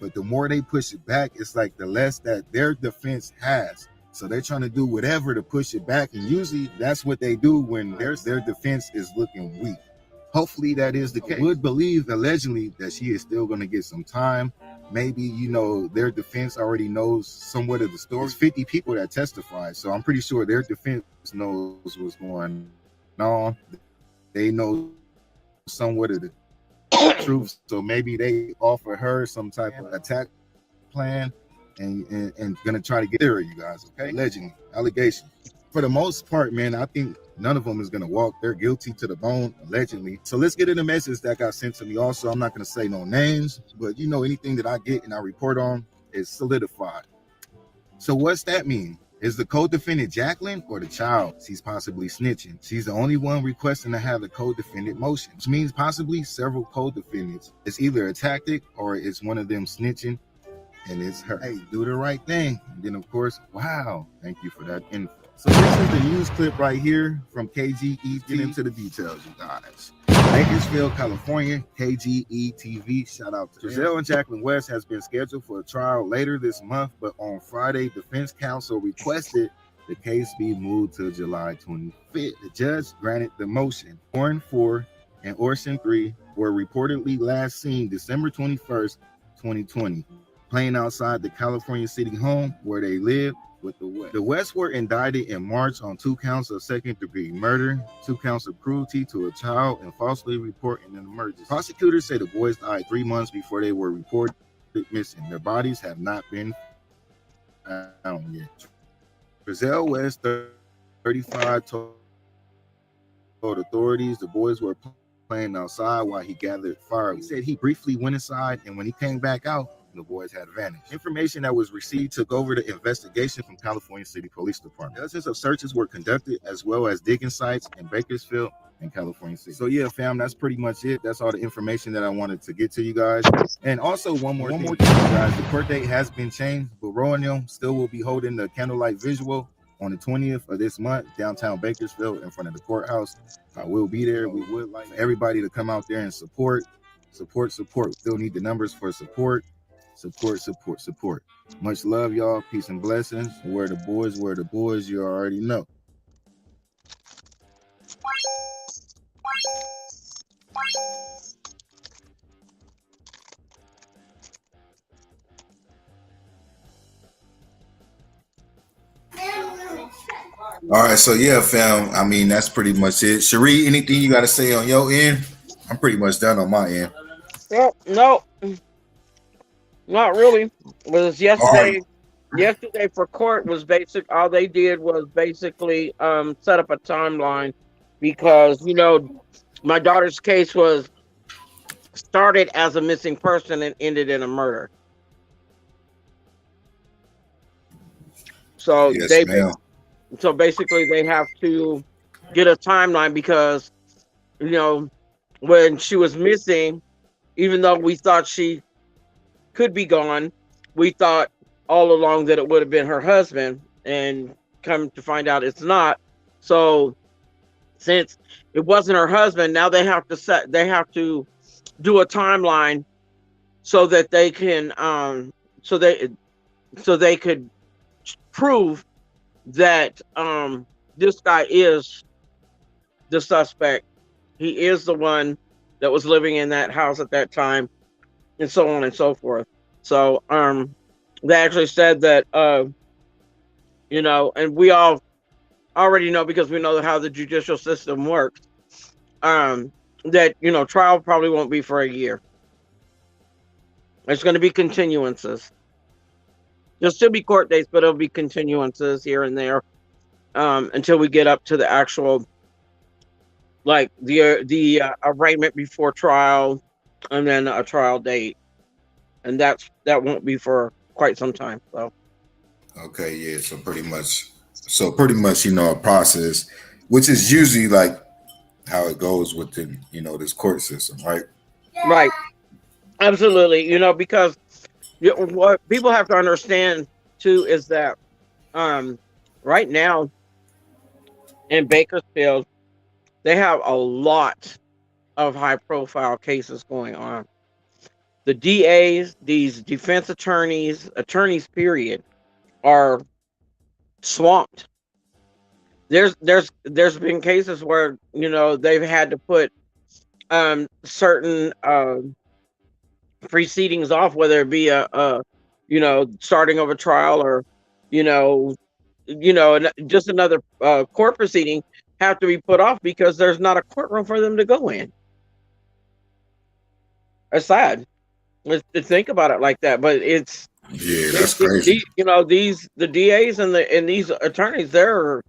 [SPEAKER 3] But the more they push it back, it's like the less that their defense has. So they're trying to do whatever to push it back. And usually that's what they do when their defense is looking weak. Hopefully that is the case. I would believe allegedly that she is still going to get some time. Maybe, you know, their defense already knows somewhat of the story. There's 50 people that testified. So I'm pretty sure their defense knows what's going on. They know somewhat of the truth. So maybe they offer her some type of attack plan and gonna try to get there, you guys, okay? Allegedly, allegations. For the most part, man, I think none of them is gonna walk. They're guilty to the bone, allegedly. So let's get in the message that got sent to me. Also, I'm not gonna say no names, but you know, anything that I get and I report on is solidified. So what's that mean? Is the co-defendant Jaqueline or the child she's possibly snitching? She's the only one requesting to have the co-defendant motion, which means possibly several co-defendants. It's either a tactic or it's one of them snitching, and it's her. Hey, do the right thing. And then, of course, wow, thank you for that info. So this is the news clip right here from KGE. Get into the details, you guys. Bakersfield, California, KGE TV. Shout out to Trezell and Jaqueline West has been scheduled for a trial later this month, but on Friday, defense counsel requested the case be moved to July 25th. The judge granted the motion. Orrin 4 and Orson 3 were reportedly last seen December 21st, 2020, playing outside the California city home where they lived with the West. The West were indicted in March on 2 counts of second-degree murder, 2 counts of cruelty to a child, and falsely reporting an emergency. Prosecutors say the boys died 3 months before they were reported missing. Their bodies have not been found yet. Trezell West, 35, told authorities the boys were playing outside while he gathered fire. He said he briefly went inside, and when he came back out, the boys had vanished. Information that was received took over the investigation from California City Police Department. Dozens of searches were conducted, as well as digging sites in Bakersfield and California City. So yeah, fam, that's pretty much it. That's all the information that I wanted to get to you guys. And also one more thing, guys. The court date has been changed, but Rowan and them still will be holding the candlelight visual on the 20th of this month, downtown Bakersfield, in front of the courthouse. I will be there. We would like everybody to come out there and support. Still need the numbers for support. Support. Much love, y'all. Peace and blessings. Where the boys, you already know.
[SPEAKER 1] All right, so yeah, fam. I mean, that's pretty much it. Cherie, anything you got to say on your end? I'm pretty much done on my end.
[SPEAKER 4] Well, no, not really. It was yesterday. Yesterday for court was all they did was basically set up a timeline because, you know, my daughter's case was started as a missing person and ended in a murder. So
[SPEAKER 1] yes,
[SPEAKER 4] so basically they have to get a timeline because, you know, when she was missing, even though we thought she could be gone, we thought all along that it would have been her husband, and come to find out it's not. So since it wasn't her husband, now they have to do a timeline so that they can so they could prove that this guy is the suspect. He is the one that was living in that house at that time, and so on and so forth. So they actually said that you know, and we all already know because we know how the judicial system works, that, you know, trial probably won't be for a year. It's going to be continuances. There'll still be court dates, but it'll be continuances here and there until we get up to the actual, like the arraignment before trial, and then a trial date, and that won't be for quite some time. So
[SPEAKER 1] okay, yeah. So pretty much, you know, a process, which is usually like how it goes within, you know, this court system, right?
[SPEAKER 4] Right. Absolutely. You know, because what people have to understand too is that right now in Bakersfield, they have a lot of high profile cases going on. the DAs, these defense attorneys, period, are swamped. There's been cases where, you know, they've had to put certain proceedings off, whether it be a you know, starting of a trial, or you know just another court proceeding, have to be put off because there's not a courtroom for them to go in. It's sad to think about it like that, but it's
[SPEAKER 1] that's crazy.
[SPEAKER 4] you know, the DAs and these attorneys, they're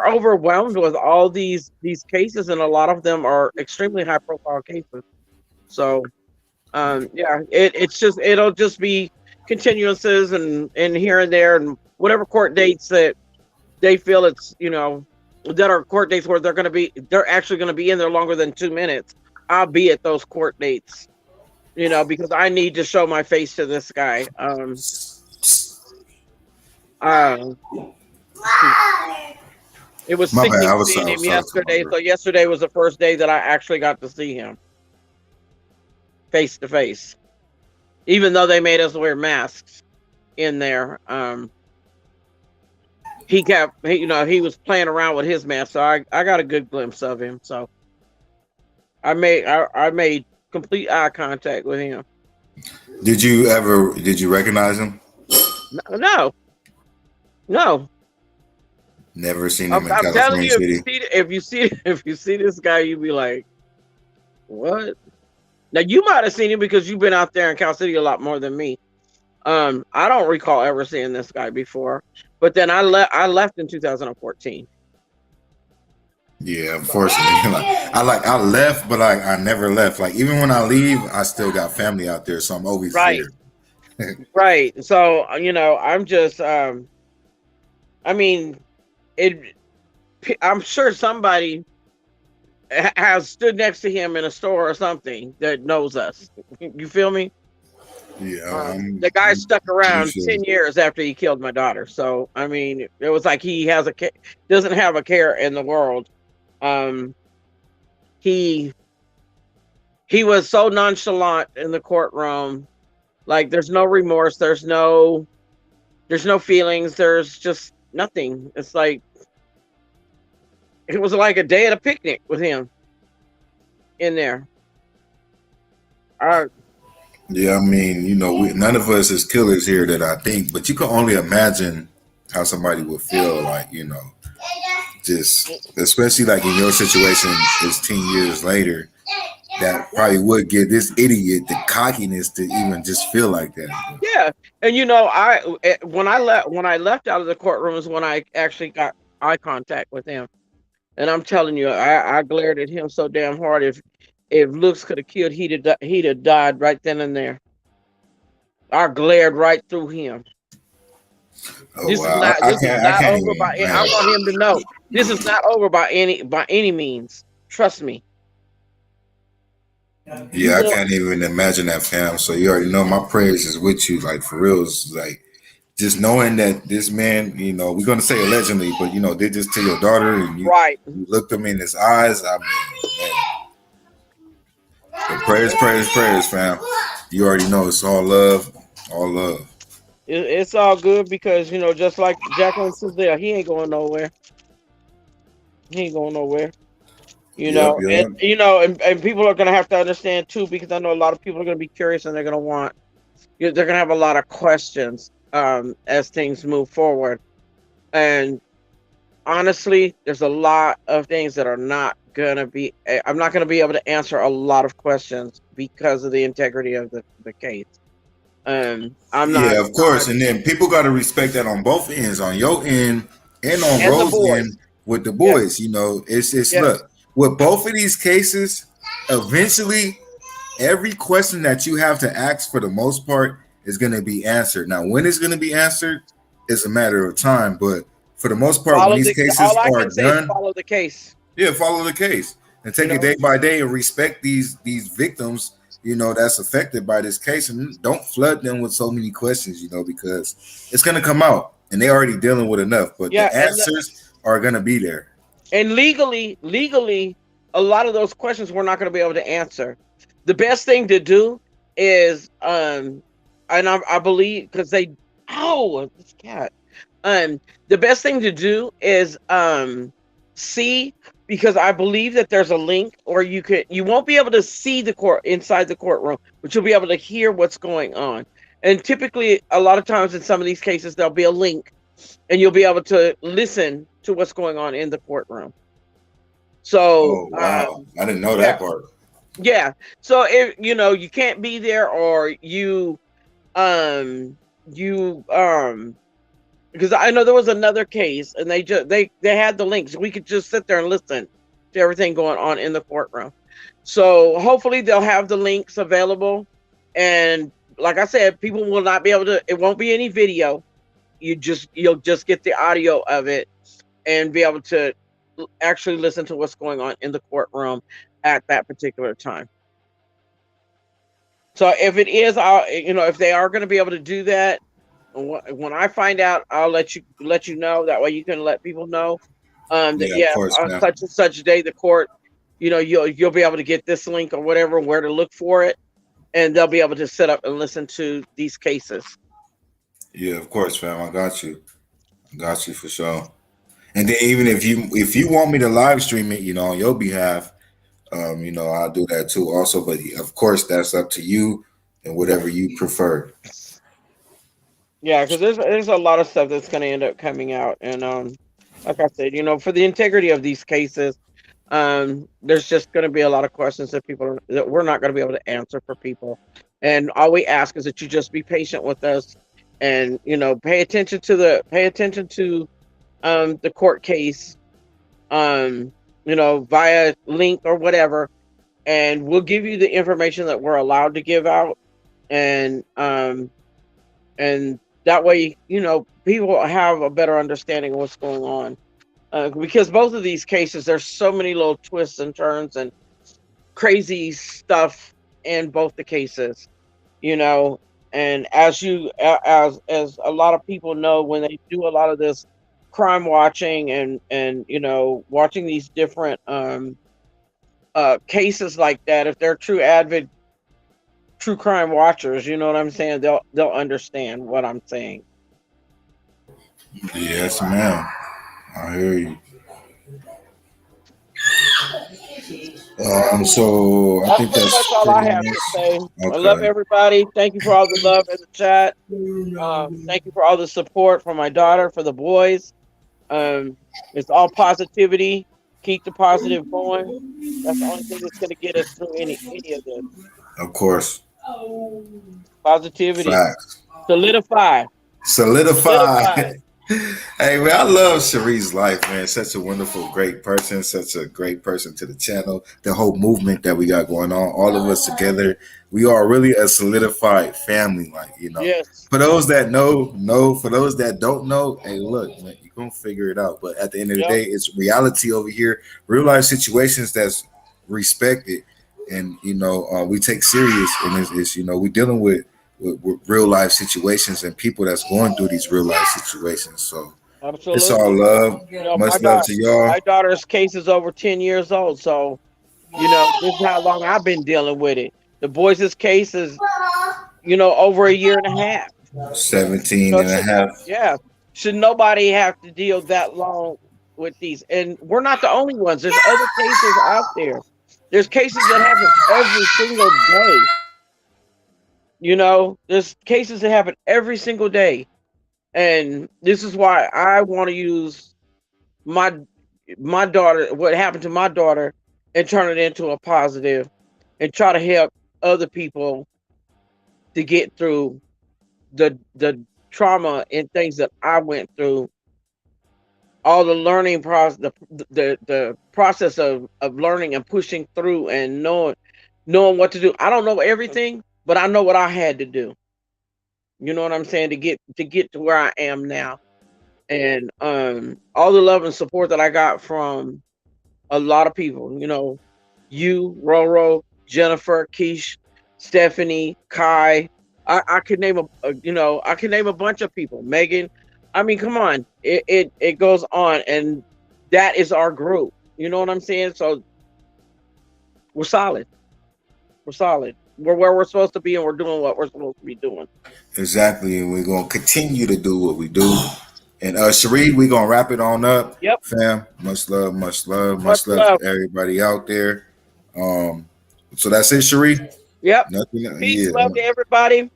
[SPEAKER 4] overwhelmed with all these cases, and a lot of them are extremely high profile cases. So yeah, it'll just be continuances and here and there, and whatever court dates that they feel it's, you know, that are court dates where they're actually going to be in there longer than 2 minutes. I'll be at those court dates, you know, because I need to show my face to this guy. It was sickening seeing him yesterday. So yesterday was the first day that I actually got to see him face to face, even though they made us wear masks in there. He was playing around with his mask, so I got a good glimpse of him. So I made complete eye contact with him.
[SPEAKER 1] Did you recognize him?
[SPEAKER 4] No.
[SPEAKER 1] Never seen him in
[SPEAKER 4] I'm telling
[SPEAKER 1] California
[SPEAKER 4] you,
[SPEAKER 1] City.
[SPEAKER 4] if you see this guy, you'd be like, what? Now you might have seen him because you've been out there in Cal City a lot more than me. I don't recall ever seeing this guy before. But then I left in 2014.
[SPEAKER 1] Yeah, unfortunately, I left, but I never left. Like, even when I leave, I still got family out there, so I'm always
[SPEAKER 4] right
[SPEAKER 1] there.
[SPEAKER 4] Right. So, you know, I'm just I mean, I'm sure somebody has stood next to him in a store or something that knows us. You feel me?
[SPEAKER 1] Yeah.
[SPEAKER 4] The guy stuck around 10 years after he killed my daughter. So, I mean, it was like he doesn't have a care in the world. He was so nonchalant in the courtroom. Like, there's no remorse. There's no feelings. There's just nothing. It's like, it was like a day at a picnic with him in there.
[SPEAKER 1] Yeah, I mean, you know, none of us is killers here that I think, but you can only imagine how somebody would feel, like, you know, just especially like in your situation, it's 10 years later, that probably would give this idiot the cockiness to even just feel like that.
[SPEAKER 4] Yeah, and you know, when I left out of the courtroom is when I actually got eye contact with him, and I'm telling you, I glared at him so damn hard. If looks could have killed, he'd have died right then and there. I glared right through him.
[SPEAKER 1] Oh,
[SPEAKER 4] This
[SPEAKER 1] wow.
[SPEAKER 4] is not over by. I want him to know this is not over by any means. Trust me.
[SPEAKER 1] Yeah, I can't even imagine that, fam. So you already know my prayers is with you, like, for real. It's like, just knowing that this man, you know, we're gonna say allegedly, but you know, did this to your daughter, and you looked him in his eyes. I mean, man. But prayers, fam. You already know it's all love, all love.
[SPEAKER 4] It's all good because, you know, just like Jacqueline says there, he ain't going nowhere. He ain't going nowhere. You know, and you know, and people are gonna have to understand too, because I know a lot of people are gonna be curious and they're gonna have a lot of questions as things move forward. And honestly, there's a lot of things that are not gonna be. I'm not gonna be able to answer a lot of questions because of the integrity of the case. I'm not.
[SPEAKER 1] Yeah, of course. And then people got to respect that on both ends, on your end and on Rose's end with the boys. You know, it's look, with both of these cases, eventually every question that you have to ask for the most part is going to be answered. Now, when it's going to be answered, it's a matter of time. But for the most part, when these cases are done,
[SPEAKER 4] follow the case.
[SPEAKER 1] Yeah, follow the case and take it day by day and respect these victims, you know, that's affected by this case, and don't flood them with so many questions, you know, because it's going to come out and they're already dealing with enough, but the answers are going to be there.
[SPEAKER 4] And legally, a lot of those questions we're not going to be able to answer. The best thing to do is and I believe because they this cat the best thing to do is see, because I believe that there's a link, or you won't be able to see the court inside the courtroom, but you'll be able to hear what's going on. And typically, a lot of times in some of these cases, there'll be a link, and you'll be able to listen to what's going on in the courtroom. So,
[SPEAKER 1] Oh wow, I didn't know
[SPEAKER 4] yeah,
[SPEAKER 1] that part.
[SPEAKER 4] yeah. So if you can't be there, or you because I know there was another case, and they had the links. We could just sit there and listen to everything going on in the courtroom. So hopefully they'll have the links available, and like I said, people will not be able to. It won't be any video. You'll just get the audio of it and be able to actually listen to what's going on in the courtroom at that particular time. So if it is, if they are going to be able to do that, when I find out, I'll let you know. That way you can let people know
[SPEAKER 1] Yeah, of course,
[SPEAKER 4] on
[SPEAKER 1] man.
[SPEAKER 4] such and such day the court, you'll be able to get this link or whatever, where to look for it, and they'll be able to sit up and listen to these cases.
[SPEAKER 1] Yeah, of course, fam. I got you. For sure. And then even if you want me to live stream it, on your behalf, I'll do that too also. But of course, that's up to you and whatever you prefer.
[SPEAKER 4] Yeah, because there's a lot of stuff that's going to end up coming out, and like I said, for the integrity of these cases, there's just going to be a lot of questions that we're not going to be able to answer for people, and all we ask is that you just be patient with us, and pay attention to the court case, via link or whatever, and we'll give you the information that we're allowed to give out, and that way, people have a better understanding of what's going on. Because both of these cases, there's so many little twists and turns and crazy stuff in both the cases, and as a lot of people know, when they do a lot of this crime watching and watching these different cases like that, if they're true crime watchers, you know what I'm saying, they'll understand what I'm saying.
[SPEAKER 1] Yes, ma'am. I hear you. So I think
[SPEAKER 4] That's pretty much
[SPEAKER 1] that's
[SPEAKER 4] all I
[SPEAKER 1] pretty
[SPEAKER 4] have
[SPEAKER 1] much
[SPEAKER 4] to say. I love
[SPEAKER 1] okay.
[SPEAKER 4] everybody. Thank you for all the love in the chat. Thank you for all the support for my daughter, for the boys. It's all positivity. Keep the positive going. That's the only thing that's going to get us through any of this.
[SPEAKER 1] Of course.
[SPEAKER 4] Positivity.
[SPEAKER 1] Facts.
[SPEAKER 4] Solidify.
[SPEAKER 1] Hey man, I love Cherie's life, man. Such a wonderful, great person, such a great person to the channel, the whole movement that we got going on, all of us together. We are really a solidified family,
[SPEAKER 4] Yes.
[SPEAKER 1] For those that know, for those that don't know, hey, look, man, you're gonna figure it out. But at the end of the day, it's reality over here, real life situations that's respected, and we take serious, and it's we're dealing with real life situations and people that's going through these real life situations. So
[SPEAKER 4] Absolutely.
[SPEAKER 1] it's all love. Much love to y'all.
[SPEAKER 4] My daughter's case is over 10 years old. So, this is how long I've been dealing with it. The boys' case is, over a year and a half.
[SPEAKER 1] 17 and a half.
[SPEAKER 4] Yeah. Should nobody have to deal that long with these? And we're not the only ones. There's other cases out there. There's cases that happen every single day. There's cases that happen every single day. And this is why I want to use my daughter, what happened to my daughter, and turn it into a positive, and try to help other people to get through the trauma and things that I went through. All the learning process, the process of learning and pushing through and knowing what to do. I don't know everything, but I know what I had to do. You know what I'm saying? To get to where I am now. And all the love and support that I got from a lot of people, you, Roro, Jennifer, Keish, Stephanie, Kai. I could name a bunch of people. Megan. I mean, come on. It goes on, and that is our group. You know what I'm saying? So we're solid. We're solid. we're where we're supposed to be, and we're doing what we're supposed to be doing.
[SPEAKER 1] Exactly, and we're gonna continue to do what we do. And Sheree, we're gonna wrap it on up.
[SPEAKER 4] Yep.
[SPEAKER 1] Fam, much love, much love,
[SPEAKER 4] Much
[SPEAKER 1] much love
[SPEAKER 4] love.
[SPEAKER 1] to everybody out there. So that's it, Sheree.
[SPEAKER 4] Yep.
[SPEAKER 1] Nothing.
[SPEAKER 4] Peace,
[SPEAKER 1] Yeah.
[SPEAKER 4] love to everybody.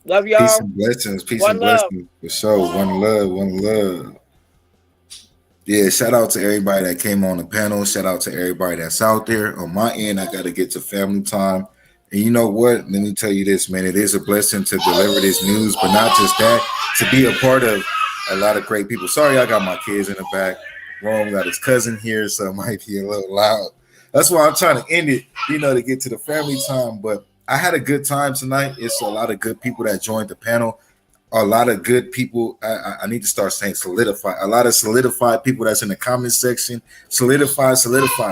[SPEAKER 4] Love
[SPEAKER 1] Peace
[SPEAKER 4] y'all.
[SPEAKER 1] and blessings. Peace
[SPEAKER 4] One
[SPEAKER 1] and
[SPEAKER 4] love.
[SPEAKER 1] blessings for sure. One love. One love. Yeah, shout out to everybody that came on the panel. Shout out to everybody that's out there. On my end, I got to get to family time. And you know what? Let me tell you this, man. It is a blessing to deliver this news, but not just that, to be a part of a lot of great people. Sorry, I got my kids in the back. Rome got his cousin here, so it might be a little loud. That's why I'm trying to end it, to get to the family time. But I had a good time tonight. It's a lot of good people that joined the panel. A lot of good people. I need to start saying solidify. A lot of solidified people that's in the comment section. Solidify.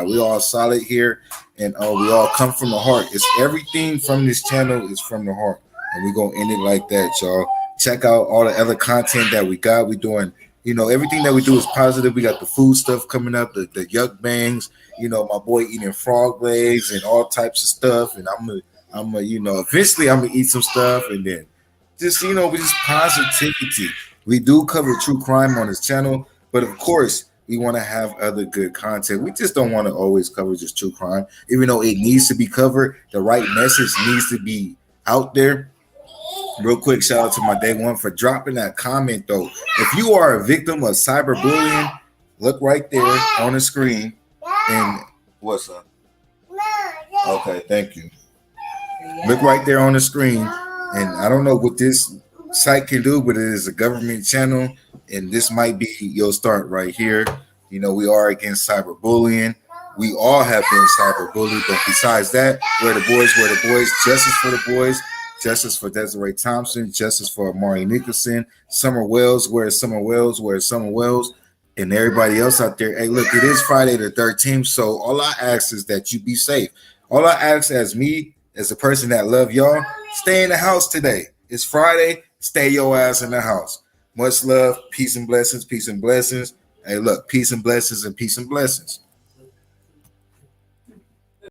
[SPEAKER 1] We all solid here, and we all come from the heart. It's everything from this channel is from the heart, and we're gonna end it like that, y'all. Check out all the other content that we got. We doing, everything that we do is positive. We got the food stuff coming up, the yuck bangs. My boy eating frog legs and all types of stuff, and I'm gonna, eventually I'm gonna eat some stuff, and then. Just, we just positivity. We do cover true crime on this channel, but of course, we want to have other good content. We just don't want to always cover just true crime, even though it needs to be covered. The right message needs to be out there. Real quick, shout out to my day one for dropping that comment, though. If you are a victim of cyberbullying, look right there on the screen. And what's up? Okay, thank you. Look right there on the screen. And I don't know what this site can do, but it is a government channel, and this might be your start right here. We are against cyberbullying. We all have been cyberbullied, but besides that, we're the boys. Justice for the boys. Justice for Desiree Thompson. Justice for Amari Nicholson. Summer Wells. Where's Summer Wells? Where's Summer Wells? And everybody else out there. Hey, look, it is Friday the 13th, so all I ask is that you be safe. All I ask as me, as a person that love y'all, stay in the house today. It's Friday. Stay your ass in the house. Much love. Peace and blessings. Peace and blessings. Hey, look, peace and blessings and peace and blessings.